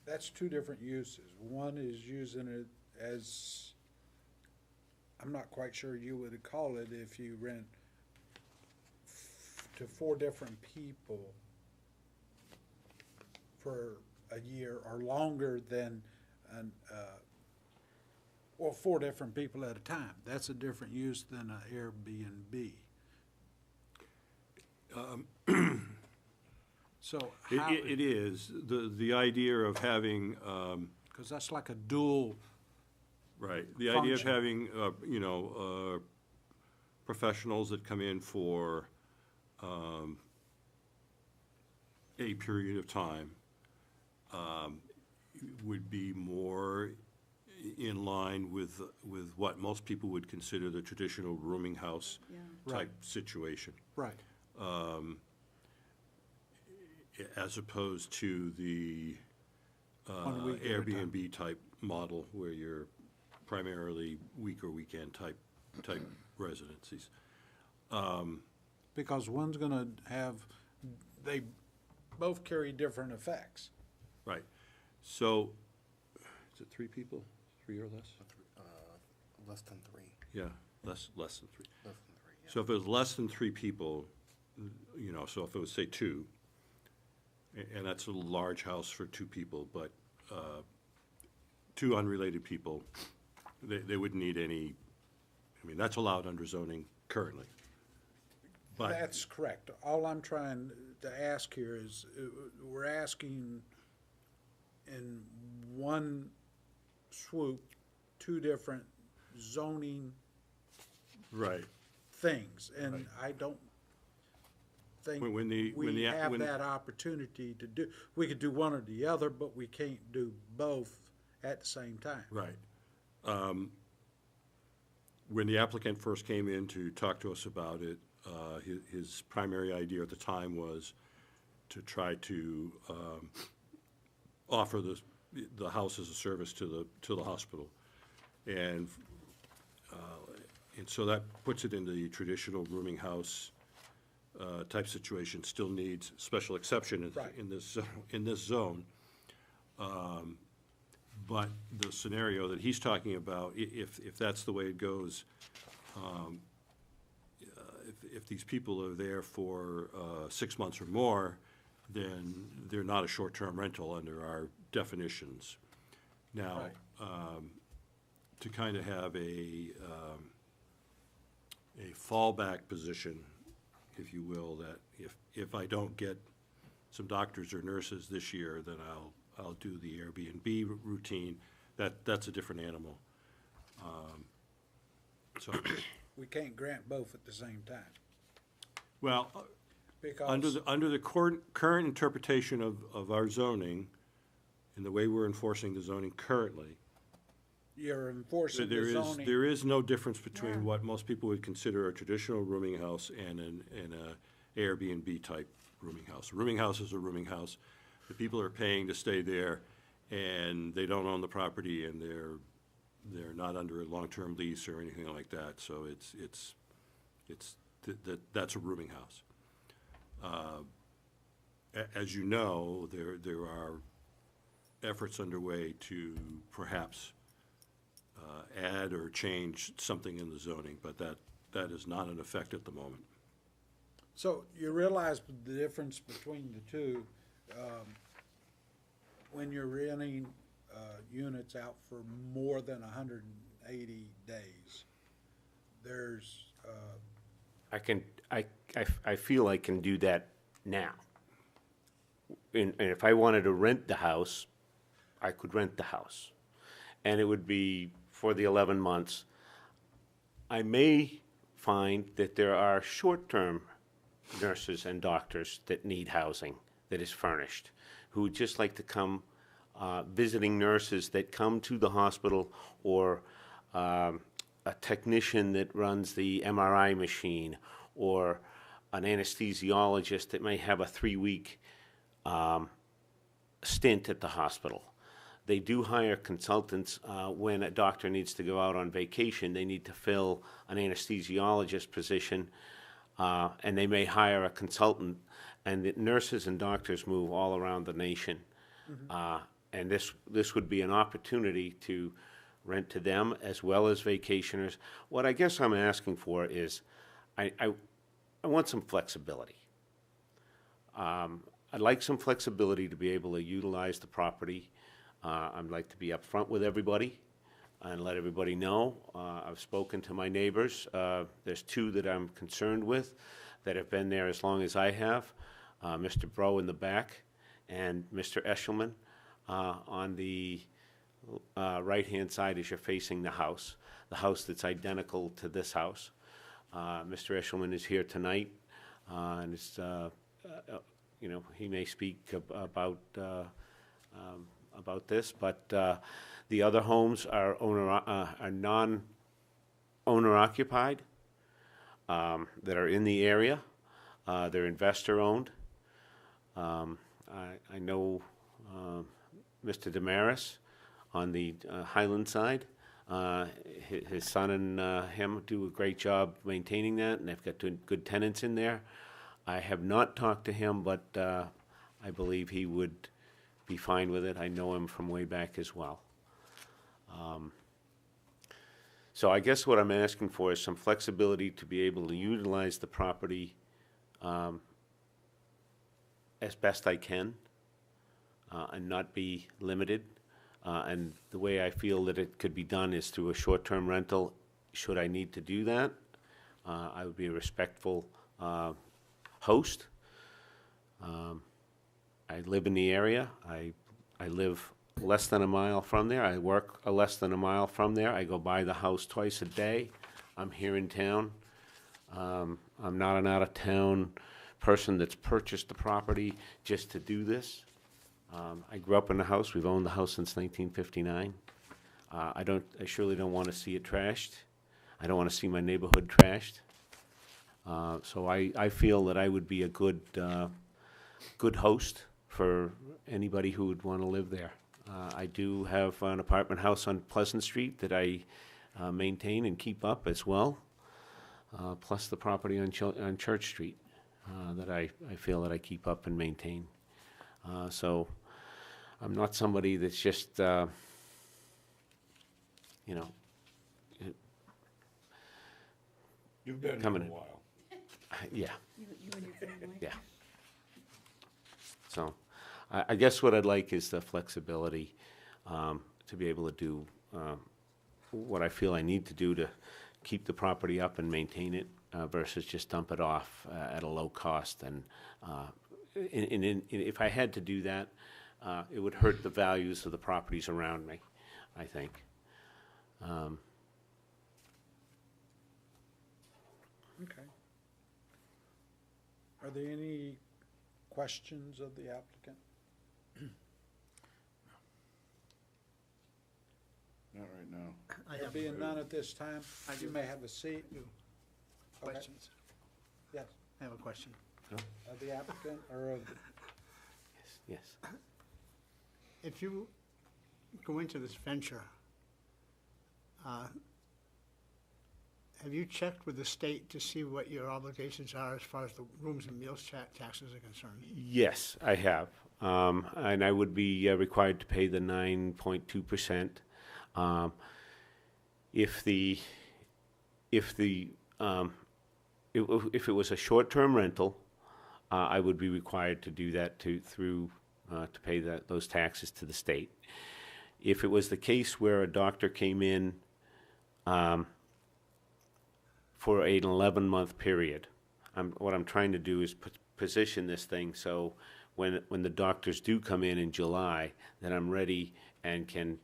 that's 2 different uses. One is using it as, I'm not quite sure you would call it if you rent to 4 different people for a year or longer than, well, 4 different people at a time. That's a different use than an Airbnb. So how? It is. The idea of having, Because that's like a dual. right, the idea of function. having, professionals that come in for a period of time would be more in line with what most people would consider the traditional rooming house Yeah. type Right. situation. Right. As opposed to the 1 week at a time. Airbnb type model where you're primarily week or weekend type residencies. Because one's gonna have, they both carry different effects. Right. So, is it 3 people? 3 or less? Less than 3. Yeah, less than 3. Less than 3, yeah. So if it was less than 3 people, so if it was, say, 2, and that's a large house for 2 people, but 2 unrelated people, they wouldn't need any, I mean, that's allowed under zoning currently. But That's correct. All I'm trying to ask here is, we're asking in one swoop, 2 different zoning right. things, and I don't think When the- when we the- have when- that opportunity to do, we could do one or the other, but we can't do both at the same time. Right. When the applicant first came in to talk to us about it, his primary idea at the time was to try to offer the house as a service to the hospital. And so that puts it in the traditional rooming house type situation, still needs special exception Right. in this zone. But the scenario that he's talking about, if that's the way it goes, if these people are there for 6 months or more, then they're not a short-term rental under our definitions. Now, to kind of have a fallback position, if you will, that if I don't get some doctors or nurses this year, then I'll do the Airbnb routine. That's a different animal. So, We can't grant both at the same time. well, Because under the current interpretation of our zoning, and the way we're enforcing the zoning currently, you're enforcing there the is, zoning. there is no difference between Yeah. what most people would consider a traditional rooming house and a Airbnb type rooming house. A rooming house is a rooming house. The people are paying to stay there, and they don't own the property, and they're not under a long-term lease or anything like that. So that's a rooming house. As you know, there are efforts underway to perhaps add or change something in the zoning, but that is not in effect at the moment. So you realize the difference between the two, when you're renting units out for more than 180 days, there's, I feel I can do that now. and if I wanted to rent the house, I could rent the house. And it would be for the 11 months. I may find that there are short-term nurses and doctors that need housing that is furnished, who would just like to come, visiting nurses that come to the hospital, or a technician that runs the MRI machine, or an anesthesiologist that may have a 3-week stint at the hospital. They do hire consultants when a doctor needs to go out on vacation. They need to fill an anesthesiologist position, and they may hire a consultant. And the nurses and doctors move all around the nation. And this would be an opportunity to rent to them as well as vacationers. What I guess I'm asking for is I want some flexibility. I'd like some flexibility to be able to utilize the property. I'd like to be upfront with everybody and let everybody know. I've spoken to my neighbors. There's 2 that I'm concerned with that have been there as long as I have. Mr. Bro in the back and Mr. Eshelman on the right-hand side as you're facing the house that's identical to this house. Mr. Eshelman is here tonight, and it's, you know, he may speak about this, but the other homes are non-owner occupied that are in the area. They're investor-owned. I know Mr. Damaris on the Highland side. His son and him do a great job maintaining that, and they've got good tenants in there. I have not talked to him, but I believe he would be fine with it. I know him from way back as well. So I guess what I'm asking for is some flexibility to be able to utilize the property as best I can and not be limited. And the way I feel that it could be done is through a short-term rental. Should I need to do that, I would be a respectful host. I live in the area. I live less than a mile from there. I work less than a mile from there. I go by the house twice a day. I'm here in town. I'm not an out-of-town person that's purchased the property just to do this. I grew up in the house. We've owned the house since 1959. I surely don't want to see it trashed. I don't want to see my neighborhood trashed. So I feel that I would be a good host for anybody who would want to live there. I do have an apartment house on Pleasant Street that I maintain and keep up as well, plus the property on Church Street that I feel that I keep up and maintain. So I'm not somebody that's just, you know, You've been here coming a in. while. Yeah. You and your family? Yeah. So I guess what I'd like is the flexibility to be able to do what I feel I need to do to keep the property up and maintain it versus just dump it off at a low cost. And if I had to do that, it would hurt the values of the properties around me, I think. Okay. Are there any questions of the applicant? Not right now. There being none at this time, you may have a seat. Okay. Questions? Yes. I have a question. Of the applicant or of the? Yes. If you go into this venture, have you checked with the state to see what your obligations are as far as the rooms and meals taxes are concerned? Yes, I have. And I would be required to pay the 9.2%. If it was a short-term rental, I would be required to do that to pay those taxes to the state. If it was the case where a doctor came in for an 11-month period, what I'm trying to do is position this thing so when the doctors do come in July, that I'm ready and can,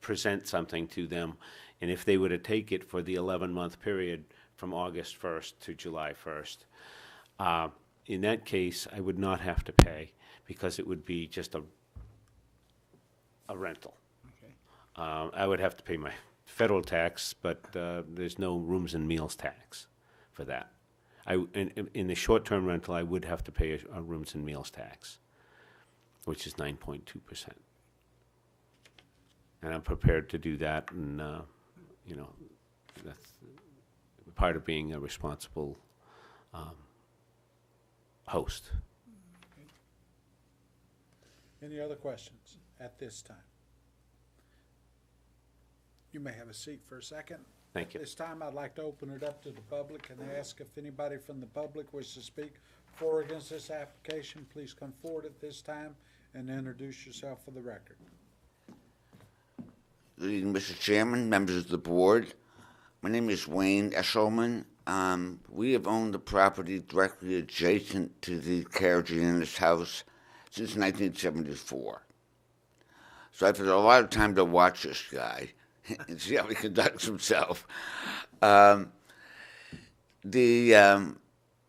present something to them. And if they were to take it for the 11-month period from August 1st to July 1st, in that case, I would not have to pay because it would be just a rental. Okay. I would have to pay my federal tax, but there's no rooms and meals tax for that. In the short-term rental, I would have to pay a rooms and meals tax, which is 9.2%. And I'm prepared to do that, and, that's part of being a responsible host. Any other questions at this time? You may have a seat for a second. Thank you. At this time, I'd like to open it up to the public and ask if anybody from the public wishes to speak for or against this application. Please come forward at this time and introduce yourself for the record. Good evening, Mr. Chairman, members of the board. My name is Wayne Eshelman. We have owned the property directly adjacent to the carriage in this house since 1974. So I've had a lot of time to watch this guy and see how he conducts himself.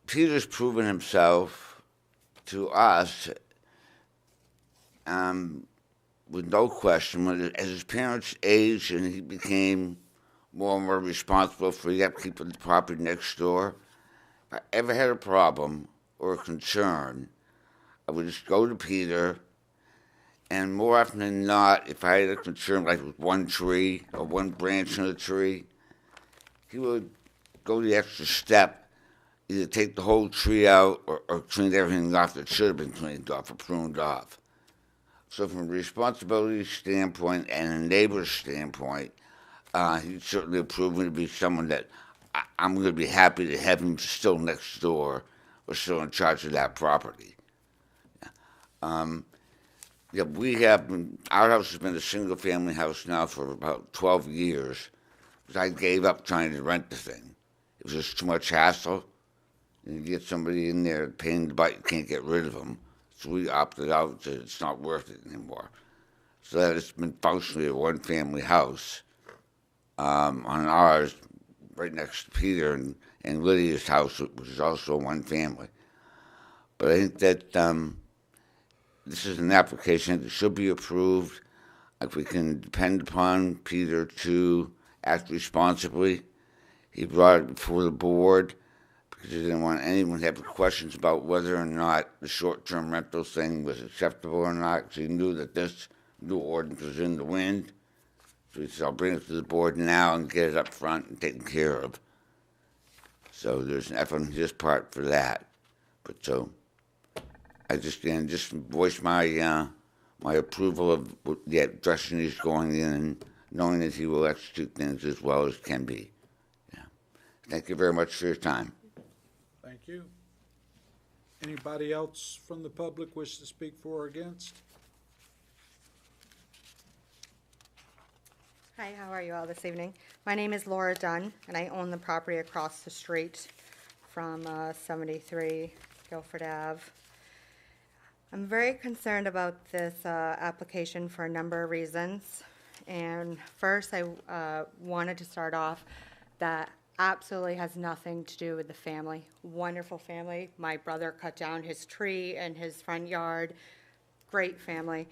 Peter's proven himself to us with no question. As his parents aged and he became more and more responsible for the upkeep of the property next door, if I ever had a problem or a concern, I would just go to Peter, and more often than not, if I had a concern like with one tree or one branch in a tree, he would go the extra step, either take the whole tree out or clean everything off that should have been cleaned off or pruned off. So from a responsibility standpoint and a neighbor's standpoint, he's certainly proven to be someone that I'm going to be happy to have him still next door or still in charge of that property. Our house has been a single-family house now for about 12 years, because I gave up trying to rent the thing. It was just too much hassle. And you get somebody in there paying the butt, you can't get rid of them. So we opted out, said it's not worth it anymore. So that it's been functionally a one-family house. On ours, right next to Peter and Lydia's house, which is also one family. But I think that this is an application that should be approved. If we can depend upon Peter to act responsibly. He brought it before the board because he didn't want anyone to have questions about whether or not the short-term rental thing was acceptable or not, because he knew that this new ordinance was in the wind. So he said, I'll bring it to the board now and get it up front and taken care of. So there's an effort on his part for that. But so I just voice my my approval of the direction he's going in, and knowing that he will execute things as well as can be. Yeah. Thank you very much for your time. Thank you. Anybody else from the public wish to speak for or against? Hi, how are you all this evening? My name is Laura Dunn, and I own the property across the street from 73 Guilford Ave. I'm very concerned about this application for a number of reasons. And first, I wanted to start off that absolutely has nothing to do with the family. Wonderful family. My brother cut down his tree in his front yard. Great family.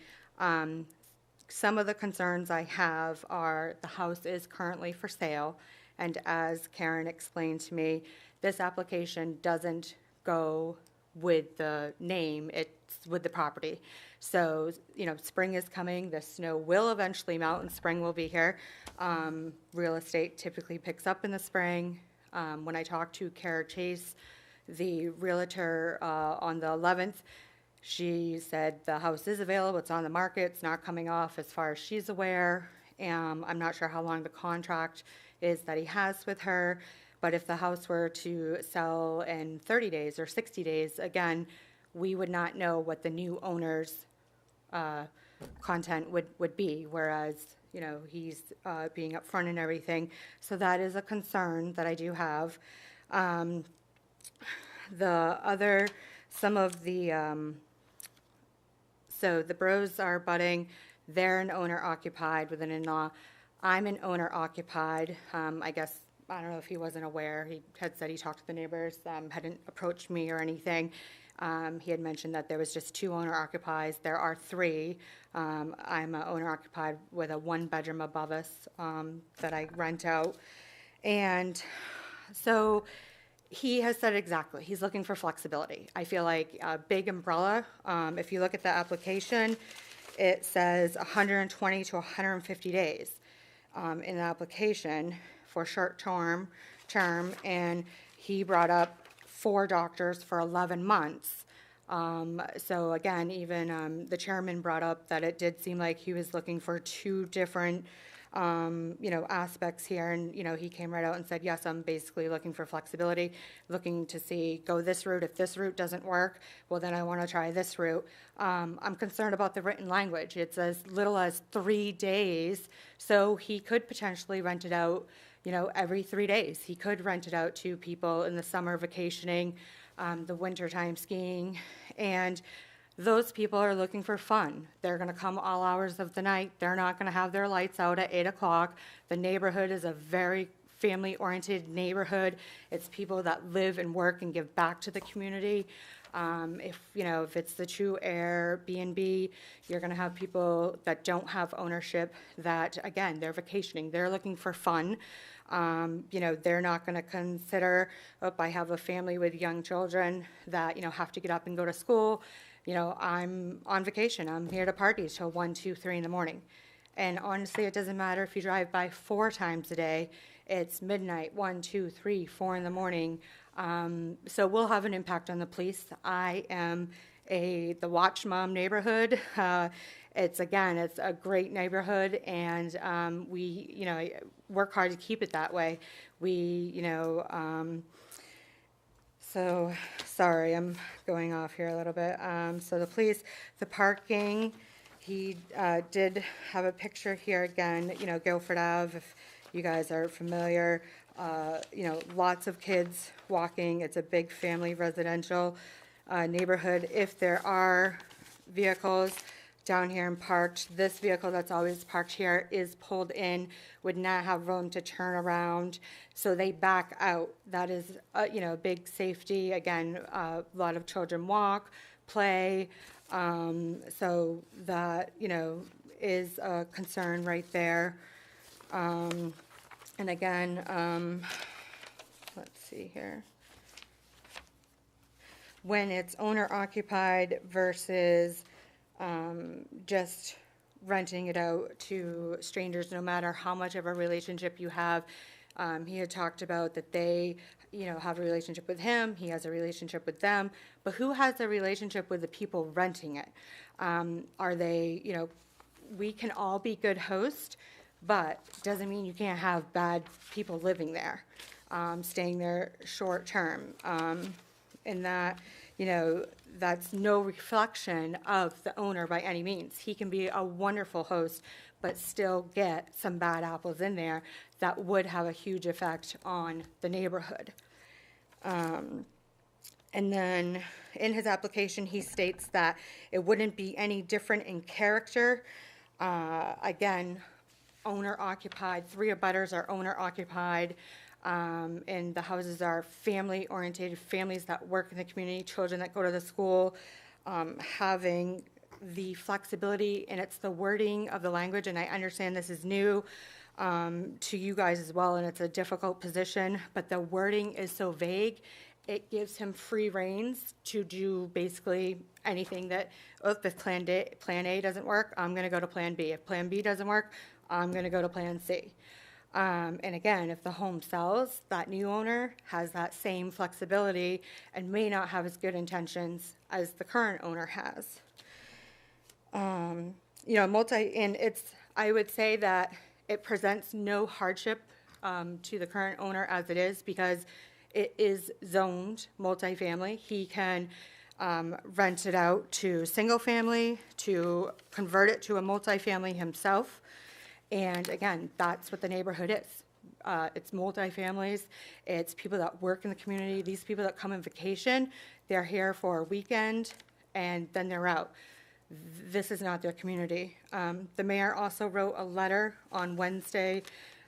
Some of the concerns I have are the house is currently for sale, and as Karen explained to me, this application doesn't go with the name, it's with the property. So, spring is coming, the snow will eventually melt and spring will be here. Real estate typically picks up in the spring. When I talked to Kara Chase, the realtor on the 11th, she said the house is available, it's on the market, it's not coming off as far as she's aware. I'm not sure how long the contract is that he has with her, but if the house were to sell in 30 days or 60 days, again, we would not know what the new owner's content would be, whereas, he's being upfront and everything. So that is a concern that I do have. Some of the So the Bros are budding, they're an owner occupied with an in-law. I'm an owner occupied. I guess, I don't know if he wasn't aware. He had said he talked to the neighbors, hadn't approached me or anything. He had mentioned that there was just 2 owner occupies. There are 3. I'm an owner occupied with a 1-bedroom above us that I rent out. And so he has said exactly, he's looking for flexibility. I feel like a big umbrella, if you look at the application, it says 120 to 150 days in the application for short-term, and he brought up 4 doctors for 11 months. So again, even the chairman brought up that it did seem like he was looking for 2 different aspects here, and, he came right out and said, yes, I'm basically looking for flexibility, looking to see, go this route. If this route doesn't work, well, then I want to try this route. I'm concerned about the written language. It's as little as 3 days, so he could potentially rent it out, every 3 days. He could rent it out to people in the summer vacationing, the wintertime skiing, and those people are looking for fun. They're going to come all hours of the night. They're not going to have their lights out at 8 o'clock. The neighborhood is a very family-oriented neighborhood. It's people that live and work and give back to the community. If it's the true Airbnb, you're going to have people that don't have ownership that, again, they're vacationing. They're looking for fun. They're not going to consider, I have a family with young children that, have to get up and go to school. I'm on vacation. I'm here to party till 1, 2, 3 in the morning. And honestly, it doesn't matter if you drive by 4 times a day. It's midnight, 1, 2, 3, 4 in the morning. So we'll have an impact on the police. I am the Watch Mom neighborhood. It's a great neighborhood, and we, work hard to keep it that way. So, sorry, I'm going off here a little bit. So the police, the parking, he did have a picture here again, Guilford Ave, if you guys are familiar. Lots of kids walking. It's a big family residential neighborhood. If there are vehicles down here and parked, this vehicle that's always parked here is pulled in, would not have room to turn around, so they back out. That is, a big safety. Again, a lot of children walk, play, so that, is a concern right there. And again, let's see here. When it's owner occupied versus just renting it out to strangers, no matter how much of a relationship you have. He had talked about that they, have a relationship with him, he has a relationship with them, but who has a relationship with the people renting it? Are they, we can all be good hosts, but doesn't mean you can't have bad people living there, staying there short term. And that, that's no reflection of the owner by any means. He can be a wonderful host, but still get some bad apples in there that would have a huge effect on the neighborhood. And then in his application, he states that it wouldn't be any different in character. Again, owner occupied, 3 abutters are owner occupied. And the houses are family-oriented, families that work in the community, children that go to the school, having the flexibility, and it's the wording of the language, and I understand this is new to you guys as well, and it's a difficult position, but the wording is so vague, it gives him free reins to do basically anything that, if plan A doesn't work, I'm going to go to plan B. If plan B doesn't work, I'm going to go to plan C. And again, if the home sells, that new owner has that same flexibility and may not have as good intentions as the current owner has. And I would say that it presents no hardship to the current owner as it is, because it is zoned multifamily. He can rent it out to single family, to convert it to a multifamily himself. And again, that's what the neighborhood is. It's multifamilies, it's people that work in the community, these people that come on vacation, they're here for a weekend and then they're out. this is not their community. The mayor also wrote a letter on Wednesday,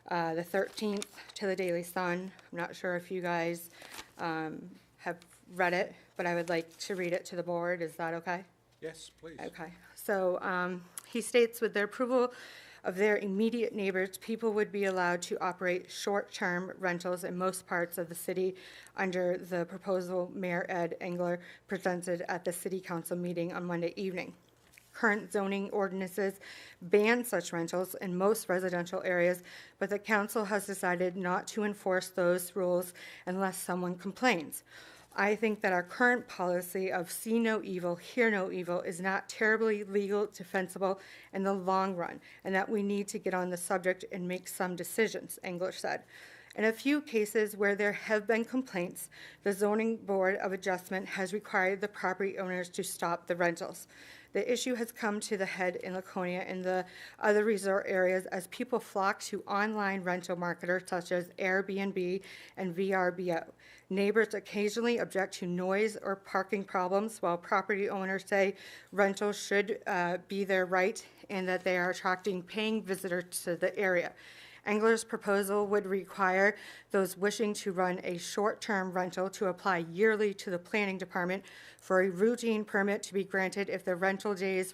the 13th, to the Daily Sun. I'm not sure if you guys have read it, but I would like to read it to the board. Is that okay? Yes, please. Okay. So he states, with the approval of their immediate neighbors, people would be allowed to operate short-term rentals in most parts of the city under the proposal Mayor Ed Engler presented at the city council meeting on Monday evening. Current zoning ordinances ban such rentals in most residential areas, but the council has decided not to enforce those rules unless someone complains. I think that our current policy of see no evil, hear no evil is not terribly legal defensible in the long run, and that we need to get on the subject and make some decisions, Engler said. In a few cases where there have been complaints, the Zoning Board of Adjustment has required the property owners to stop the rentals. The issue has come to the head in Laconia and the other resort areas as people flock to online rental marketers such as Airbnb and VRBO. Neighbors occasionally object to noise or parking problems, while property owners say rentals should be their right and that they are attracting paying visitors to the area. Engler's proposal would require those wishing to run a short-term rental to apply yearly to the planning department for a routine permit to be granted if the rental days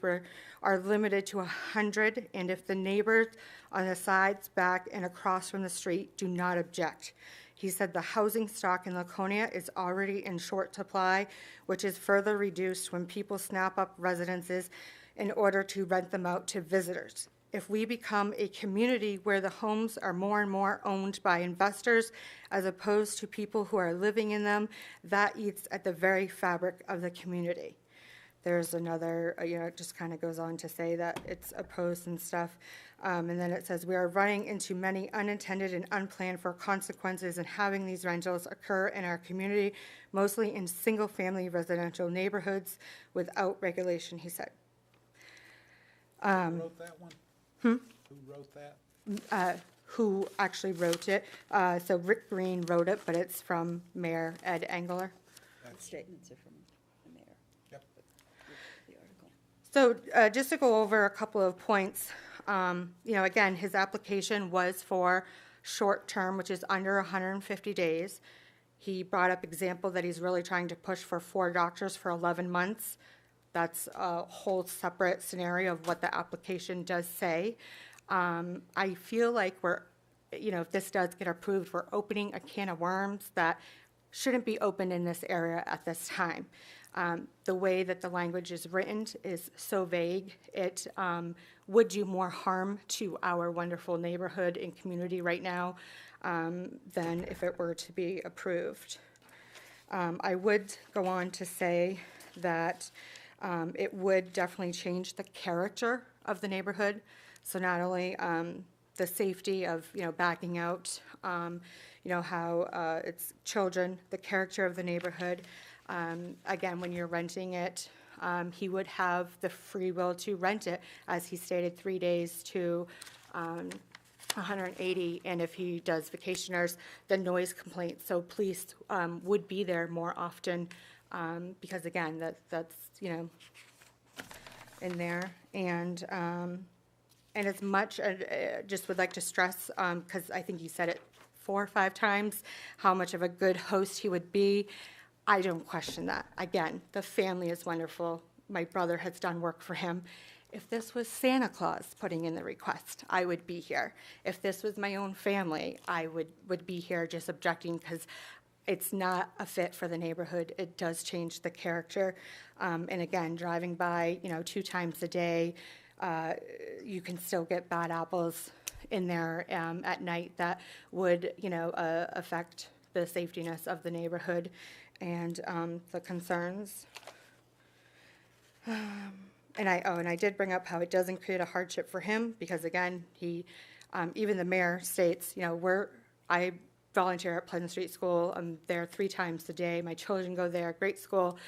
are limited to 100 and if the neighbors on the sides, back, and across from the street do not object. He said the housing stock in Laconia is already in short supply, which is further reduced when people snap up residences in order to rent them out to visitors. If we become a community where the homes are more and more owned by investors as opposed to people who are living in them, that eats at the very fabric of the community. There's another, it just kind of goes on to say that it's opposed and stuff. And then it says, we are running into many unintended and unplanned for consequences in having these rentals occur in our community, mostly in single-family residential neighborhoods without regulation, he said. Who wrote that one? Who wrote that? Who actually wrote it. So Rick Green wrote it, but it's from Mayor Ed Engler. Statements are from the mayor. Yep. The article. So just to go over a couple of points, again, his application was for short-term, which is under 150 days. He brought up example that he's really trying to push for 4 doctors for 11 months. That's a whole separate scenario of what the application does say. I feel like if this does get approved, we're opening a can of worms that shouldn't be opened in this area at this time. The way that the language is written is so vague, it would do more harm to our wonderful neighborhood and community right now than if it were to be approved. I would go on to say that it would definitely change the character of the neighborhood. So not only the safety of, backing out, how it's children, the character of the neighborhood. Again, when you're renting it, he would have the free will to rent it, as he stated, 3 days to 180. And if he does vacationers, the noise complaints. So police would be there more often because, again, that's in there. And as much, just would like to stress, because I think he said it 4 or 5 times, how much of a good host he would be. I don't question that. Again, the family is wonderful. My brother has done work for him. If this was Santa Claus putting in the request, I would be here. If this was my own family, I would be here just objecting because it's not a fit for the neighborhood. It does change the character. And again, driving by, 2 times a day, you can still get bad apples in there at night that would, affect the safetiness of the neighborhood and the concerns. And I did bring up how it doesn't create a hardship for him because, again, he, even the mayor states, I volunteer at Pleasant Street School. I'm there 3 times a day. My children go there, great school.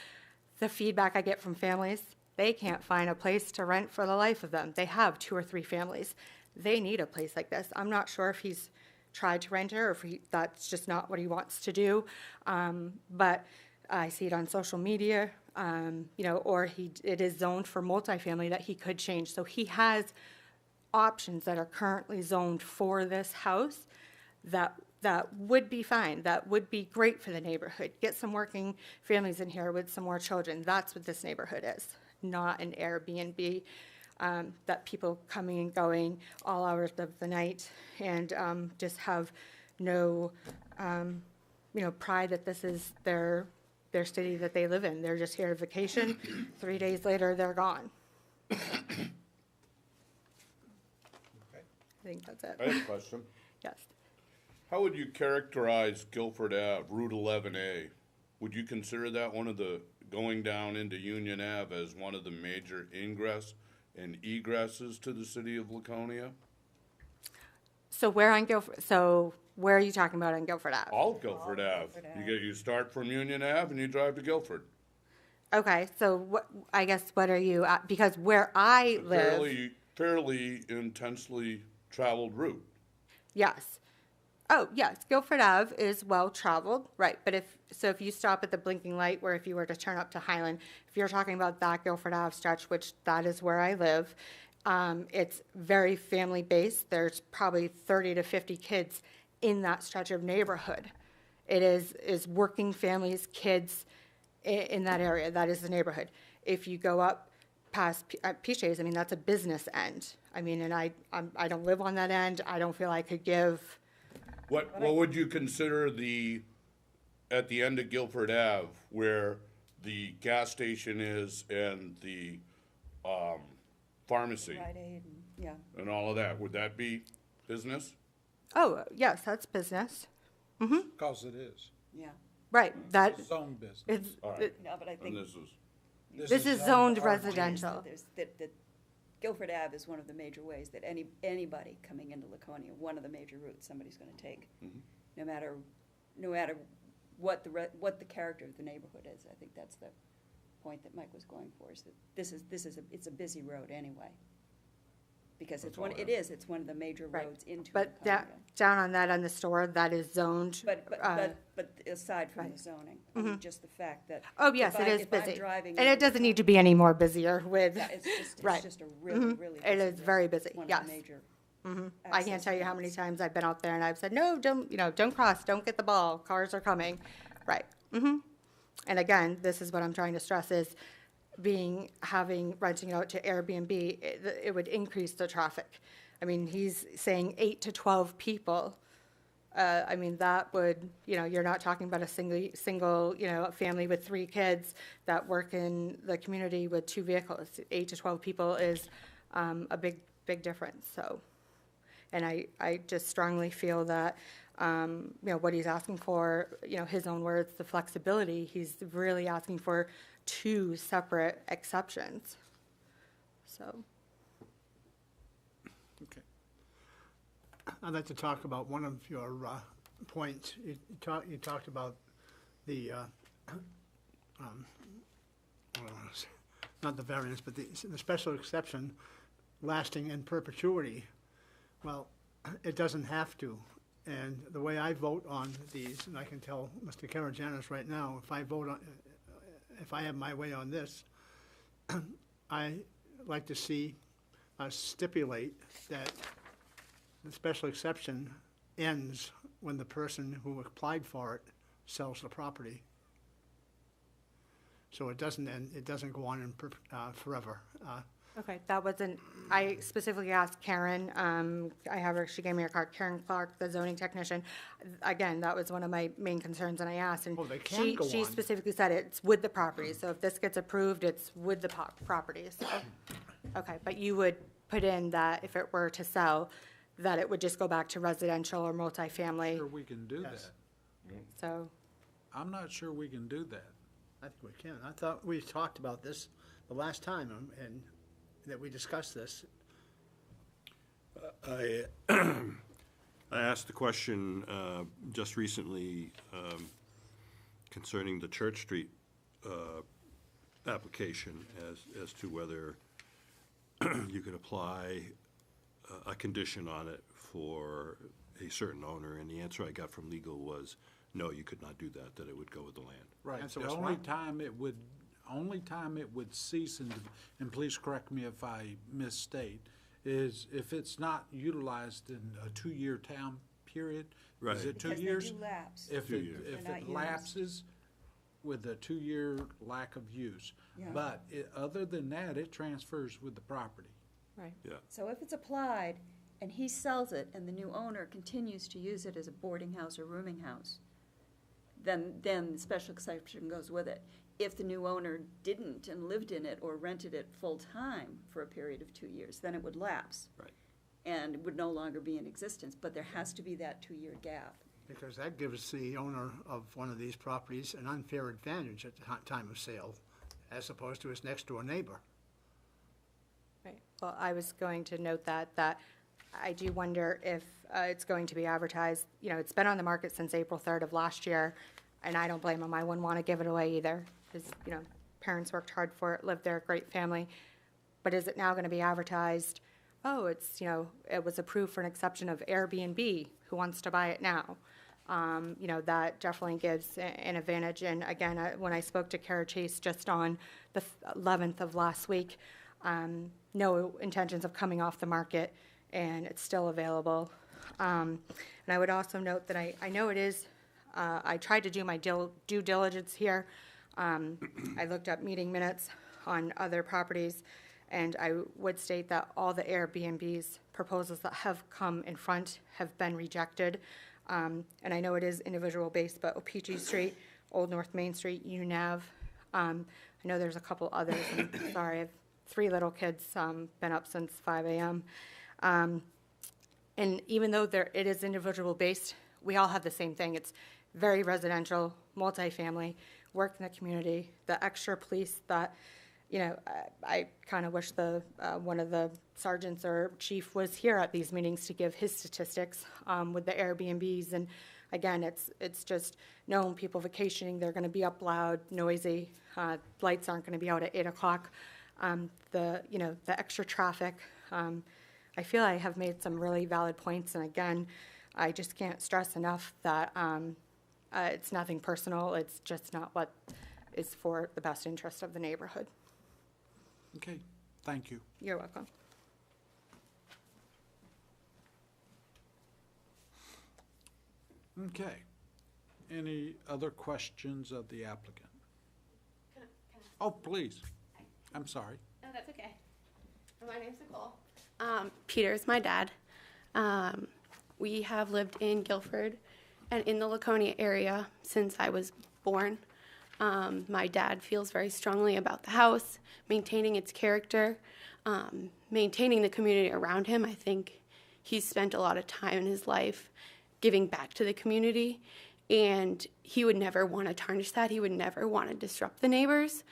The feedback I get from families, they can't find a place to rent for the life of them. They have 2 or 3 families. They need a place like this. I'm not sure if he's tried to rent it or if that's just not what he wants to do. But I see it on social media, you know, or it is zoned for multifamily that he could change. So he has options that are currently zoned for this house that would be fine, that would be great for the neighborhood. Get some working families in here with some more children. That's what this neighborhood is, not an Airbnb that people coming and going all hours of the night and just have no, you know, pride that this is their city that they live in. They're just here to vacation. 3 days later, they're gone. I think that's it. I have a question. Yes. How would you characterize Guilford Ave, Route 11A? Would you consider that one of the, going down into Union Ave as one of the major ingress and egresses to the city of Laconia? So where on Guilford, so where are you talking about on Guilford Ave? All Guilford Ave. You start from Union Ave and you drive to Guilford. Okay, so what, I guess what are you, because where I live. Fairly intensely traveled route. Yes. Oh, yes, Guilford Ave is well-traveled, right, but if you stop at the blinking light, where if you were to turn up to Highland, if you're talking about that Guilford Ave stretch, which that is where I live, it's very family-based. There's probably 30 to 50 kids in that stretch of neighborhood. It is working families, kids in that area. That is the neighborhood. If you go up past Peaches, I mean, that's a business end. I mean, and I don't live on that end. I don't feel I could give. What would you consider at the end of Guilford Ave, where the gas station is and the pharmacy? Rite Aid, yeah. And all of that, would that be business? Oh, yes, that's business. Mm-hmm. Because it is. Yeah. Right, that. It's zone business. It's, All right. No, but I think. And this is zoned residential. That Guilford Ave is one of the major ways that anybody coming into Laconia, one of the major routes somebody's gonna take. No matter what the character of the neighborhood is. I think that's the point that Mike was going for, is that it's a busy road anyway. Because it's one of the major roads into But Laconia. down on that, on the store, that is zoned. But aside from the zoning, I mean, just the fact that. Oh, yes, if it is if I'm busy. driving And it doesn't need to be any more busier with. Yeah, it's right. just a really, really It busy is very road. busy, One of yes. the major I can't access tell you how many points. times I've been out there and I've said, no, don't cross, don't get the ball, cars are coming. Right. And again, this is what I'm trying to stress is renting it out to Airbnb, it would increase the traffic. I mean, he's saying 8 to 12 people. I mean, that would, you're not talking about a single, family with 3 kids that work in the community with 2 vehicles. 8 to 12 people is a big difference, so. And I just strongly feel that, what he's asking for, his own words, the flexibility, he's really asking for 2 separate exceptions, so. Okay. I'd like to talk about one of your points. You talked about the, not the variance, but the special exception lasting in perpetuity. Well, it doesn't have to. And the way I vote on these, and I can tell Mr. Karajanis right now, if I have my way on this, I like to see us stipulate that the special exception ends when the person who applied for it sells the property. So it doesn't end, it doesn't go on forever. Okay, that wasn't, I specifically asked Karen, I have her, she gave me her card, Karen Clark, the zoning technician. Again, that was one of my main concerns, and I asked, and they can go she on. specifically said it's with the property, so if this gets approved, it's with the property, so. Okay, but you would put in that if it were to sell, that it would just go back to residential or multifamily, Sure we can do that. so. I'm not sure we can do that. I think we can. I thought we talked about this the last time, and that we discussed this. I asked the question just recently concerning the Church Street application as to whether you could apply a condition on it for a certain owner, and the answer I got from legal was, no, you could not do that, that it would go with the land. Right, Answer the was only what? time it would cease, and please correct me if I misstate, is if it's not utilized in a 2-year time period. Right. Is it 2 Because they years? do lapse. If 2 it, years. if They're not it used. lapses with a 2-year lack of use. Yeah. But other than that, it transfers with the property. Right. Yeah. So if it's applied and he sells it and the new owner continues to use it as a boarding house or rooming house, then the special exception goes with it. If the new owner didn't and lived in it or rented it full-time for a period of 2 years, then it would lapse. Right. And it would no longer be in existence, but there has to be that 2-year gap. Because that gives the owner of one of these properties an unfair advantage at the time of sale, as opposed to his next-door neighbor. Right. Well, I was going to note that I do wonder if it's going to be advertised. You know, it's been on the market since April 3rd of last year, and I don't blame them. I wouldn't want to give it away either, because, you know, parents worked hard for it, lived there, great family. But is it now going to be advertised, oh, it's, you know, it was approved for an exception of Airbnb, who wants to buy it now? You know, that definitely gives an advantage. And again, when I spoke to Kara Chase just on the 11th of last week, no intentions of coming off the market, and it's still available. And I would also note that I know it is, I tried to do my due diligence here. I looked up meeting minutes on other properties, and I would state that all the Airbnb's proposals that have come in front have been rejected. And I know it is individual based, but O-Pee-Chee Street, Old North Main Street, UNAV. I know there's a couple others. And sorry, I have 3 little kids, been up since 5 a.m. And even though it is individual based, we all have the same thing. It's very residential, multifamily, work in the community, the extra police that, you know, I kind of wish one of the sergeants or chief was here at these meetings to give his statistics with the Airbnbs. And again, it's just known people vacationing, they're going to be up loud, noisy, lights aren't going to be out at 8 o'clock. The extra traffic. I feel I have made some really valid points, and again, I just can't stress enough that it's nothing personal. It's just not what is for the best interest of the neighborhood. Okay, thank you. You're welcome. Okay. Any other questions of the applicant? Oh, please. I'm sorry. No, that's okay. My name's Nicole. Peter's my dad. We have lived in Guilford and in the Laconia area since I was born. My dad feels very strongly about the house, maintaining its character, maintaining the community around him. I think he's spent a lot of time in his life giving back to the community, and he would never want to tarnish that. He would never want to disrupt the neighbors.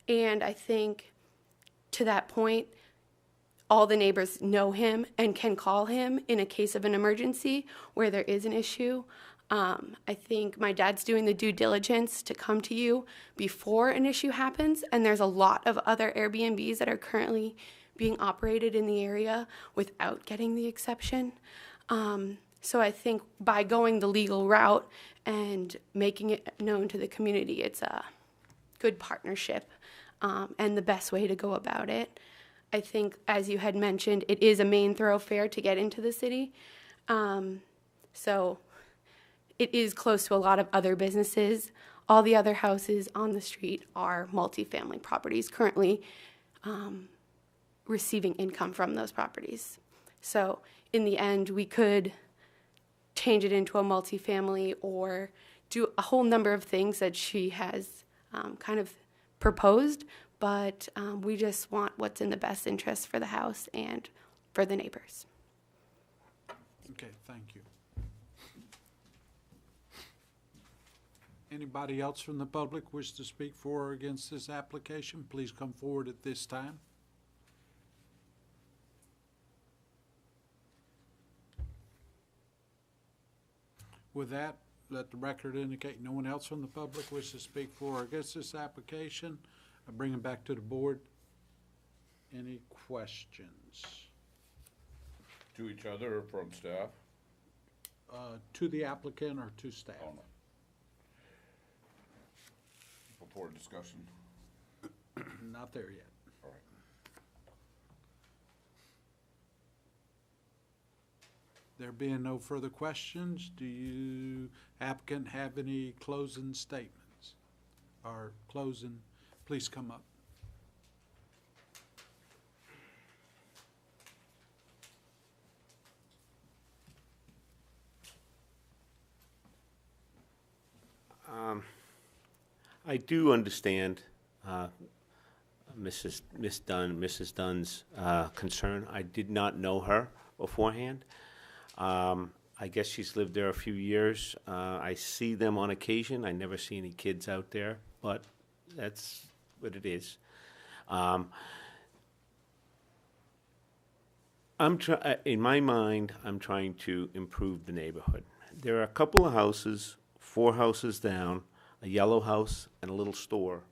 And I think to that point, all the neighbors know him and can call him in a case of an emergency where there is an issue. I think my dad's doing the due diligence to come to you before an issue happens, and there's a lot of other Airbnbs that are currently being operated in the area without getting the exception. So I think by going the legal route and making it known to the community, it's a good partnership and the best way to go about it. I think, as you had mentioned, it is a main thoroughfare to get into the city. So it is close to a lot of other businesses. All the other houses on the street are multifamily properties currently receiving income from those properties. So in the end, we could change it into a multifamily or do a whole number of things that she has kind of proposed, but we just want what's in the best interest for the house and for the neighbors. Okay, thank you. Anybody else from the public wish to speak for or against this application? Please come forward at this time. With that, let the record indicate no one else from the public wishes to speak for or against this application. I bring it back to the board. Any questions? To each other or from staff? to the applicant or to staff? Oh, no. Before discussion. Not there yet. All right. There being no further questions, do you, applicant, have any closing statements? Or closing, please come up. I do understand Mrs. Dunn's concern. I did not know her beforehand. I guess she's lived there a few years. I see them on occasion. I never see any kids out there, but that's what it is. In my mind, I'm trying to improve the neighborhood. There are a couple of houses, 4 houses down, a yellow house and a little store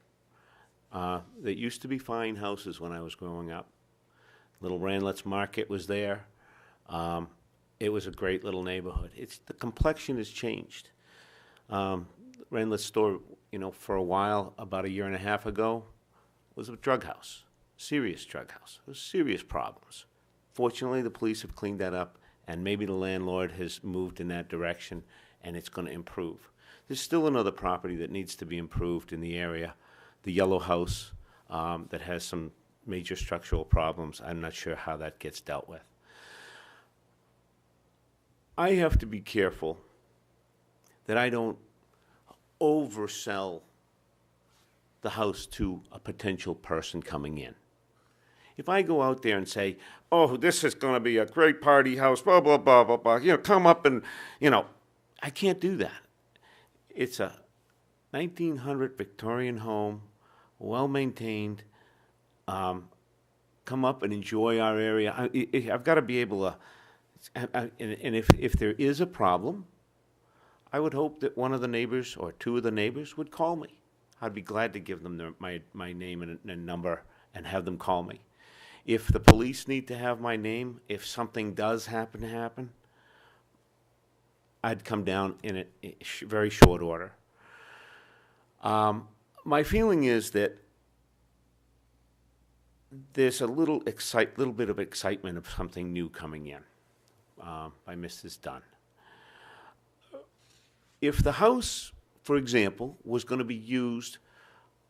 that used to be fine houses when I was growing up. Little Randlet's Market was there. It was a great little neighborhood. The complexion has changed. Randlet's store, for a while, about a year and a half ago, was a drug house, serious drug house. There was serious problems. Fortunately, the police have cleaned that up, and maybe the landlord has moved in that direction, and it's going to improve. There's still another property that needs to be improved in the area, the yellow house that has some major structural problems. I'm not sure how that gets dealt with. I have to be careful that I don't oversell the house to a potential person coming in. If I go out there and say, oh, this is going to be a great party house, blah, blah, blah, blah, blah, come up and, I can't do that. It's a 1900 Victorian home, well-maintained. Come up and enjoy our area. I've got to be able to, and if there is a problem, I would hope that one of the neighbors or 2 of the neighbors would call me. I'd be glad to give them my name and number and have them call me. If the police need to have my name, if something does happen, I'd come down in a very short order. My feeling is that there's a little bit of excitement of something new coming in by Mrs. Dunn. If the house, for example, was going to be used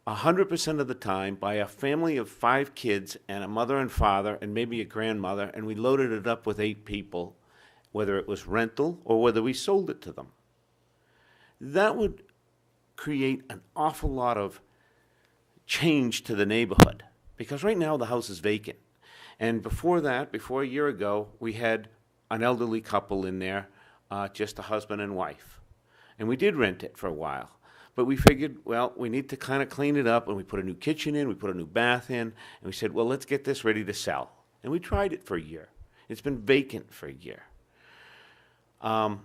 100% of the time by a family of 5 kids and a mother and father and maybe a grandmother, and we loaded it up with 8 people, whether it was rental or whether we sold it to them, that would create an awful lot of change to the neighborhood. Because right now the house is vacant. And before a year ago, we had an elderly couple in there, just a husband and wife. And we did rent it for a while. But we figured, well, we need to kind of clean it up, and we put a new kitchen in, we put a new bath in, and we said, well, let's get this ready to sell. And we tried it for a year. It's been vacant for a year. I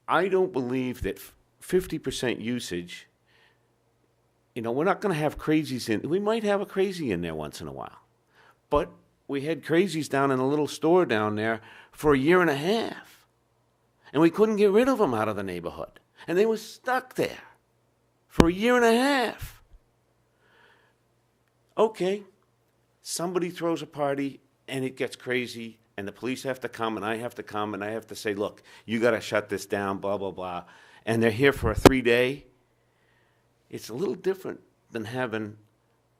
don't believe that 50% usage, we're not going to have crazies in. We might have a crazy in there once in a while. But we had crazies down in a little store down there for a year and a half. And we couldn't get rid of them out of the neighborhood. And they were stuck there for a year and a half. Okay, somebody throws a party and it gets crazy and the police have to come and I have to come and I have to say, look, you got to shut this down, blah, blah, blah. And they're here for a 3-day. It's a little different than having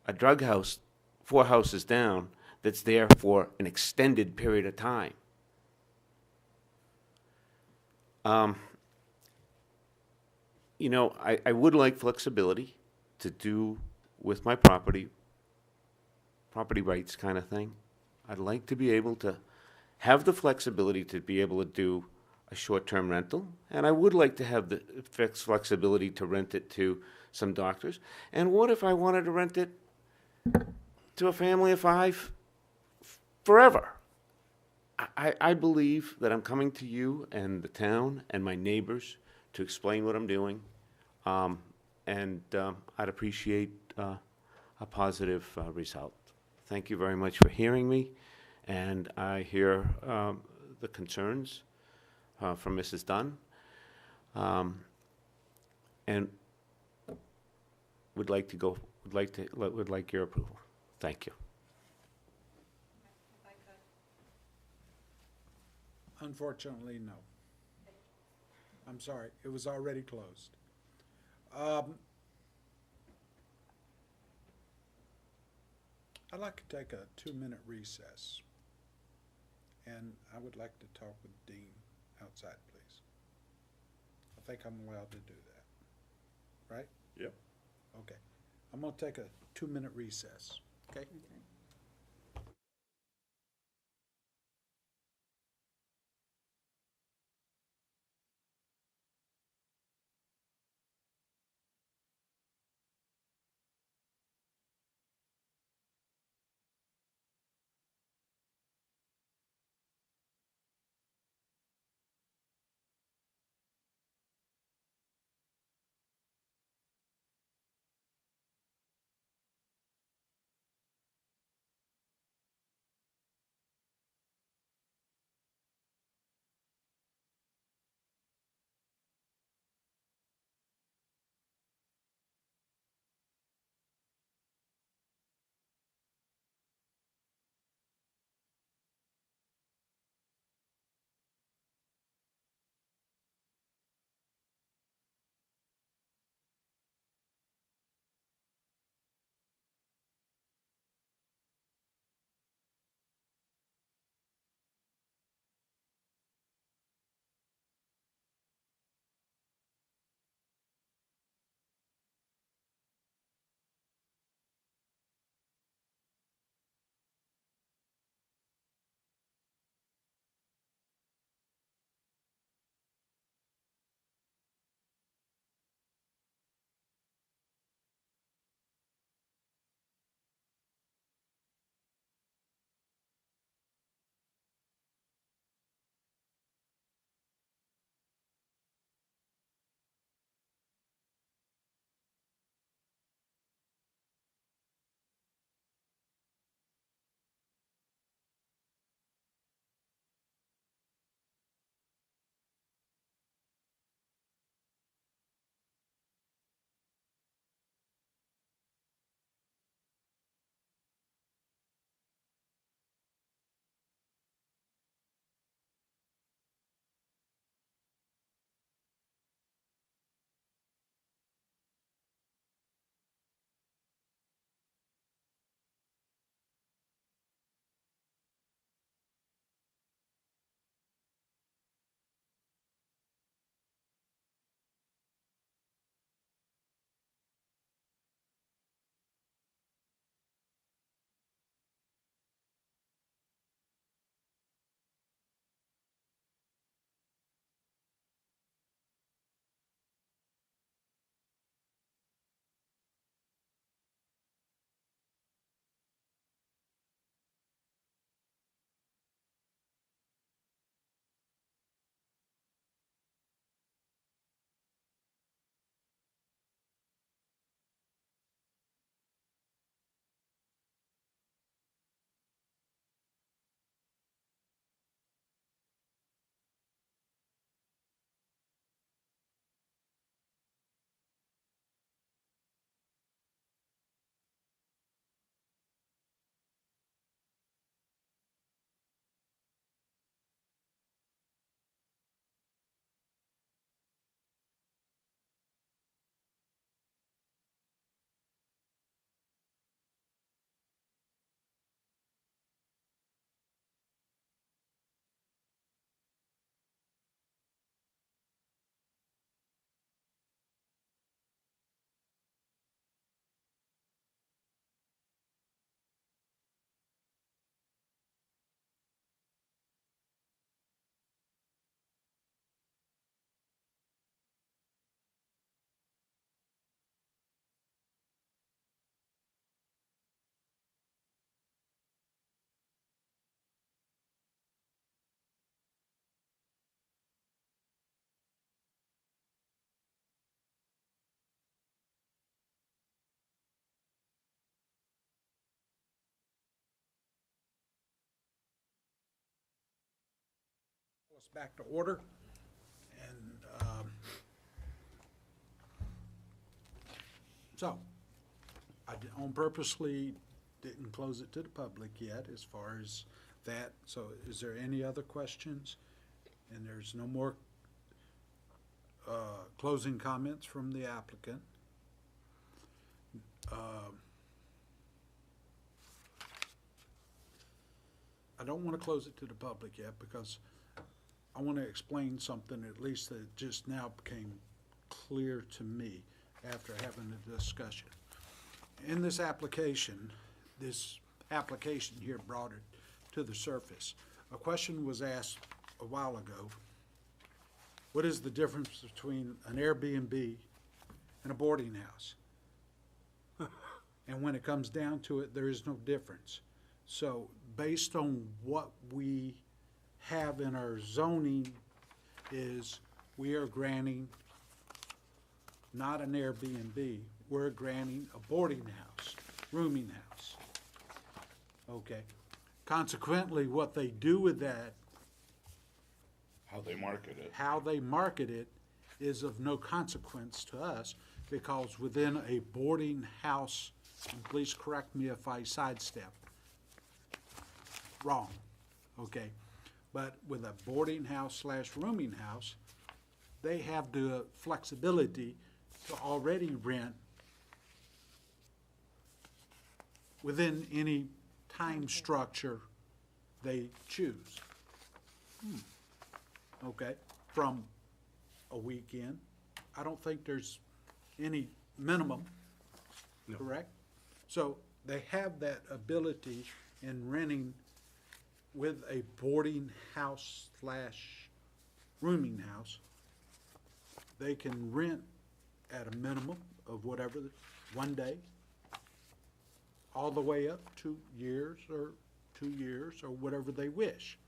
a drug house 4 houses down that's there for an extended period of time. I would like flexibility to do with my property rights kind of thing. I'd like to be able to have the flexibility to be able to do a short-term rental, and I would like to have the flexibility to rent it to some doctors. And what if I wanted to rent it to a family of 5 forever? I believe that I'm coming to you and the town and my neighbors to explain what I'm doing, and I'd appreciate a positive result. Thank you very much for hearing me, and I hear the concerns from Mrs. Dunn. And would like your approval. Thank you. Unfortunately, no. I'm sorry, it was already closed. I'd like to take a 2-minute recess. And I would like to talk with Dean outside, please. I think I'm allowed to do that, right? Yep. Okay. I'm gonna take a 2-minute recess, okay? Call us back to order. So, on purposely didn't close it to the public yet as far as that. So is there any other questions? And there's no more closing comments from the applicant. I don't want to close it to the public yet because I want to explain something at least that just now became clear to me after having a discussion. In this application here brought it to the surface. A question was asked a while ago. What is the difference between an Airbnb and a boarding house? And when it comes down to it, there is no difference. So based on what we have in our zoning is we are granting not an Airbnb, we're granting a boarding house, rooming house. Okay. Consequently, what they do with that, How they market it. how they market it, is of no consequence to us because within a boarding house, and please correct me if I sidestep wrong, okay? But with a boarding house / rooming house, they have the flexibility to already rent within any time structure they choose. Okay, from a weekend, I don't think there's any minimum, correct? So they have that ability in renting with a boarding house / rooming house. They can rent at a minimum of whatever, 1 day, all the way up to years or 2 years or whatever they wish.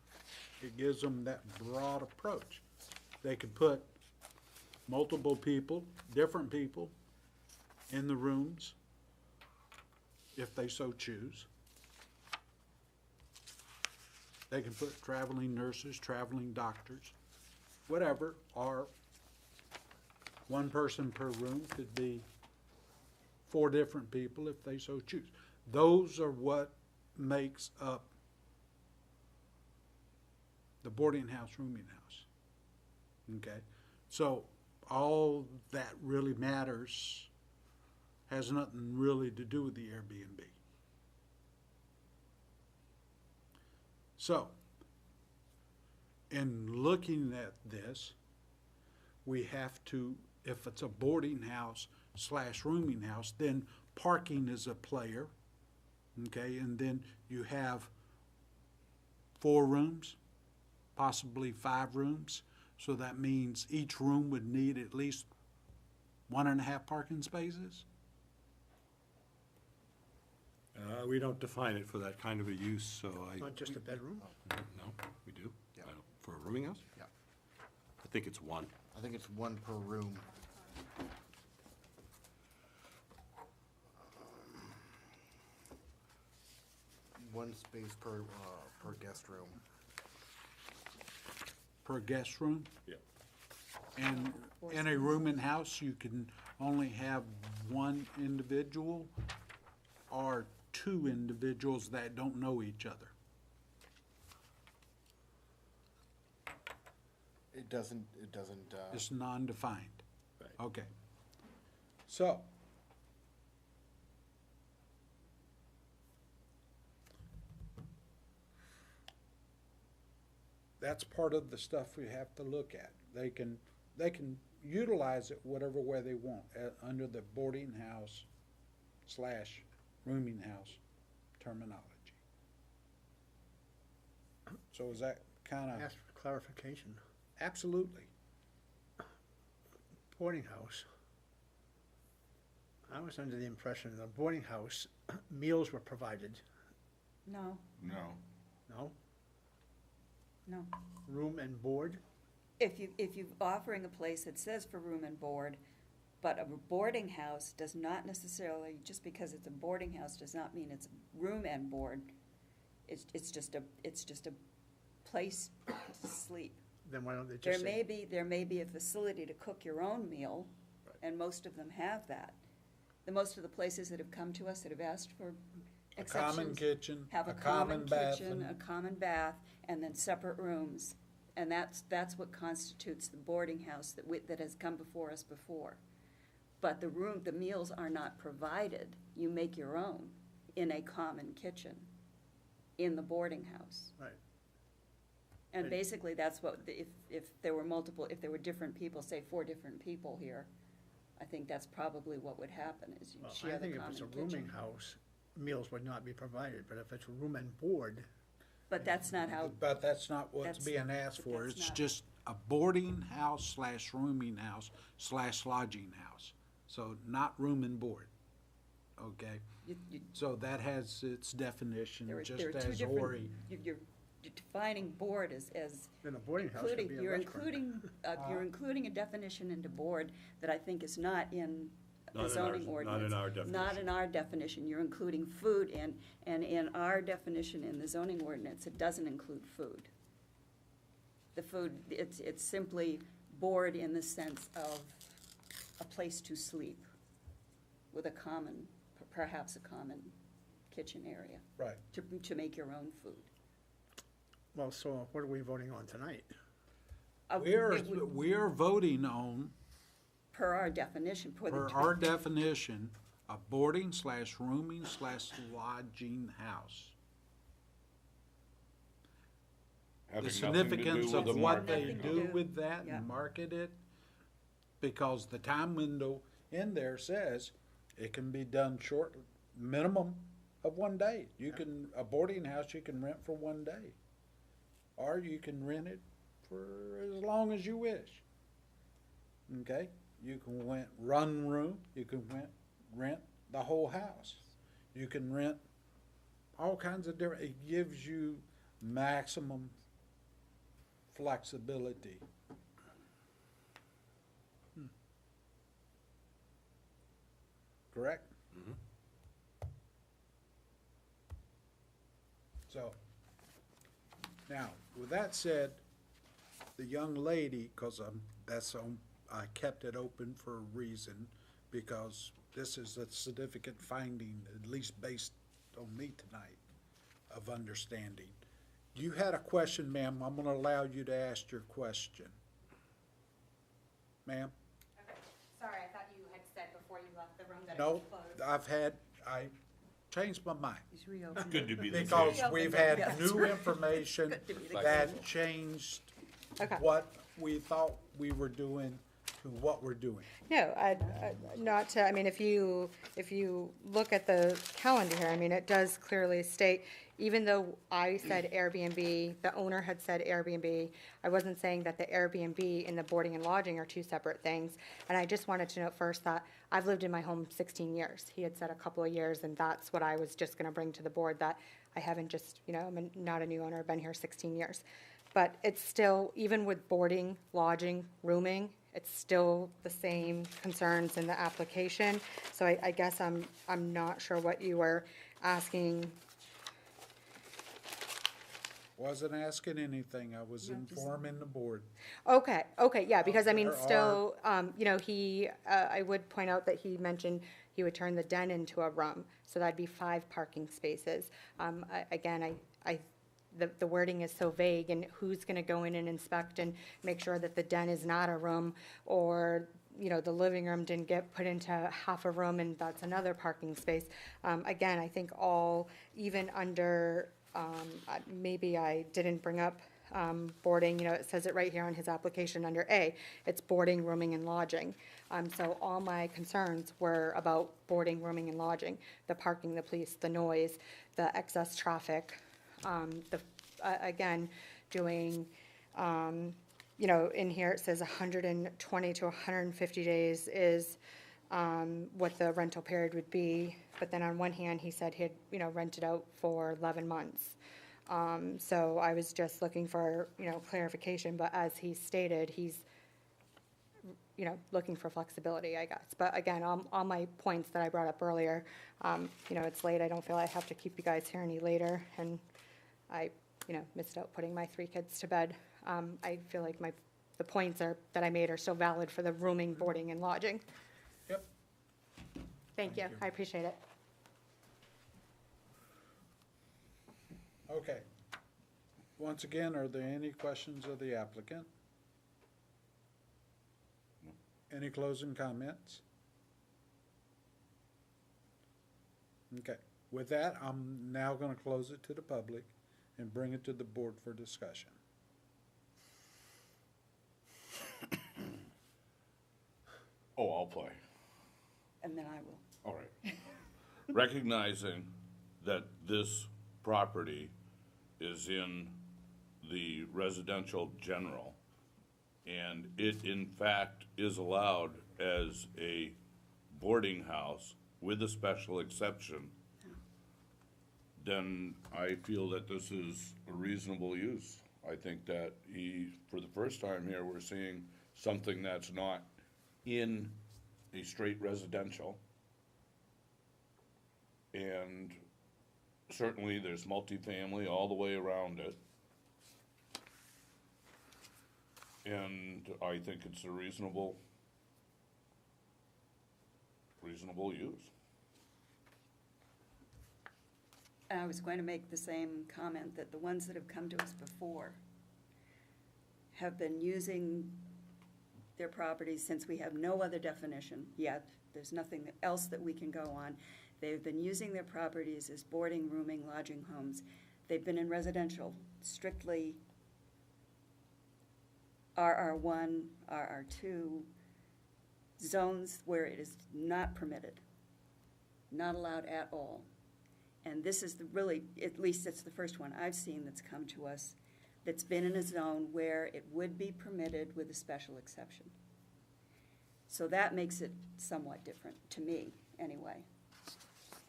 It gives them that broad approach. They could put multiple people, different people, in the rooms if they so choose. They can put traveling nurses, traveling doctors, whatever, or one person per room could be 4 different people if they so choose. Those are what makes up the boarding house, rooming house. Okay? So all that really matters has nothing really to do with the Airbnb. So, in looking at this, we have to, if it's a boarding house / rooming house, then parking is a player, okay? And then you have 4 rooms, possibly 5 rooms. So that means each room would need at least 1.5 parking spaces? We don't define it for that kind of a use, so I. Not just a bedroom? No, we do. Yeah. For a rooming house? Yeah. I think it's 1. I think it's 1 per room. 1 space per guest room. Per guest room? Yeah. And in a rooming house, you can only have 1 individual or 2 individuals that don't know each other. It doesn't, It's non-defined. Right. Okay. So, that's part of the stuff we have to look at. They can utilize it whatever way they want, under the boarding house / rooming house terminology. So is that kind of? Ask for clarification. Absolutely. Boarding house. I was under the impression that a boarding house, meals were provided. No, No. No? no. Room and board? If you're offering a place that says for room and board, but a boarding house does not necessarily, just because it's a boarding house does not mean it's room and board. It's just a place to sleep. Then why don't they There just may say? be a facility to cook your own meal, and most of them have that. most of the places that have come to us that have asked for A exceptions. common kitchen, Have a a common common kitchen, bathroom. a common bath, and then separate rooms. And that's what constitutes the boarding house that has come before us before. But the meals are not provided. You make your own in a common kitchen in the boarding house. Right. And basically, that's what, if there were different people, say 4 different people here, I think that's probably what would happen, is you Well, share I the think if common it's a kitchen. rooming house, meals would not be provided, but if it's a room and board, But that's not how, But that's not what's That's- being asked but for. that's It's not- just a boarding house slash rooming house slash lodging house. So not room and board, okay? So that has its definition, there are just two as different, Ori. you're defining board as then a boarding house should be a you're restaurant. you're including a definition into board that I think is not in Not the in zoning ours, ordinance. not in our Not definition. in our definition. You're including food in, and in our definition in the zoning ordinance, it doesn't include food. The food, it's simply board in the sense of a place to sleep with a common, perhaps a common kitchen area. Right. To make your own food. Well, so what are we voting on tonight? We're voting on, Per our definition, per our definition, a boarding slash rooming slash lodging house. Having The nothing to do significance with of the what they market. do with that Yeah. and market it, because the time window in there says it can be done short, minimum of 1 day. You can, a boarding house you can rent for 1 day. Or you can rent it for as long as you wish. Okay? You can run room, you can rent the whole house. You can rent all kinds of different, it gives you maximum flexibility. Correct? So, now, with that said, the young lady, because I kept it open for a reason, because this is a significant finding, at least based on me tonight, of understanding. You had a question, ma'am. I'm going to allow you to ask your question. Ma'am? Okay, sorry, I thought you had said before you left the room that it No, was closed. I changed my mind. He's reopened. Good to be the Because same. we've Yeah. had new information Good to be the that changed Okay. what we thought we were doing to what we're doing. No, not to, I mean, if you look at the calendar here, I mean, it does clearly state, even though I said Airbnb, the owner had said Airbnb, I wasn't saying that the Airbnb and the boarding and lodging are two separate things. And I just wanted to note first that I've lived in my home 16 years. He had said a couple of years, and that's what I was just gonna bring to the board, that I haven't just, I'm not a new owner, I've been here 16 years. But it's still, even with boarding, lodging, rooming, it's still the same concerns in the application. So I guess I'm not sure what you were asking. Wasn't asking anything. I was informing the board. Okay, yeah, because I mean, There still, he, I would point out that he mentioned he would turn the den into a room, so that'd be 5 parking spaces. Again, the wording is so vague, and who's gonna go in and inspect and make sure that the den is not a room, or, the living room didn't get put into half a room and that's another parking space. Again, I think even under, maybe I didn't bring up boarding, it says it right here on his application under A, it's boarding, rooming, and lodging. So all my concerns were about boarding, rooming, and lodging, the parking, the police, the noise, the excess traffic, again, doing, in here it says 120 to 150 days is what the rental period would be. But then on one hand, he said he'd, rented out for 11 months. So I was just looking for, clarification, but as he stated, he's, looking for flexibility, I guess. But again, all my points that I brought up earlier, it's late, I don't feel I have to keep you guys here any later, and I, missed out putting my 3 kids to bed. I feel like the points that I made are still valid for the rooming, boarding, and lodging. Yep. Thank you. I appreciate it. Okay. Once again, are there any questions of the applicant? Any closing comments? Okay. With that, I'm now going to close it to the public and bring it to the board for discussion. Oh, I'll play. And then I will. All right. Recognizing that this property is in the residential general, and it in fact is allowed as a boarding house with a special exception, then I feel that this is a reasonable use. I think that for the first time here, we're seeing something that's not in a straight residential. And certainly there's multifamily all the way around it. And I think it's a reasonable use. And I was going to make the same comment that the ones that have come to us before have been using their properties, since we have no other definition yet, there's nothing else that we can go on. They've been using their properties as boarding, rooming, lodging homes. They've been in residential, strictly RR1, RR2, zones where it is not permitted, not allowed at all. And this is the really, at least it's the first one I've seen that's come to us that's been in a zone where it would be permitted with a special exception. So that makes it somewhat different, to me, anyway.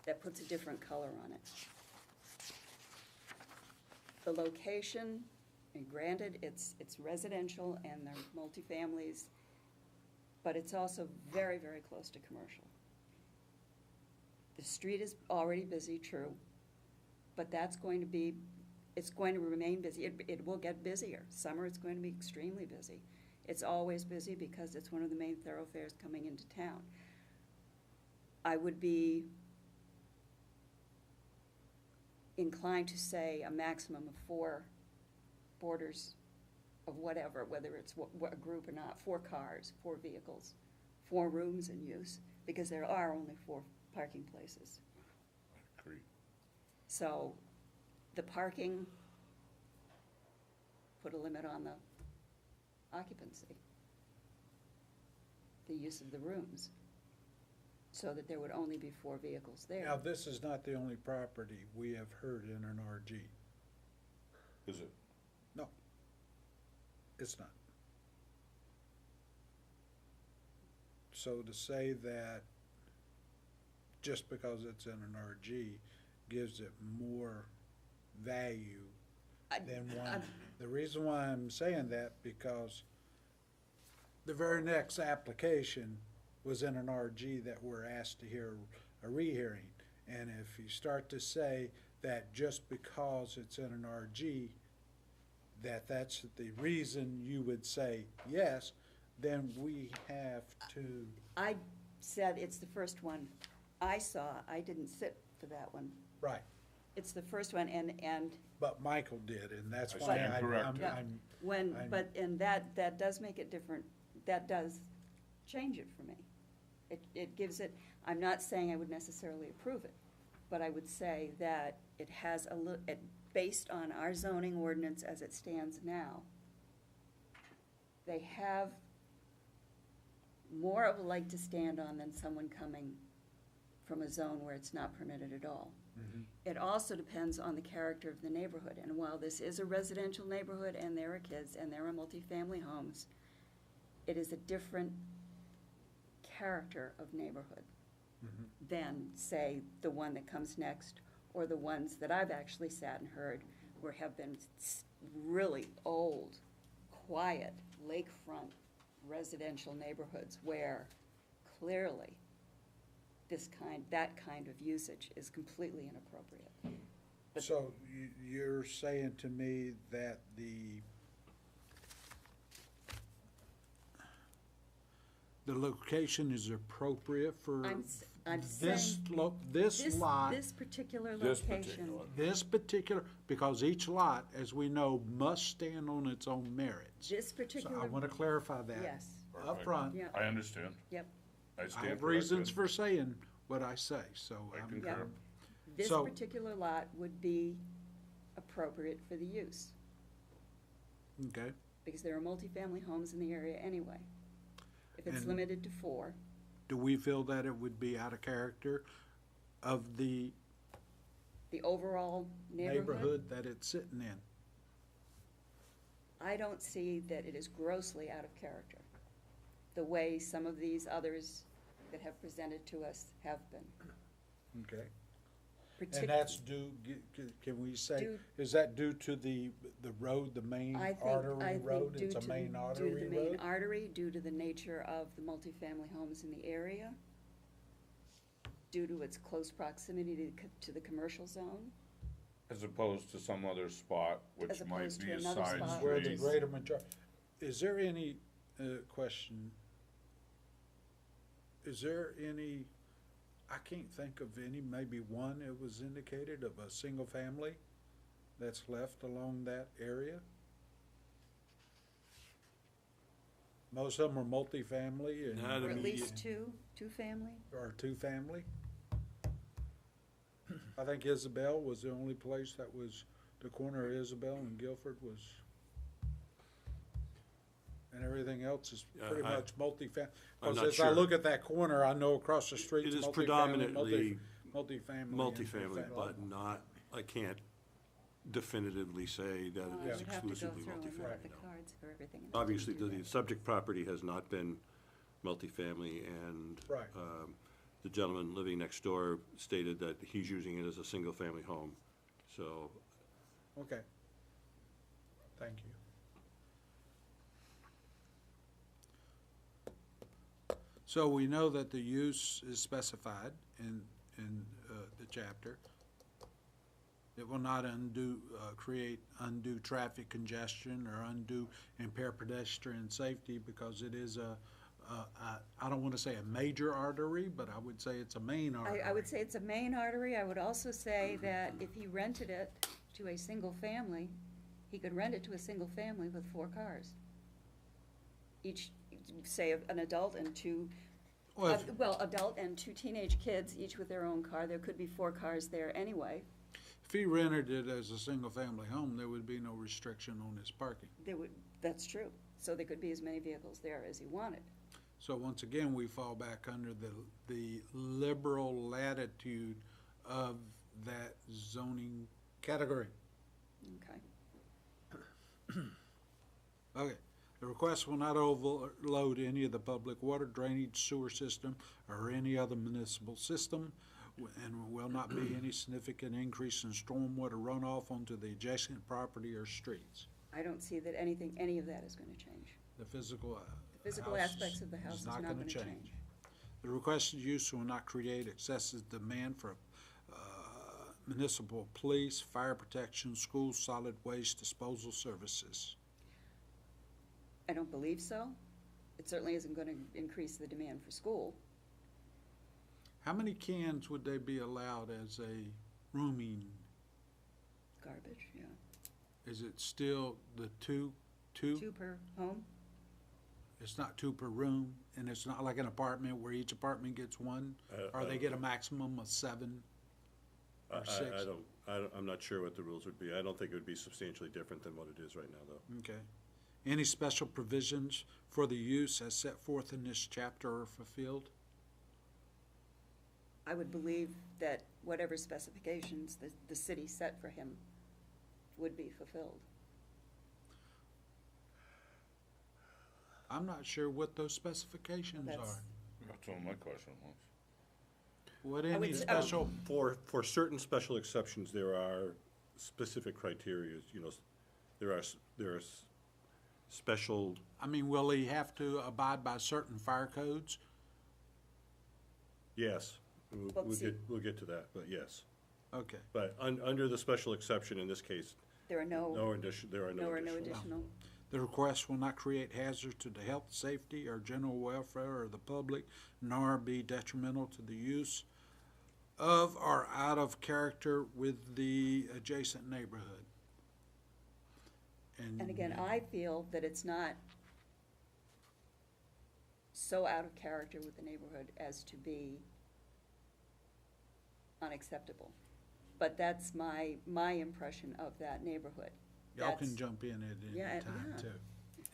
That puts a different color on it. The location, and granted, it's residential and they're multifamilies, but it's also very, very close to commercial. The street is already busy, true, but that's going to be, it's going to remain busy. It will get busier. Summer, it's going to be extremely busy. It's always busy because it's one of the main thoroughfares coming into town. I would be inclined to say a maximum of 4 boarders of whatever, whether it's a group or not, 4 cars, 4 vehicles, 4 rooms in use, because there are only 4 parking places. I agree. So the parking, put a limit on the occupancy, the use of the rooms, so that there would only be 4 vehicles there. Now, this is not the only property we have heard in an RG. Is it? No, it's not. So to say that just because it's in an RG gives it more value than one. The reason why I'm saying that, because the very next application was in an RG that we're asked to hear a rehearing. And if you start to say that just because it's in an RG, that's the reason you would say yes, then we have to. I said it's the first one I saw. I didn't sit for that one. Right. It's the first one, and. But Michael did, and that's I why stand corrected. That does make it different. That does change it for me. It gives it, I'm not saying I would necessarily approve it, but I would say that it has based on our zoning ordinance as it stands now, they have more of a leg to stand on than someone coming from a zone where it's not permitted at all. It also depends on the character of the neighborhood. And while this is a residential neighborhood and there are kids and there are multifamily homes, it is a different character of neighborhood than, say, the one that comes next, or the ones that I've actually sat and heard where have been really old, quiet, lakefront residential neighborhoods where clearly that kind of usage is completely inappropriate. So you're saying to me that the location is appropriate for I'm this saying this lot. This particular This location. particular. This particular, because each lot, as we know, must stand on its own merits. This So particular. I want to clarify that Yes. up Perfect. front. Yeah. I understand. Yep. I I stand have reasons corrected. for saying what I say, so. I I'm- concur. This So- particular lot would be appropriate for the use, Okay, because there are multifamily homes in the area anyway. If it's And- limited to 4, do we feel that it would be out of character of the the overall neighborhood that it's sitting in? I don't see that it is grossly out of character, the way some of these others that have presented to us have been. Okay. Partic- And that's due, can we say, Due- is that due to the road, the main I think artery road? due It's a to, main due to artery the main road? artery, due to the nature of the multifamily homes in the area, due to its close proximity to the commercial zone. As opposed to some other spot, which As might opposed be to a another side spot. Where the street. greater majority, is there any, question, is there any, I can't think of any, maybe one, it was indicated of a single family that's left along that area? Most of them are multifamily and. Not Or at immediate. least two-family. Or two-family. I think Isabel was the only place that was, the corner of Isabel and Guilford was, and everything else is pretty I- much multifamily. I'm Because not as I sure. look at that corner, I know across the street. It is predominantly multifamily, and but not, I can't definitively say that it is exclusively multifamily, no. cards for everything. Obviously, the subject property has not been multifamily, and Right. The gentleman living next door stated that he's using it as a single-family home, so. Okay. Thank you. So we know that the use is specified in the chapter. It will not create undue traffic congestion or impair pedestrian safety, because it is I don't want to say a major artery, but I would say it's a main artery. I would say it's a main artery. I would also say that if he rented it to a single family, he could rent it to a single family with 4 cars. Each, say, an adult and 2, adult and 2 teenage kids, each with their own car. There could be 4 cars there anyway. If he rented it as a single-family home, there would be no restriction on his parking. That's true. So there could be as many vehicles there as he wanted. So once again, we fall back under the liberal latitude of that zoning category. Okay. Okay. The request will not overload any of the public water, drainage, sewer system, or any other municipal system, and will not be any significant increase in stormwater runoff onto the adjacent property or streets. I don't see that any of that is going to change. The physical Physical house aspects of the house is not gonna going to change. The requested use will not create excessive demand for municipal police, fire protection, school solid waste disposal services. I don't believe so. It certainly isn't going to increase the demand for school. How many cans would they be allowed as a rooming? Garbage, yeah. Is it still the two? 2 per home? It's not 2 per room, and it's not like an apartment where each apartment gets 1, or they get a maximum of 7 or 6? I'm not sure what the rules would be. I don't think it would be substantially different than what it is right now, though. Okay. Any special provisions for the use as set forth in this chapter are fulfilled? I would believe that whatever specifications the city set for him would be fulfilled. I'm not sure what those specifications That's- are. That's what my question was. What I any would- special, For certain special exceptions, there are specific criteria, there are special, I mean, will he have to abide by certain fire codes? yes, Well, we'll get to that, but yes. Okay. But under the special exception in this case, There are no there are no additional. additional. The request will not create hazards to the health, safety, or general welfare of the public, nor be detrimental to the use of or out of character with the adjacent neighborhood. And again, I feel that it's not so out of character with the neighborhood as to be unacceptable. But that's my impression of that neighborhood. Y'all That's- can jump in at Yeah, any time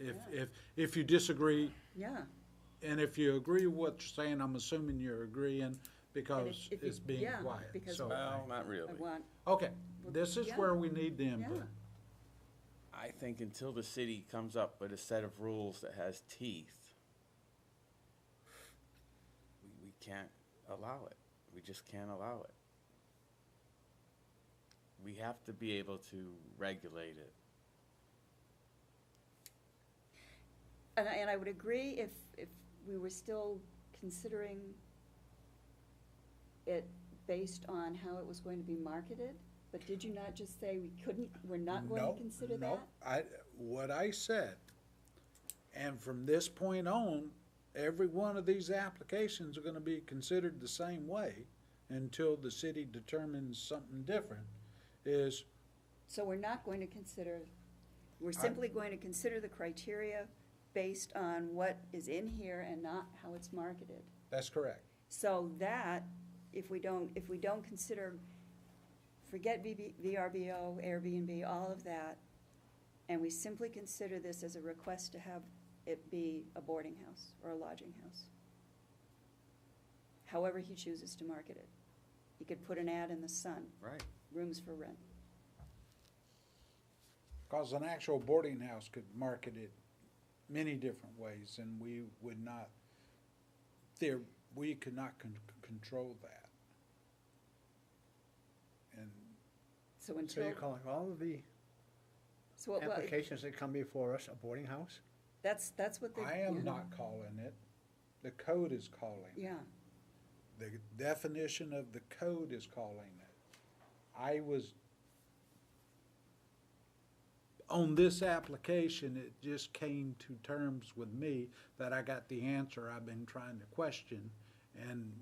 yeah. too. If you disagree, Yeah. and if you agree with what you're saying, I'm assuming you're agreeing because if you- it's being yeah, quiet. because- So- Well, not I really. want, Okay, this is Yeah. where we need the input. Yeah. I think until the city comes up with a set of rules that has teeth, we can't allow it. We just can't allow it. We have to be able to regulate it. and I would agree if we were still considering it based on how it was going to be marketed, but did you not just say we're not going No, to consider no, that? what I said, and from this point on, every one of these applications are gonna be considered the same way until the city determines something different, is, So we're not going to consider, we're simply going to consider the criteria based on what is in here and not how it's marketed. that's correct. So that, if we don't consider, forget VRBO, Airbnb, all of that, and we simply consider this as a request to have it be a boarding house or a lodging house. However he chooses to market it. He could put an ad in the Sun, Right. rooms for rent. Cause an actual boarding house could market it many different ways, and we would not, we could not control that. And So So until, you're calling all of the so what, applications that come before us a boarding house? that's what they. I am not calling it, the code is calling it. Yeah, The definition of the code is calling it. I was, on this application, it just came to terms with me that I got the answer I've been trying to question. And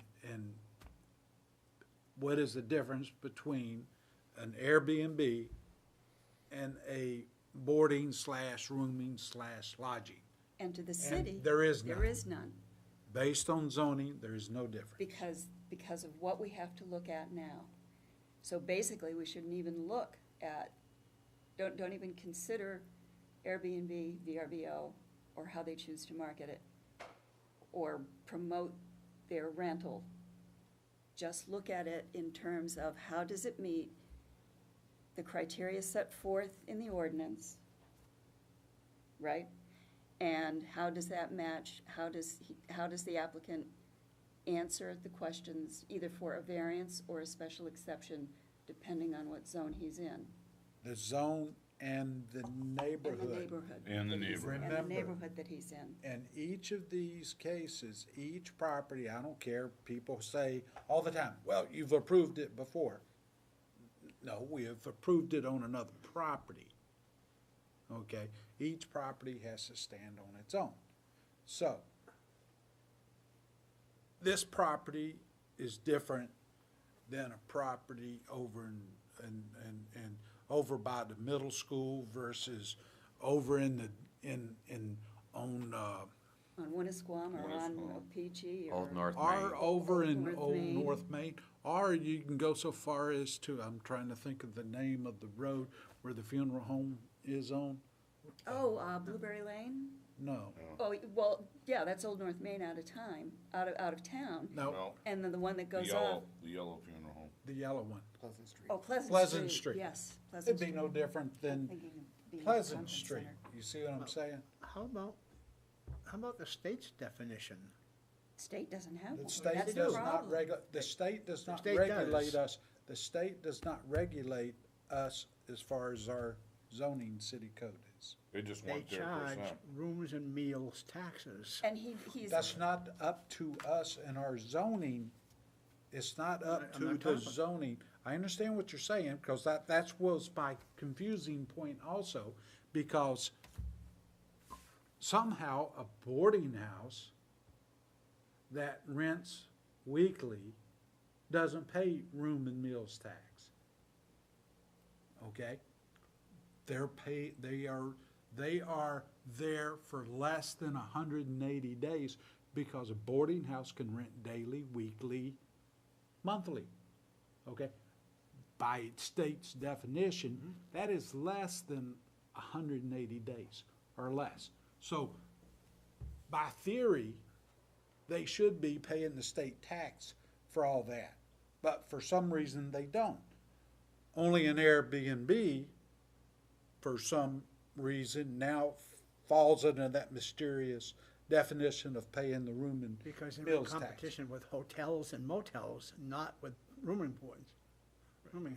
what is the difference between an Airbnb and a boarding / rooming / lodging? and to the city. there is There none. is none. Based on zoning, there is no difference. Because of what we have to look at now. So basically, we shouldn't even look at, don't even consider Airbnb, VRBO, or how they choose to market it, or promote their rental. Just look at it in terms of how does it meet the criteria set forth in the ordinance, right? And how does that match, how does the applicant answer the questions, either for a variance or a special exception, depending on what zone he's in? The zone and the neighborhood. And the neighborhood. And the that he's- neighborhood. And the Remember. neighborhood that he's in. And each of these cases, each property, I don't care, people say all the time, well, you've approved it before. No, we have approved it on another property. Okay, each property has to stand on its own. So, this property is different than a property over in over by the middle school versus over on On Winnisquam or on Peachy or. Old North or Main. over in North Old Main. North Main, or you can go so far as to, I'm trying to think of the name of the road where the funeral home is on. Oh, Blueberry Lane? No, Oh, well, yeah, that's Old North Main out of town. no, No, And then the one that the goes off. yellow funeral home. the yellow one. Pleasant Street. Oh, Pleasant Pleasant Street. Street. Yes, Pleasant It'd be Street. no different I'm than thinking of being at the Pleasant conference Street. center. You see what I'm saying? How about the state's definition? State doesn't have one. The state That's the does not problem. the state does not state regulate does. us. The state does not regulate us as far as our zoning city code is. They just They want their charge percent. rooms and meals taxes. And he's. That's not up to us and our zoning. It's not up I'm to not the talking about- zoning. I understand what you're saying, because that was my confusing point also, because somehow a boarding house that rents weekly doesn't pay room and meals tax. Okay? They are there for less than 180 days because a boarding house can rent daily, weekly, monthly. Okay? By state's definition, that is less than 180 days or less. So, by theory, they should be paying the state tax for all that. But for some reason, they don't. Only an Airbnb, for some reason, now falls under that mysterious definition of paying the room and Because they're in meals tax. competition with hotels and motels, not with rooming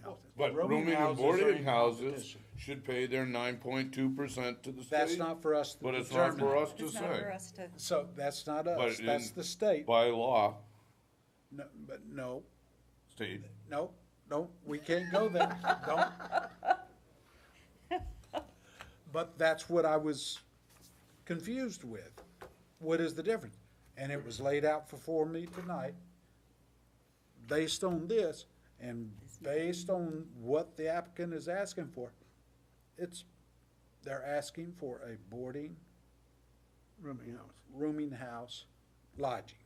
houses. But rooming rooming and houses are boarding in houses competition. should pay their 9.2% to the state. That's not for us to But it's not determine. for us to It's not for say. us to, So that's not But us, that's in- the state. By law, No, but no, state, no, we can't go there, don't. But that's what I was confused with. What is the difference? And it was laid out for me tonight, based on this, and based on what the applicant is asking for. They're asking for a boarding, rooming house, lodging.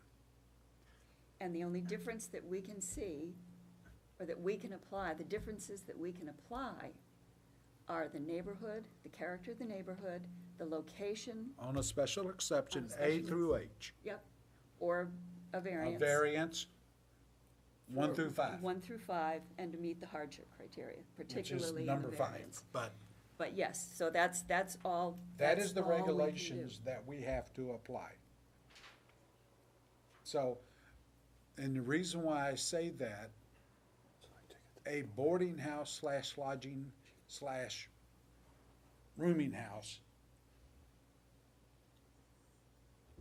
and the only difference that we can see, or that we can apply, the differences that we can apply are the neighborhood, the character of the neighborhood, the location, On a special exception, On a A special through H. yep, or a A variance. variance, 1 for through 5, 1 through 5, and to meet the hardship criteria, which is particularly in number a 5. variance. But But yes, so that's all. that that's is the all we can do. regulations that we have to apply. So, and the reason why I say that, a boarding house slash lodging slash rooming house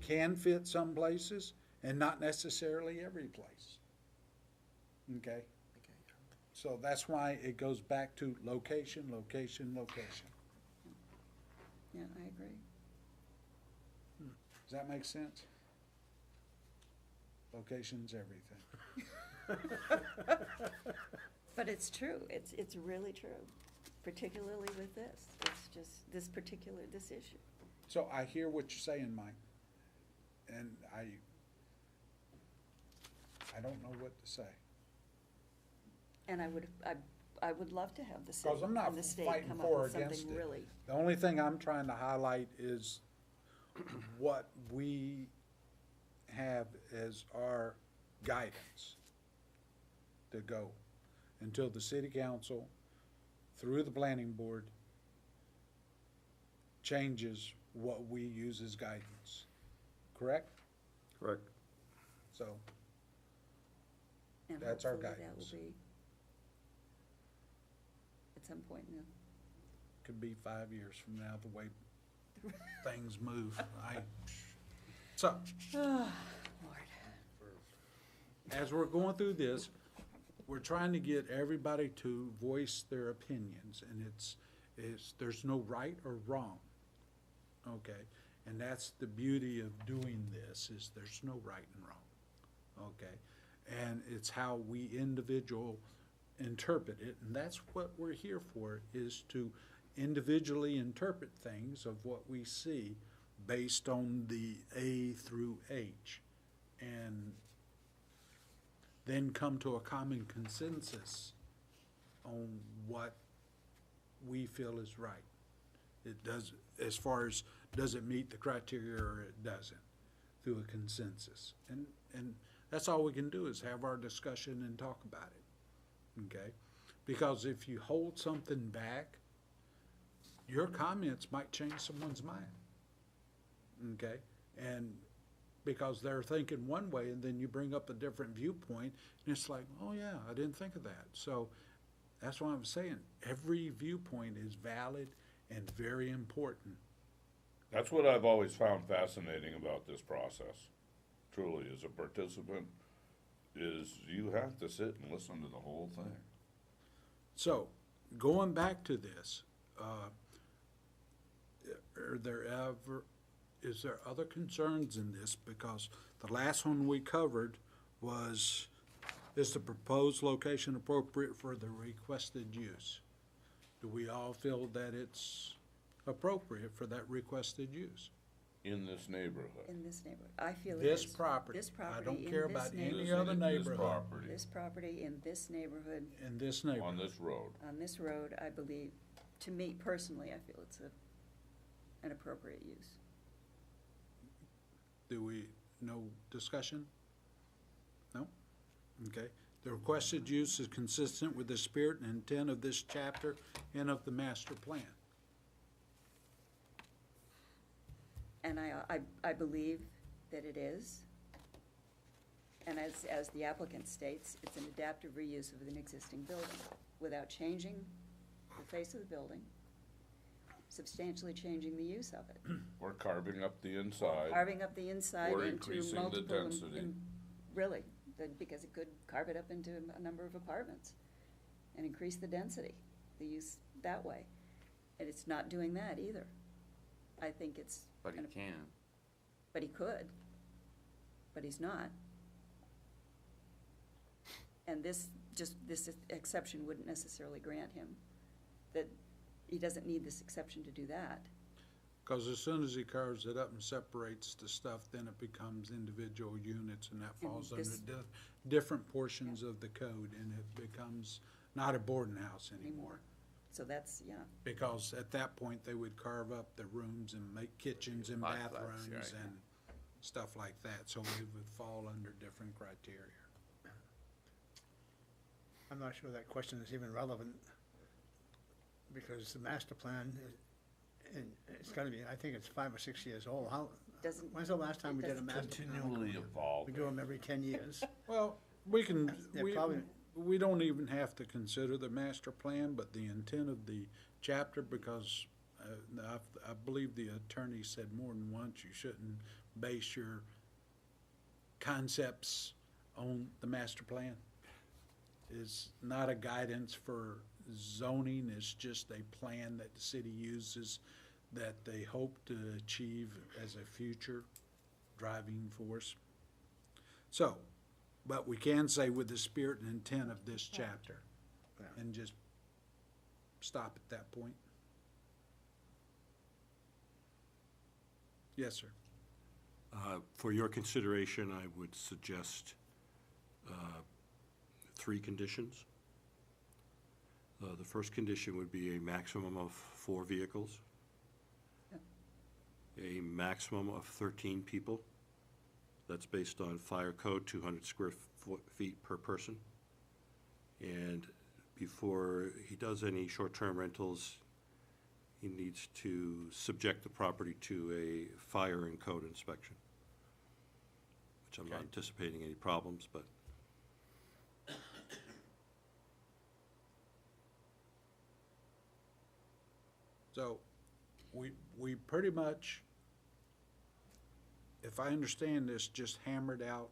can fit some places and not necessarily every place. Okay? So that's why it goes back to location, location, location. Yeah, I agree. Does that make sense? Location's everything. But it's true, it's really true, particularly with this. It's just this issue. So I hear what you're saying, Mike, and I don't know what to say. And I would love to have the city Because I'm not and the state fighting come for up or with against something it. really. The only thing I'm trying to highlight is what we have as our guidance to go until the city council, through the planning board, changes what we use as guidance. Correct? Correct. So, And that's our hopefully that guidance. will be at some point in the could be 5 years from now, the way things move. So, Lord. as we're going through this, we're trying to get everybody to voice their opinions, and there's no right or wrong, okay? And that's the beauty of doing this, is there's no right and wrong, okay? And it's how we individual interpret it, and that's what we're here for, is to individually interpret things of what we see based on the A through H, and then come to a common consensus on what we feel is right. It does, as far as, does it meet the criteria or it doesn't, through a consensus. And that's all we can do, is have our discussion and talk about it, okay? Because if you hold something back, your comments might change someone's mind, okay? And because they're thinking one way, and then you bring up a different viewpoint, and it's like, oh yeah, I didn't think of that. So that's why I'm saying, every viewpoint is valid and very important. that's what I've always found fascinating about this process, truly, as a participant, is you have to sit and listen to the whole thing. So, going back to this, are there is there other concerns in this? Because the last one we covered was, is the proposed location appropriate for the requested use? Do we all feel that it's appropriate for that requested use? In this neighborhood. In this neighborhood, I feel it This is. property. This I property don't in care this about any neighborhood. other This neighborhood. property, This property in this neighborhood, In this neighborhood. on this road. on this road, I believe, to me personally, I feel it's an appropriate use. Do we, no discussion? No? Okay. The requested use is consistent with the spirit and intent of this chapter and of the master plan. And I believe that it is. And as the applicant states, it's an adaptive reuse of an existing building without changing the face of the building, substantially changing the use of it. Or carving up the inside. Carving up the inside Or into increasing the multiple, density. really, because it could carve it up into a number of apartments and increase the density, the use that way. And it's not doing that either. I think it's. But he can. But he could, but he's not. And this exception wouldn't necessarily grant him that he doesn't need this exception to do that. Because as soon as he carves it up and separates the stuff, then it becomes individual units, and that falls under this- different portions of the code, and it becomes not a boarding house anymore. So that's, yeah. Because at that point, they would carve up the rooms and make kitchens and Pot flags, bathrooms right. and stuff like that, so it would fall under different criteria. I'm not sure that question is even relevant, because the master plan, and it's gotta be, I think it's 5 or 6 years old. Doesn't. When's the last time we did a master plan? Continually evolving. We do them every 10 years. Well, we can, Yeah, we, probably. we don't even have to consider the master plan, but the intent of the chapter, because I believe the attorney said more than once, you shouldn't base your concepts on the master plan. Is not a guidance for zoning, it's just a plan that the city uses that they hope to achieve as a future driving force. So, but we can say with the spirit and intent of this chapter, and just stop at that point. Yes, sir. For your consideration, I would suggest 3 conditions. The first condition would be a maximum of 4 vehicles, a maximum of 13 people. That's based on fire code, 200 square feet per person. And before he does any short-term rentals, he needs to subject the property to a fire and code inspection, which I'm not anticipating any problems, but So, we pretty much, if I understand this, just hammered out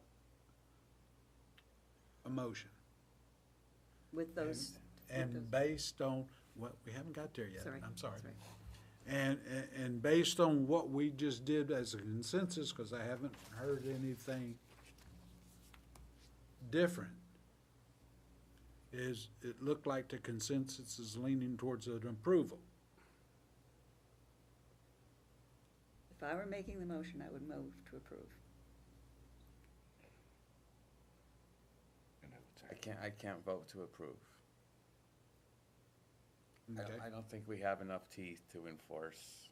a motion. With those. And based on, well, we haven't got there yet, Sorry, I'm sorry. that's And based on what we just did as a consensus, because I haven't heard anything different, is it looked like the consensus is leaning towards an approval. If I were making the motion, I would move to approve. I can't vote to approve. Okay. I don't think we have enough teeth to enforce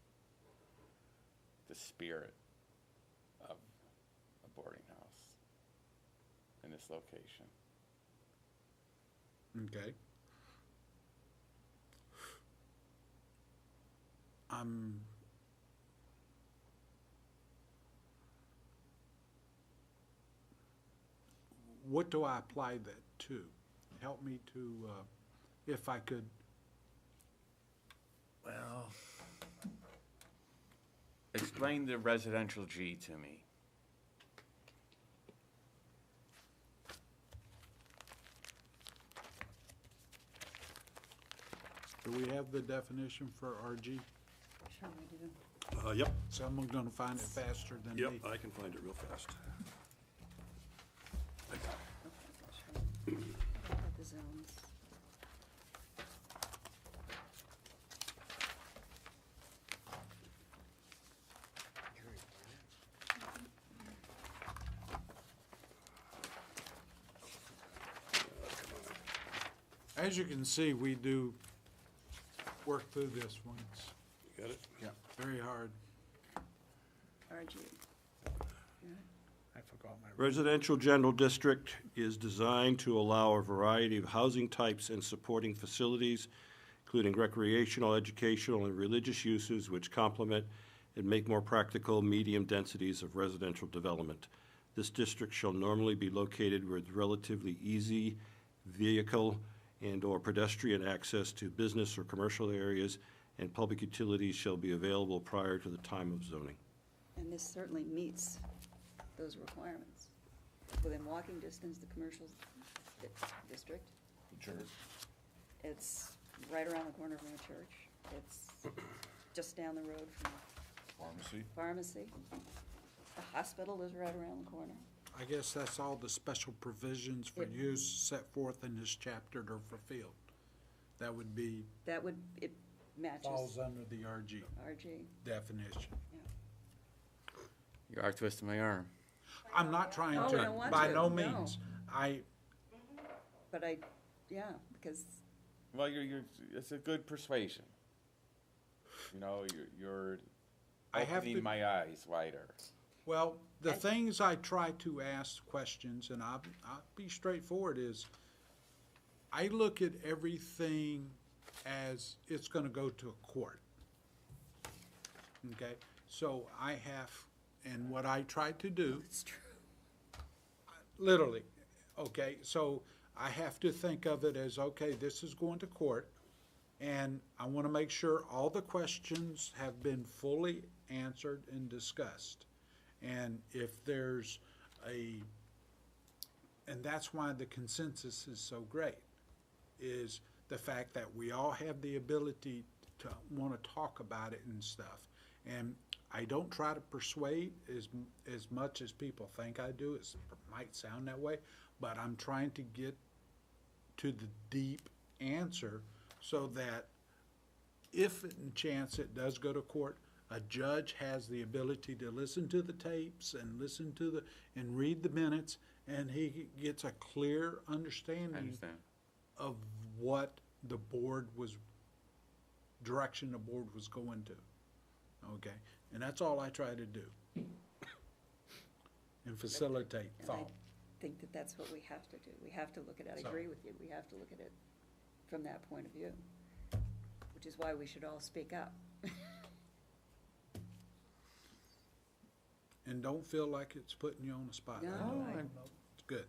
the spirit of a boarding house in this location. Okay. What do I apply that to? Help me to, if I could. Well, explain the residential G to me. Do we have the definition for RG? Sure we do. Yep, Someone's gonna find it faster than me. yep, I can find it real fast. The zones. As you can see, we do work through this one. It's Got it? Yeah. Very hard. RG. I forgot my. Residential General District is designed to allow a variety of housing types and supporting facilities, including recreational, educational, and religious uses which complement and make more practical medium densities of residential development. This district shall normally be located with relatively easy vehicle and/or pedestrian access to business or commercial areas, and public utilities shall be available prior to the time of zoning. And this certainly meets those requirements. Within walking distance, the commercial district. Church. It's right around the corner from a church. It's just down the road from Pharmacy. pharmacy. The hospital is right around the corner. I guess that's all the special provisions for use set forth in this chapter are fulfilled. That would be, That would, it matches falls under the RG RG. definition. You are twisting my arm. I'm not trying Oh, we don't want by to, no no. means. But yeah, because Well, it's a good persuasion. You know, you're I have opening to- my eyes wider. Well, the things I try to ask questions, and I'll be straightforward, is I look at everything as it's gonna go to a court. Okay, so I have, and what I try to do. it's true. Literally, okay, so I have to think of it as, okay, this is going to court, and I wanna make sure all the questions have been fully answered and discussed. And if there's and that's why the consensus is so great, is the fact that we all have the ability to wanna talk about it and stuff. And I don't try to persuade as much as people think I do. It might sound that way, but I'm trying to get to the deep answer so that if in chance it does go to court, a judge has the ability to listen to the tapes and and read the minutes, and he gets a clear understanding of what the board direction the board was going to. Okay, and that's all I try to do. And facilitate And thought. I think that that's what we have to do. We have to look at it, I So- agree with you, we have to look at it from that point of view, which is why we should all speak up. And don't feel like it's putting you on the spot. No, It's good.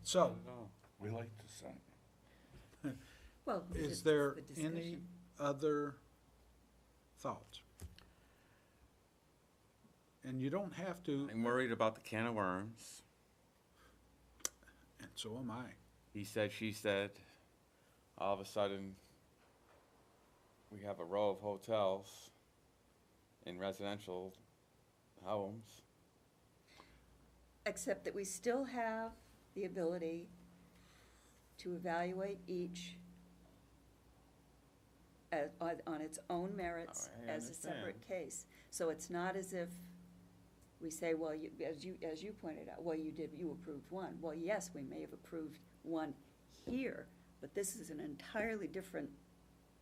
So, We like to sing. Well, is it's there the any discussion. other thoughts? And you don't have to, I'm worried about the can of worms. and so am I. He said, she said. All of a sudden, we have a row of hotels in residential homes. Except that we still have the ability to evaluate each on its own merits I as a separate understand. case. So it's not as if we say, well, as you pointed out, well, you approved one. Well, yes, we may have approved one here, but this is an entirely different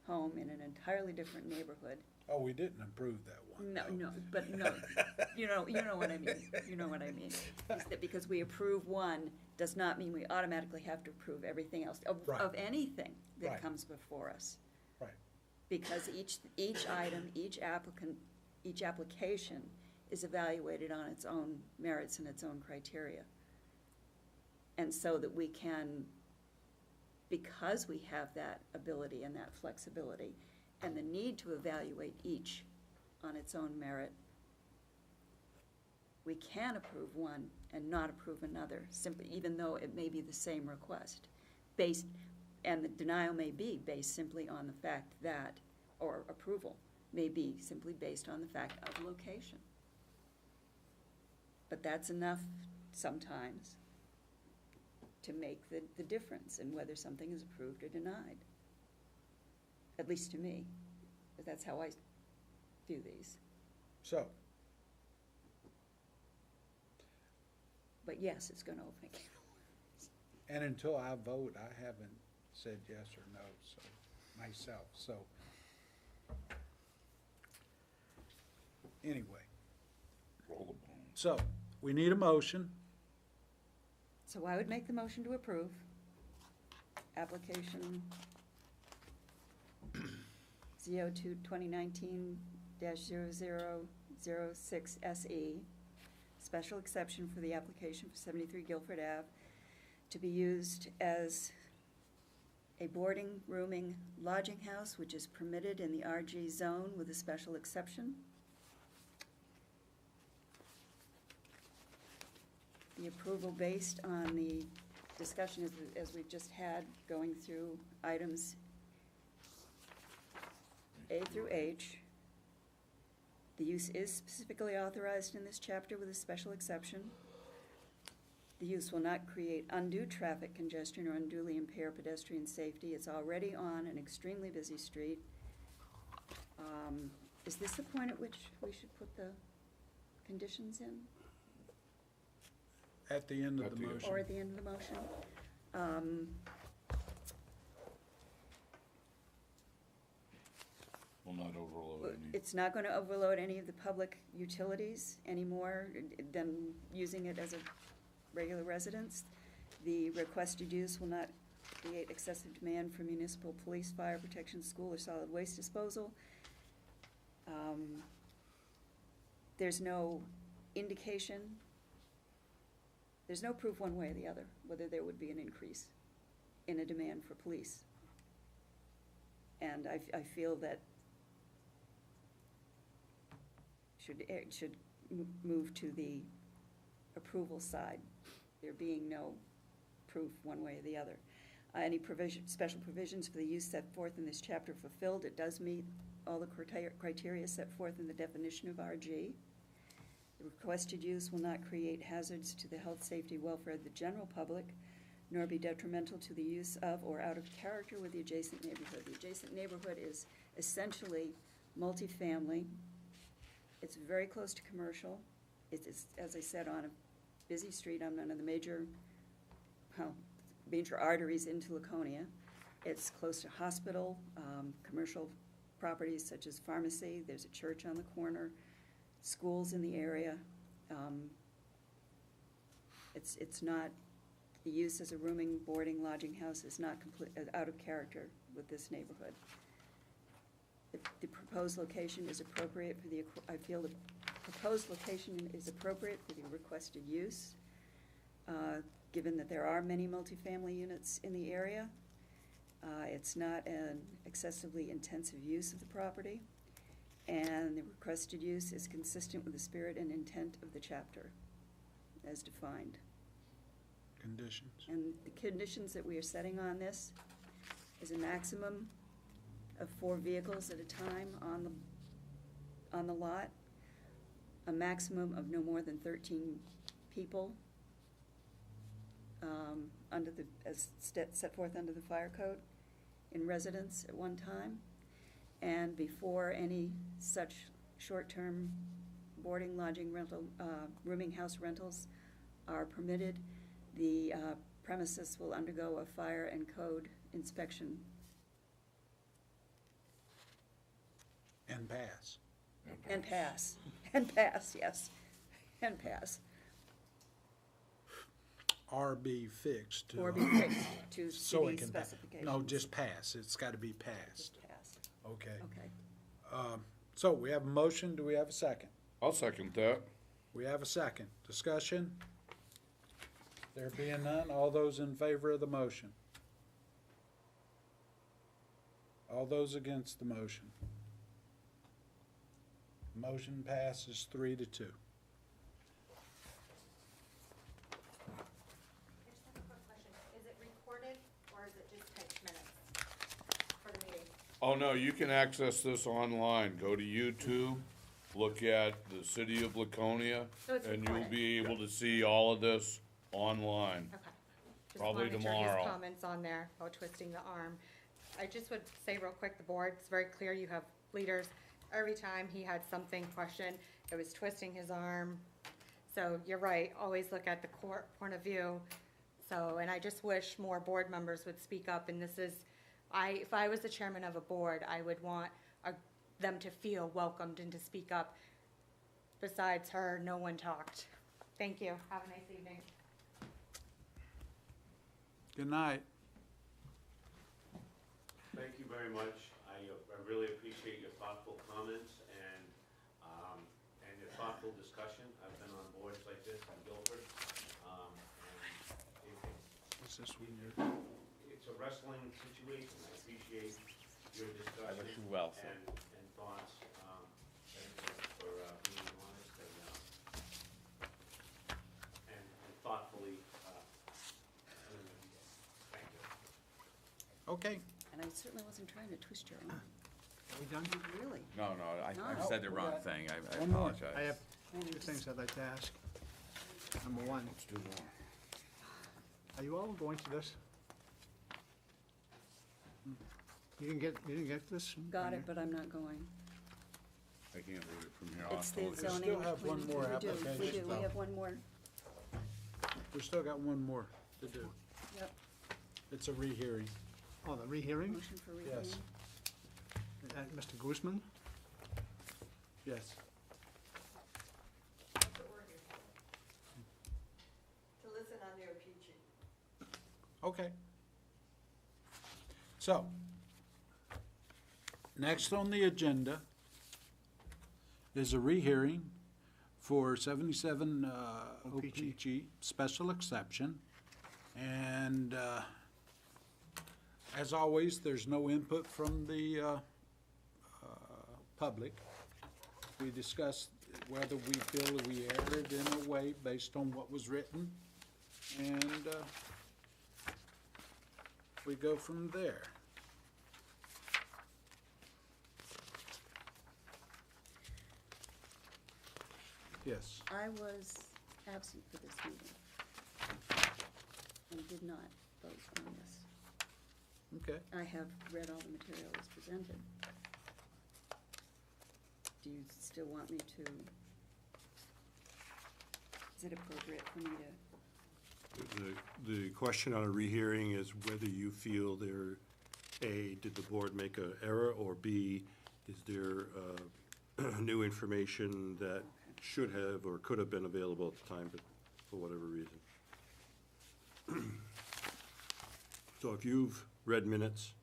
home in an entirely different neighborhood. Oh, we didn't approve that one. No, you know what I mean, you know what I mean. Is that because we approve one, does not mean we automatically have to approve everything else, Right. of anything that Right. comes before us. Right. Because each item, each applicant, each application is evaluated on its own merits and its own criteria. And so that we can, because we have that ability and that flexibility, and the need to evaluate each on its own merit, we can approve one and not approve another, simply, even though it may be the same request, and the denial may be based simply on the fact that, or approval, may be simply based on the fact of location. But that's enough sometimes to make the difference in whether something is approved or denied. At least to me, but that's how I do these. So, But yes, it's gonna open a can of worms. and until I vote, I haven't said yes or no, so, myself, so. Anyway, Roll the bone. so, we need a motion. So I would make the motion to approve application ZO2 2019-0006 SE, special exception for the application for 73 Guilford Ave, to be used as a boarding, rooming, lodging house, which is permitted in the RG zone with a special exception. The approval based on the discussion as we've just had, going through items A through H. The use is specifically authorized in this chapter with a special exception. The use will not create undue traffic congestion or unduly impair pedestrian safety. It's already on an extremely busy street. Is this the point at which we should put the conditions in? At the end of At the the end. motion. Or at the end of the motion? Will not overload any. It's not going to overload any of the public utilities anymore than using it as a regular residence. The requested use will not create excessive demand for municipal police, fire protection, school, or solid waste disposal. There's no indication, there's no proof one way or the other whether there would be an increase in a demand for police. And I feel that should move to the approval side, there being no proof one way or the other. Any special provisions for the use set forth in this chapter fulfilled. It does meet all the criteria set forth in the definition of RG. The requested use will not create hazards to the health, safety, welfare of the general public, nor be detrimental to the use of or out of character with the adjacent neighborhood. The adjacent neighborhood is essentially multifamily. It's very close to commercial. It's, as I said, on a busy street on one of the major arteries into Laconia. It's close to hospital, commercial properties such as pharmacy. There's a church on the corner, schools in the area. It's not, the use as a rooming, boarding, lodging house is not out of character with this neighborhood. The proposed location is appropriate for the, I feel the proposed location is appropriate for the requested use, given that there are many multifamily units in the area. It's not an excessively intensive use of the property, and the requested use is consistent with the spirit and intent of the chapter as defined. Conditions. And the conditions that we are setting on this is a maximum of 4 vehicles at a time on the lot, a maximum of no more than 13 people as set forth under the fire code in residence at one time, and before any such short-term boarding, lodging, rental, rooming house rentals are permitted, the premises will undergo a fire and code inspection. And pass. And pass, and pass, yes, and pass. Or be fixed to. Or be fixed to so it city can specifications. No, just pass. It's got to be passed. Just pass. Okay. Okay. So we have a motion. Do we have a second? I'll second that. We have a second. Discussion? There being none, all those in favor of the motion? All those against the motion? Motion passes 3-2. I just have a quick question. Is it recorded or is it just typed minutes for the meeting? Oh, no, you can access this online. Go to YouTube, look at the city of Laconia, So it's and you'll recorded. be able to see all of this online. Okay. Just Probably monitor his tomorrow. comments on there about twisting the arm. I just would say real quick, the board, it's very clear, you have leaders. Every time he had something questioned, it was twisting his arm. So you're right, always look at the court point of view. So, and I just wish more board members would speak up, and this is, if I was the chairman of a board, I would want them to feel welcomed and to speak up. Besides her, no one talked. Thank you, have a nice evening. Good night. Thank you very much. I really appreciate your thoughtful comments and your thoughtful discussion. I've been on boards like this in Guilford. What's this one here? It's a wrestling situation. I appreciate your discussion. I wish you well, sir. And thoughts. Thank you for being honest and thoughtfully doing what you did. Thank you. Okay. And I certainly wasn't trying to twist your arm. Are we done? Really? No, I No. said the wrong Nope. thing. I One more. apologize. I have two things I'd like to ask. Number one. Let's do more. Are you all going to this? You didn't get this? Got it, but I'm not going. I can't read it from here. It's the We zoning. still have one more We do, application, we though. have one more. We still got one more to do. Yep, It's a rehearing. Oh, the rehearing? motion for rehearing. Yes. Mr. Guzman? Yes. To listen on their peachy. Okay. So, next on the agenda is a rehearing for 77 OPG special exception. And as always, there's no input from the public. We discussed whether we feel that we erred in a way based on what was written. And we go from there. Yes. I was absent for this meeting and did not vote on this. Okay. I have read all the material as presented. Do you still want me to, is it appropriate for me to? The question on a rehearing is whether you feel there, A, did the board make an error, or B, is there new information that should have or could have been available at the time, but for whatever reason. So if you've read minutes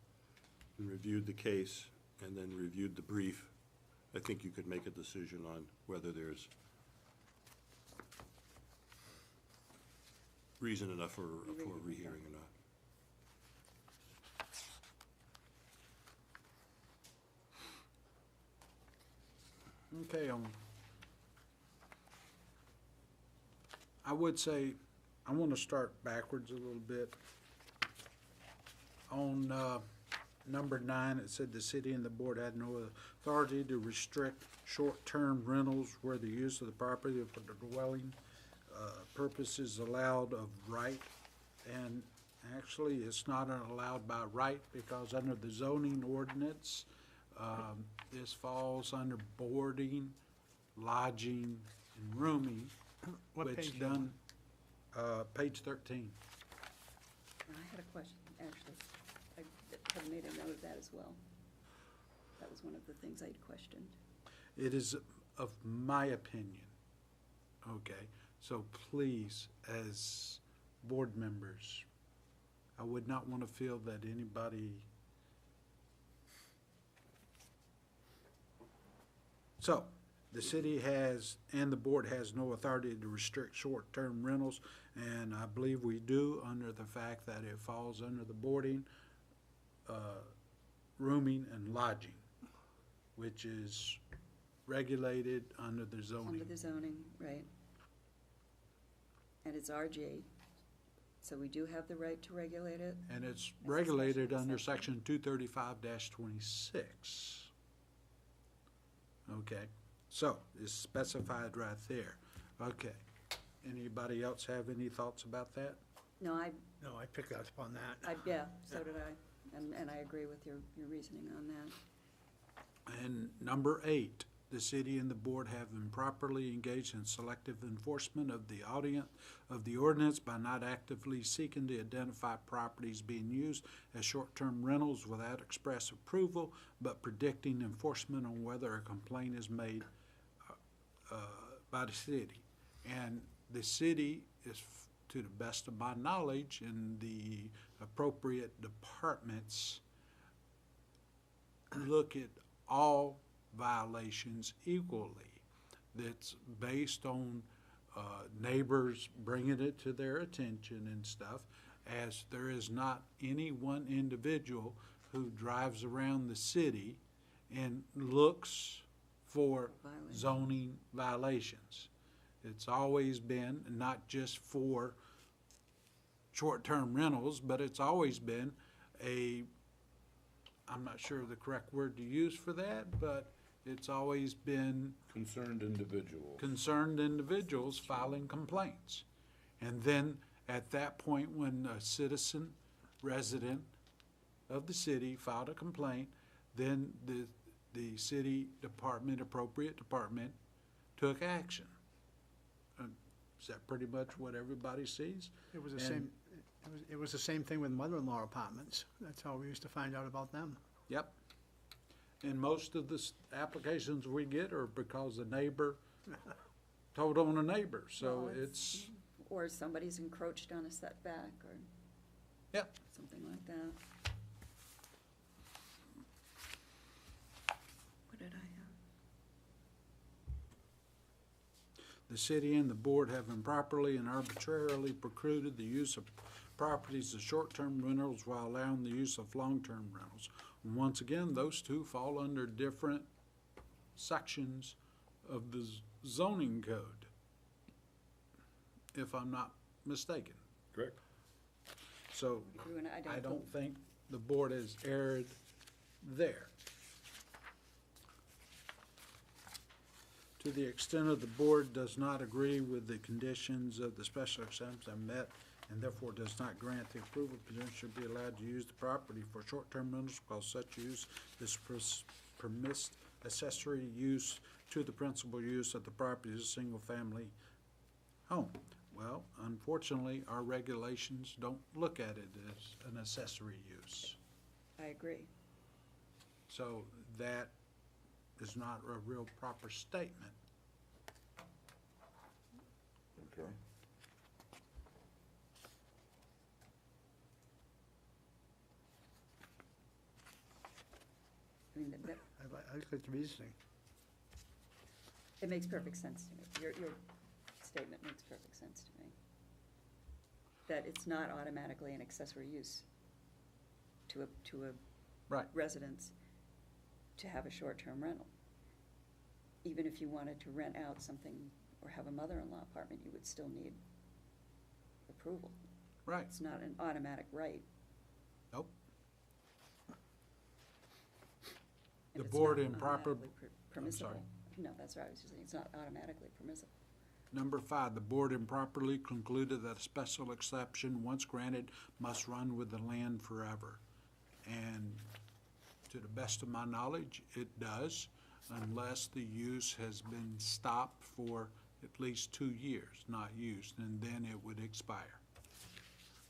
and reviewed the case and then reviewed the brief, I think you could make a decision on whether there's reason enough for a rehearing or not. Okay, I would say, I want to start backwards a little bit. On number 9, it said the city and the board had no authority to restrict short-term rentals where the use of the property for the dwelling purposes allowed of right. And actually, it's not allowed by right because under the zoning ordinance, this falls under boarding, lodging, and rooming. What which page you done, page 13. I had a question, actually. I have made a note of that as well. That was one of the things I'd questioned. It is of my opinion, okay? So please, as board members, I would not want to feel that anybody. So, the city has, and the board has no authority to restrict short-term rentals, and I believe we do under the fact that it falls under the boarding, rooming, and lodging, which is regulated under the zoning. Under the zoning, right. And it's RJ So we do have the right to regulate it? And it's As a special regulated under exception. section 235-26. Okay, so it's specified right there. Okay. Anybody else have any thoughts about that? No, I, picked up on that. yeah, so did I. And I agree with your reasoning on that. And number 8, the city and the board have improperly engaged in selective enforcement of the ordinance by not actively seeking to identify properties being used as short-term rentals without express approval, but predicting enforcement on whether a complaint is made by the city. And the city is, to the best of my knowledge, in the appropriate departments, look at all violations equally. That's based on neighbors bringing it to their attention and stuff, as there is not any one individual who drives around the city and looks for zoning violations. It's always been, not just for short-term rentals, but it's always been I'm not sure of the correct word to use for that, but it's always been Concerned individuals. concerned individuals filing complaints. And then at that point, when a citizen, resident of the city filed a complaint, then the city department, appropriate department, took action. Is that pretty much what everybody sees? It was the And- same, it was the same thing with mother-in-law apartments. That's how we used to find out about them. Yep. And most of the applications we get are because the neighbor told on a neighbor, so Well, it's, Or somebody's encroached on a setback or yep. something like that. What did I have? The city and the board have improperly and arbitrarily precluded the use of properties as short-term rentals while allowing the use of long-term rentals. And once again, those two fall under different sections of the zoning code, if I'm not mistaken. Correct. So Drew, and I don't think the board has erred there. To the extent of the board does not agree with the conditions of the special exceptions are met and therefore does not grant the approval, petitioner should be allowed to use the property for short-term rentals because such use is permissed accessory use to the principal use of the property as a single-family home. Well, unfortunately, our regulations don't look at it as an accessory use. I agree. So that is not a real proper statement. Okay. I mean, I like the reasoning. it makes perfect sense to me. Your statement makes perfect sense to me. That it's not automatically an accessory use to a Right. residence to have a short-term rental. Even if you wanted to rent out something or have a mother-in-law apartment, you would still need approval. Right. It's not an automatic right. Nope. And The it's board not improper, automatically permissible. sorry. No, that's what I was just saying, it's not automatically permissible. Number 5, the board improperly concluded that a special exception, once granted, must run with the land forever. And to the best of my knowledge, it does, unless the use has been stopped for at least 2 years, not used, and then it would expire.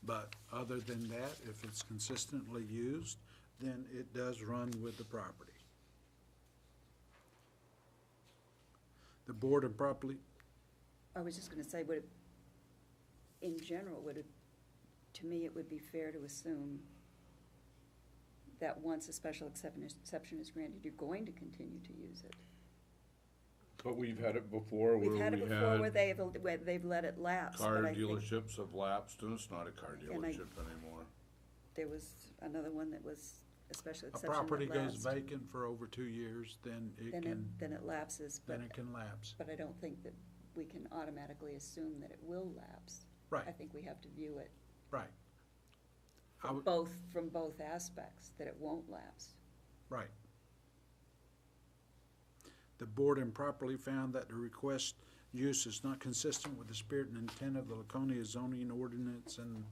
But other than that, if it's consistently used, then it does run with the property. The board improperly, I was just gonna say, would it, in general, would it, to me, it would be fair to assume that once a special exception is granted, you're going to continue to use it. But we've had it before where We've had it we before where had they've let it lapse. car but I think dealerships have lapsed and it's not a car And I- dealership anymore. There was another one that was a special a exception that property goes lapsed. vacant for over 2 years, then it Then can, then it lapses, but, then it can lapse. but I don't think that we can automatically assume that it will lapse. Right. I think we have to view it Right. From both aspects, that it won't lapse. Right. The board improperly found that the request use is not consistent with the spirit and intent of the Laconia zoning ordinance, and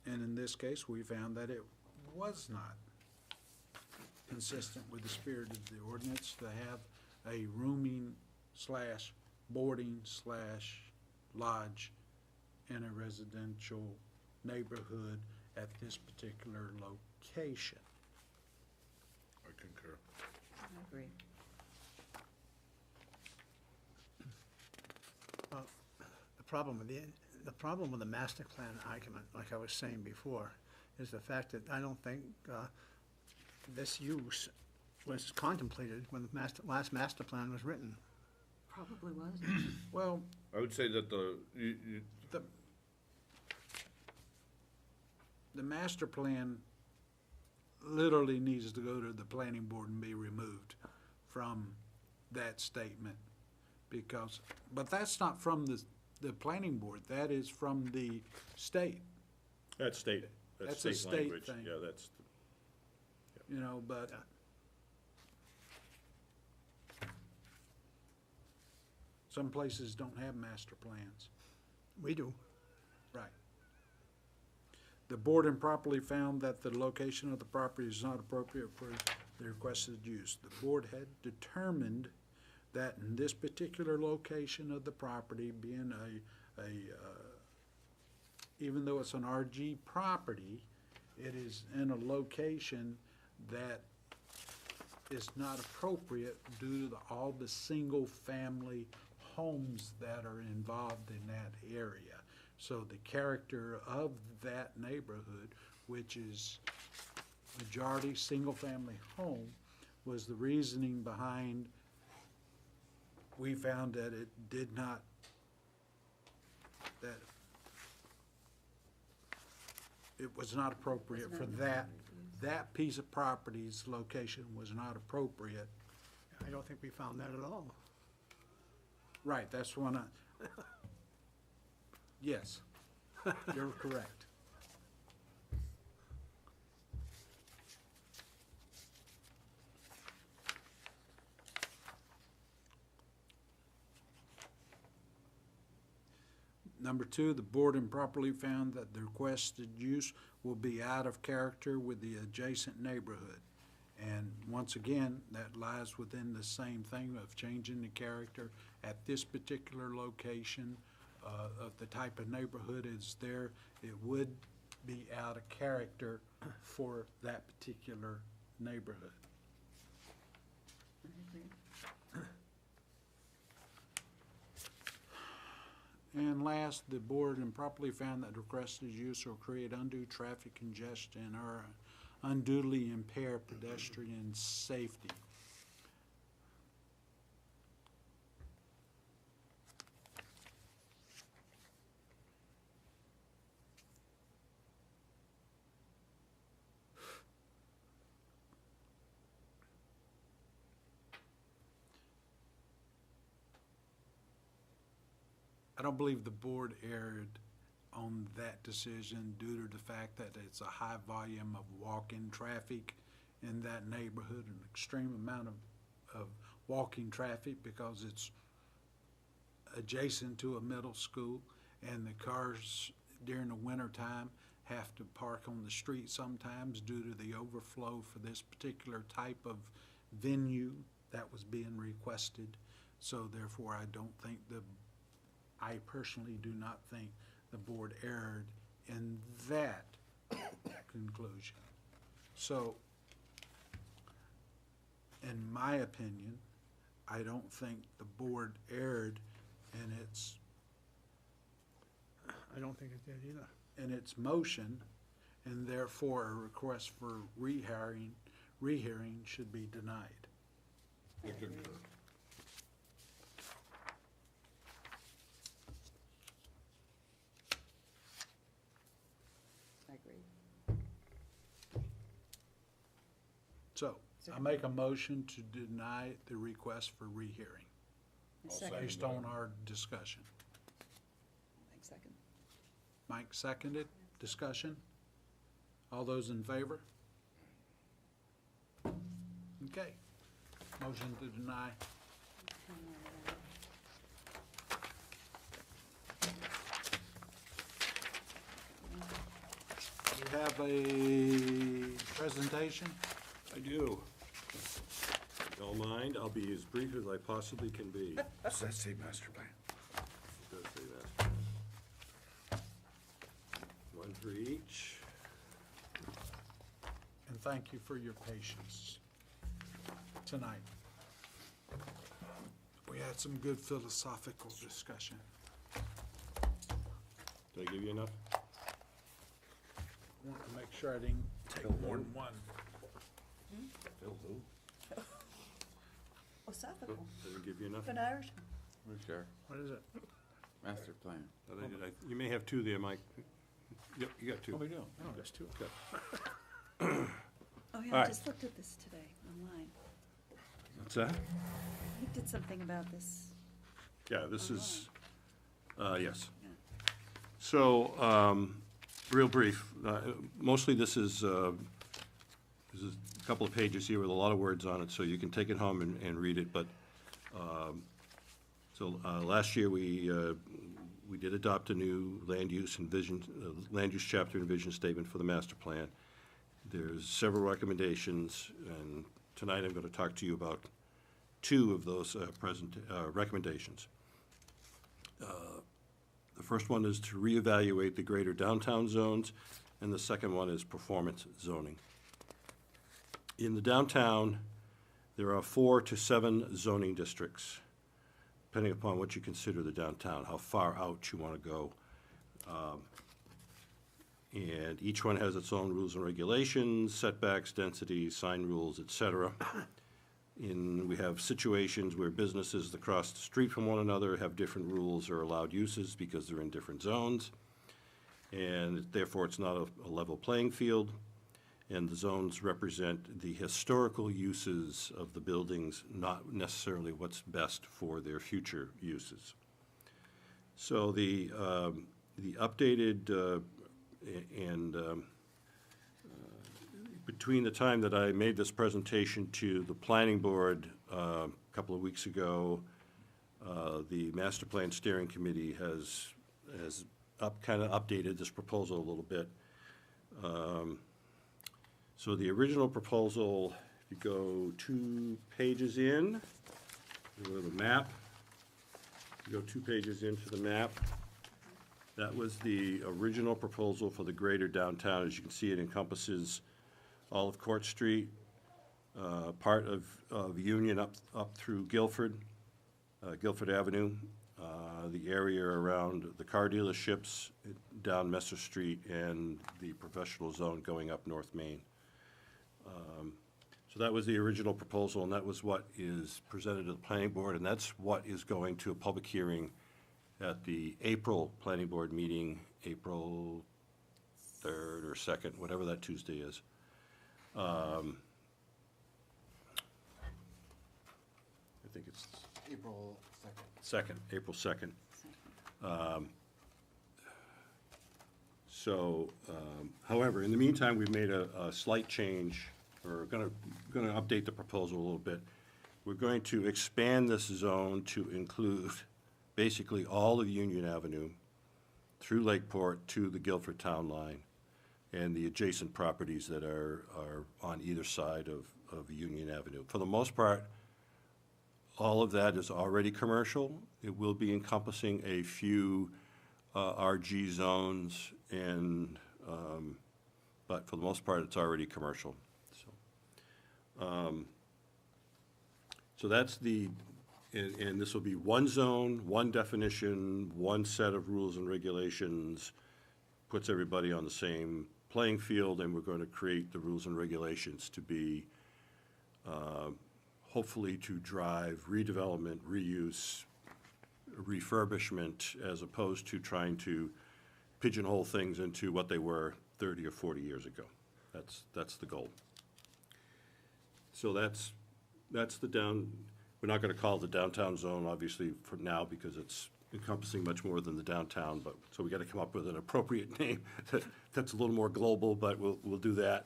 in this case, we found that it was not consistent with the spirit of the ordinance to have a rooming slash boarding slash lodge in a residential neighborhood at this particular location. I concur. I agree. Well, the problem with the master plan argument, like I was saying before, is the fact that I don't think this use was contemplated when the last master plan was written. Probably was. Well, I would say that the master plan literally needs to go to the planning board and be removed from that statement, because, but that's not from the planning board, that is from the state. That's state, That's that's a state state language. thing. Yeah, that's, You know, but some places don't have master plans. We do. Right. The board improperly found that the location of the property is not appropriate for the requested use. The board had determined that in this particular location of the property, being even though it's an RG property, it is in a location that is not appropriate due to all the single-family homes that are involved in that area. So the character of that neighborhood, which is majority single-family home, was the reasoning behind, we found that it did not, that it was not appropriate for that piece of property's location was not appropriate. I don't think we found that at all. Right, that's one I, yes, you're correct. Number two, the board improperly found that the requested use will be out of character with the adjacent neighborhood. And once again, that lies within the same thing of changing the character at this particular location of the type of neighborhood is there. It would be out of character for that particular neighborhood. I agree. And last, the board improperly found that requested use will create undue traffic congestion or unduly impair pedestrian safety. I don't believe the board erred on that decision due to the fact that it's a high volume of walk-in traffic in that neighborhood, an extreme amount of walking traffic because it's adjacent to a middle school, and the cars during the winter time have to park on the street sometimes due to the overflow for this particular type of venue that was being requested. So therefore, I personally do not think the board erred in that conclusion. So, in my opinion, I don't think the board erred in its I don't think it did either. in its motion, and therefore a request for rehearing should be denied. I concur. I agree. So, I make a motion to deny the request for rehearing, A second. based on our discussion. Second. Mike seconded. Discussion? All those in favor? Okay. Motion to deny. We have a presentation. I do. Don't mind, I'll be as brief as I possibly can be. Does that say master plan? It does say that. One for each. And thank you for your patience tonight. We had some good philosophical discussion. Did I give you enough? Want to make sure I didn't take more than one. Philosophical. Did I give you enough? Good Irish. Sure. What is it? Master plan. You may have two there, Mike. Yep, you got two. Oh, we do? Oh, that's two. Good. Oh, All yeah, I right. just looked at this today online. What's that? He did something about this. Yeah, this is, yes. So, real brief, mostly this is a couple of pages here with a lot of words on it, so you can take it home and read it, but, last year we did adopt a new land use and vision, land use chapter and vision statement for the master plan. There's several recommendations, and tonight I'm gonna talk to you about two of those recommendations. The first one is to reevaluate the greater downtown zones, and the second one is performance zoning. In the downtown, there are 4 to 7 zoning districts, depending upon what you consider the downtown, how far out you want to go. And each one has its own rules and regulations, setbacks, densities, sign rules, et cetera. We have situations where businesses across the street from one another have different rules or allowed uses because they're in different zones. And therefore, it's not a level playing field. And the zones represent the historical uses of the buildings, not necessarily what's best for their future uses. So the updated between the time that I made this presentation to the planning board a couple of weeks ago, the master plan steering committee has kind of updated this proposal a little bit. So the original proposal, if you go 2 pages in, you go to the map, you go 2 pages into the map. That was the original proposal for the greater downtown. As you can see, it encompasses all of Court Street, part of Union up through Guilford, Guilford Avenue, the area around the car dealerships, down Messer Street, and the professional zone going up North Main. So that was the original proposal, and that was what is presented to the planning board, and that's what is going to a public hearing at the April planning board meeting, April 3rd or 2nd, whatever that Tuesday is. I think it's April 2nd. April 2nd. However, in the meantime, we've made a slight change. We're gonna update the proposal a little bit. We're going to expand this zone to include basically all of Union Avenue through Lakeport to the Guilford Town Line and the adjacent properties that are on either side of Union Avenue. For the most part, all of that is already commercial. It will be encompassing a few RG zones, but for the most part, it's already commercial. So that's and this will be one zone, one definition, one set of rules and regulations, puts everybody on the same playing field, and we're going to create the rules and regulations to be hopefully to drive redevelopment, reuse, refurbishment, as opposed to trying to pigeonhole things into what they were 30 or 40 years ago. That's the goal. So that's the we're not going to call it the downtown zone, obviously, for now, because it's encompassing much more than the downtown, but, so we gotta come up with an appropriate name that's a little more global, but we'll do that.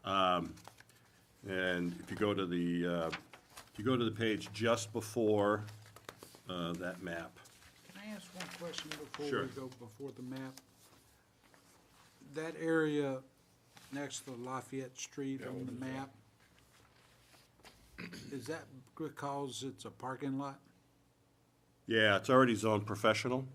And if you go to the page just before that map. Can I ask one question before Sure. we go before the map? That area next to Lafayette Street on the map, is that because it's a parking lot? Yeah, it's already zoned professional.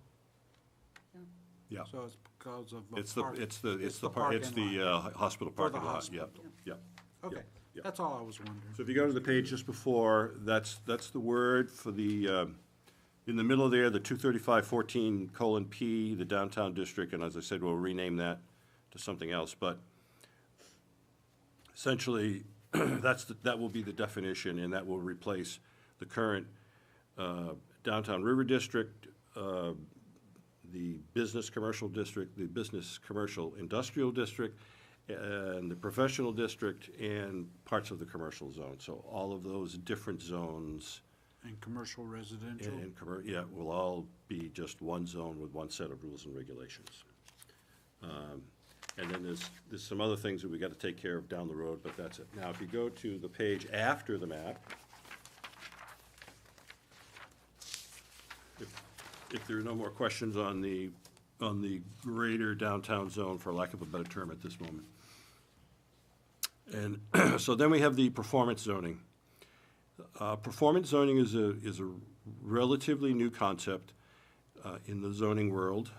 Yeah. So it's because of a It's the, park- it's the, it's it's the, the it's parking the hospital For the parking lot, hospital. yep, yep. Okay, yeah. that's all I was wondering. So if you go to the page just before, that's the word for the, in the middle there, the 23514:P, the downtown district, and as I said, we'll rename that to something else, but essentially, that will be the definition, and that will replace the current downtown river district, the business commercial district, the business commercial industrial district, and the professional district, and parts of the commercial zone. So all of those different zones And commercial residential? yeah, will all be just one zone with one set of rules and regulations. And then there's some other things that we gotta take care of down the road, but that's it. Now, if you go to the page after the map, if there are no more questions on the greater downtown zone, for lack of a better term at this moment. And so then we have the performance zoning. Performance zoning is a relatively new concept in the zoning world.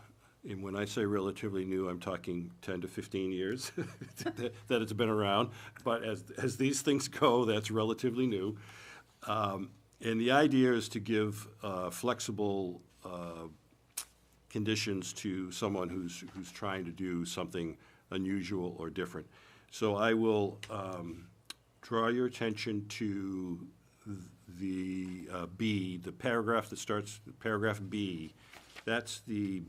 And when I say relatively new, I'm talking 10 to 15 years that it's been around. But as these things go, that's relatively new. And the idea is to give flexible conditions to someone who's trying to do something unusual or different. So I will draw your attention to the B, the paragraph that starts, paragraph B. That's the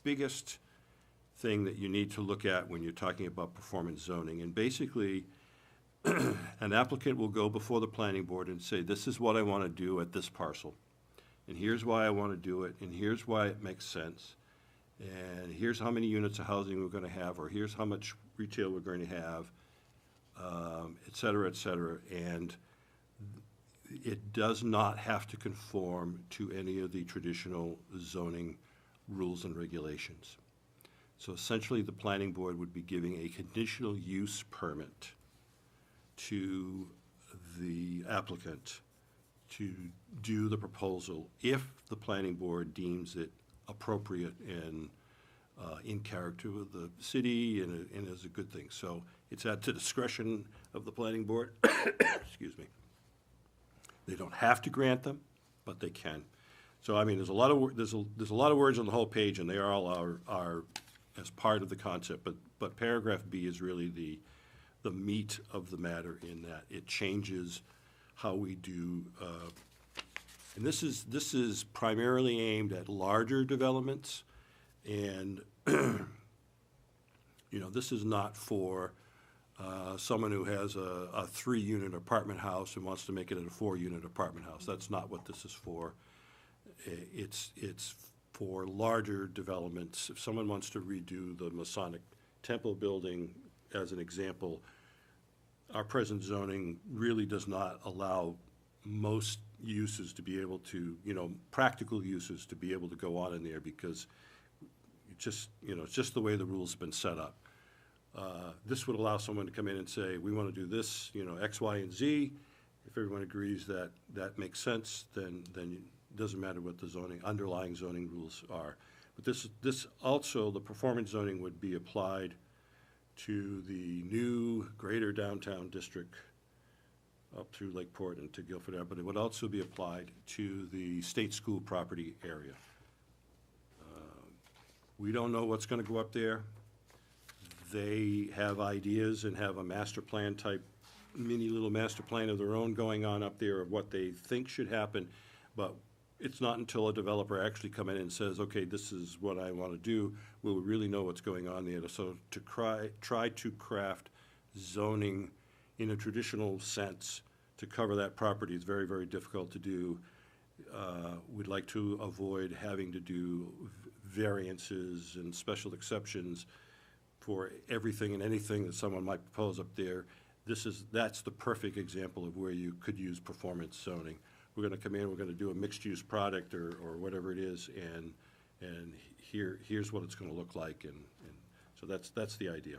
biggest thing that you need to look at when you're talking about performance zoning. And basically, an applicant will go before the planning board and say, this is what I want to do at this parcel. And here's why I want to do it, and here's why it makes sense. And here's how many units of housing we're going to have, or here's how much retail we're going to have, et cetera, et cetera. And it does not have to conform to any of the traditional zoning rules and regulations. So essentially, the planning board would be giving a conditional use permit to the applicant to do the proposal if the planning board deems it appropriate and in character with the city and is a good thing. So it's at the discretion of the planning board. Excuse me. They don't have to grant them, but they can. So I mean, there's a lot of there's a lot of words on the whole page, and they all are as part of the concept. But paragraph B is really the meat of the matter in that it changes how we do. And this is primarily aimed at larger developments, and you know, this is not for someone who has a 3-unit apartment house and wants to make it a 4-unit apartment house. That's not what this is for. It's for larger developments. If someone wants to redo the Masonic Temple building, as an example, our present zoning really does not allow most uses to be able to, you know, practical uses to be able to go on in there because it's just the way the rules have been set up. This would allow someone to come in and say, we want to do this, you know, X, Y, and Z. If everyone agrees that that makes sense, then it doesn't matter what the underlying zoning rules are. But this also, the performance zoning would be applied to the new greater downtown district up through Lakeport and to Guilford Ave, but it would also be applied to the state school property area. We don't know what's going to go up there. They have ideas and have a master plan type, mini little master plan of their own going on up there of what they think should happen, but it's not until a developer actually come in and says, okay, this is what I want to do, will we really know what's going on there. So to try to craft zoning in a traditional sense to cover that property is very, very difficult to do. We'd like to avoid having to do variances and special exceptions for everything and anything that someone might propose up there. That's the perfect example of where you could use performance zoning. We're gonna come in, we're gonna do a mixed-use product or whatever it is, and here's what it's gonna look like, and so that's the idea.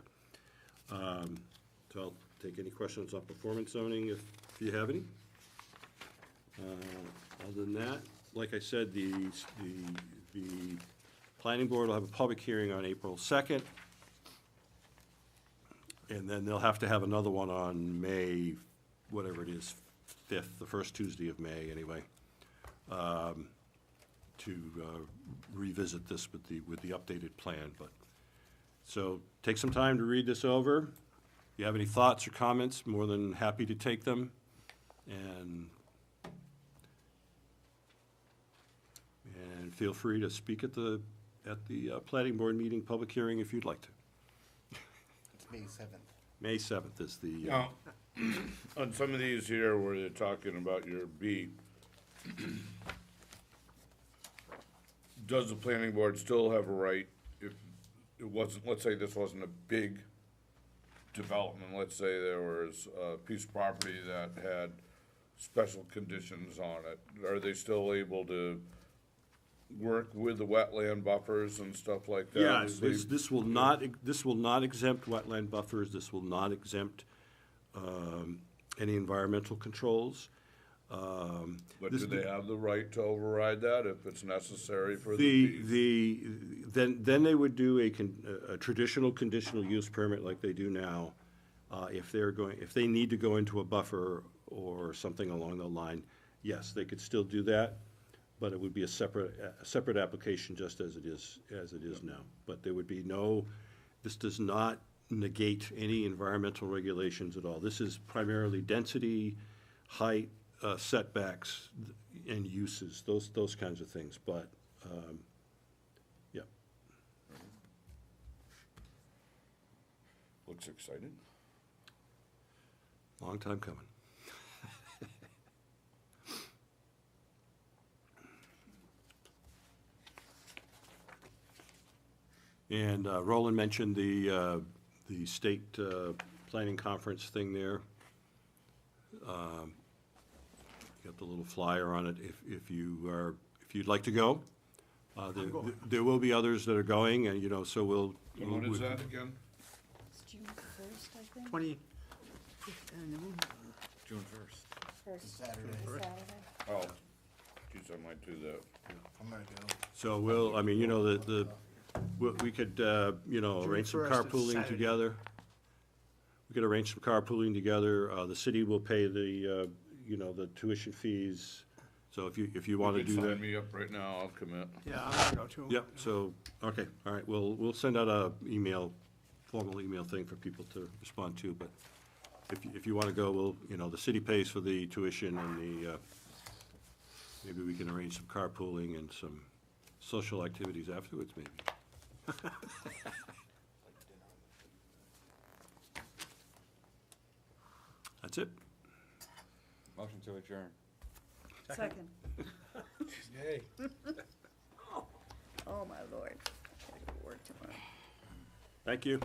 So I'll take any questions on performance zoning if you have any. Other than that, like I said, the planning board will have a public hearing on April 2nd. And then they'll have to have another one on May, whatever it is, 5th, the first Tuesday of May, anyway, to revisit this with the updated plan. But so take some time to read this over. If you have any thoughts or comments, more than happy to take them. And feel free to speak at the planning board meeting, public hearing, if you'd like to. It's May 7th. May 7th is the, Now, on some of these here where they're talking about your B, does the planning board still have a right, if it wasn't, let's say this wasn't a big development, let's say there was a piece of property that had special conditions on it, are they still able to work with the wetland buffers and stuff like that? yeah, this will not exempt wetland buffers, this will not exempt any environmental controls. But do they have the right to override that if it's necessary for the piece? Then they would do a traditional conditional use permit like they do now. If they need to go into a buffer or something along the line, yes, they could still do that, but it would be a separate application just as it is now. But there would be this does not negate any environmental regulations at all. This is primarily density, height, setbacks, and uses, those kinds of things, but, yeah. Looks exciting. Long time coming. And Roland mentioned the state planning conference thing there. Got the little flyer on it if you'd like to go. There will be others that are going, and so we'll. And when is that again? It's June 1st, I think. 20, June 1st. First Saturday. Oh, geez, I might do that. I'm gonna go. So we could, arrange some 1st is carpooling Saturday. together. We could arrange some carpooling together. The city will pay the tuition fees. So if you want to do that. Sign me up right now, I'll commit. yeah, I'm gonna go too. Yep, so, okay, all right, we'll send out a formal email thing for people to respond to, but if you want to go, the city pays for the tuition and maybe we can arrange some carpooling and some social activities afterwards, maybe. That's it. Motion to adjourn. Second. Yay. Oh, my Lord. Gotta go to work tomorrow. Thank you.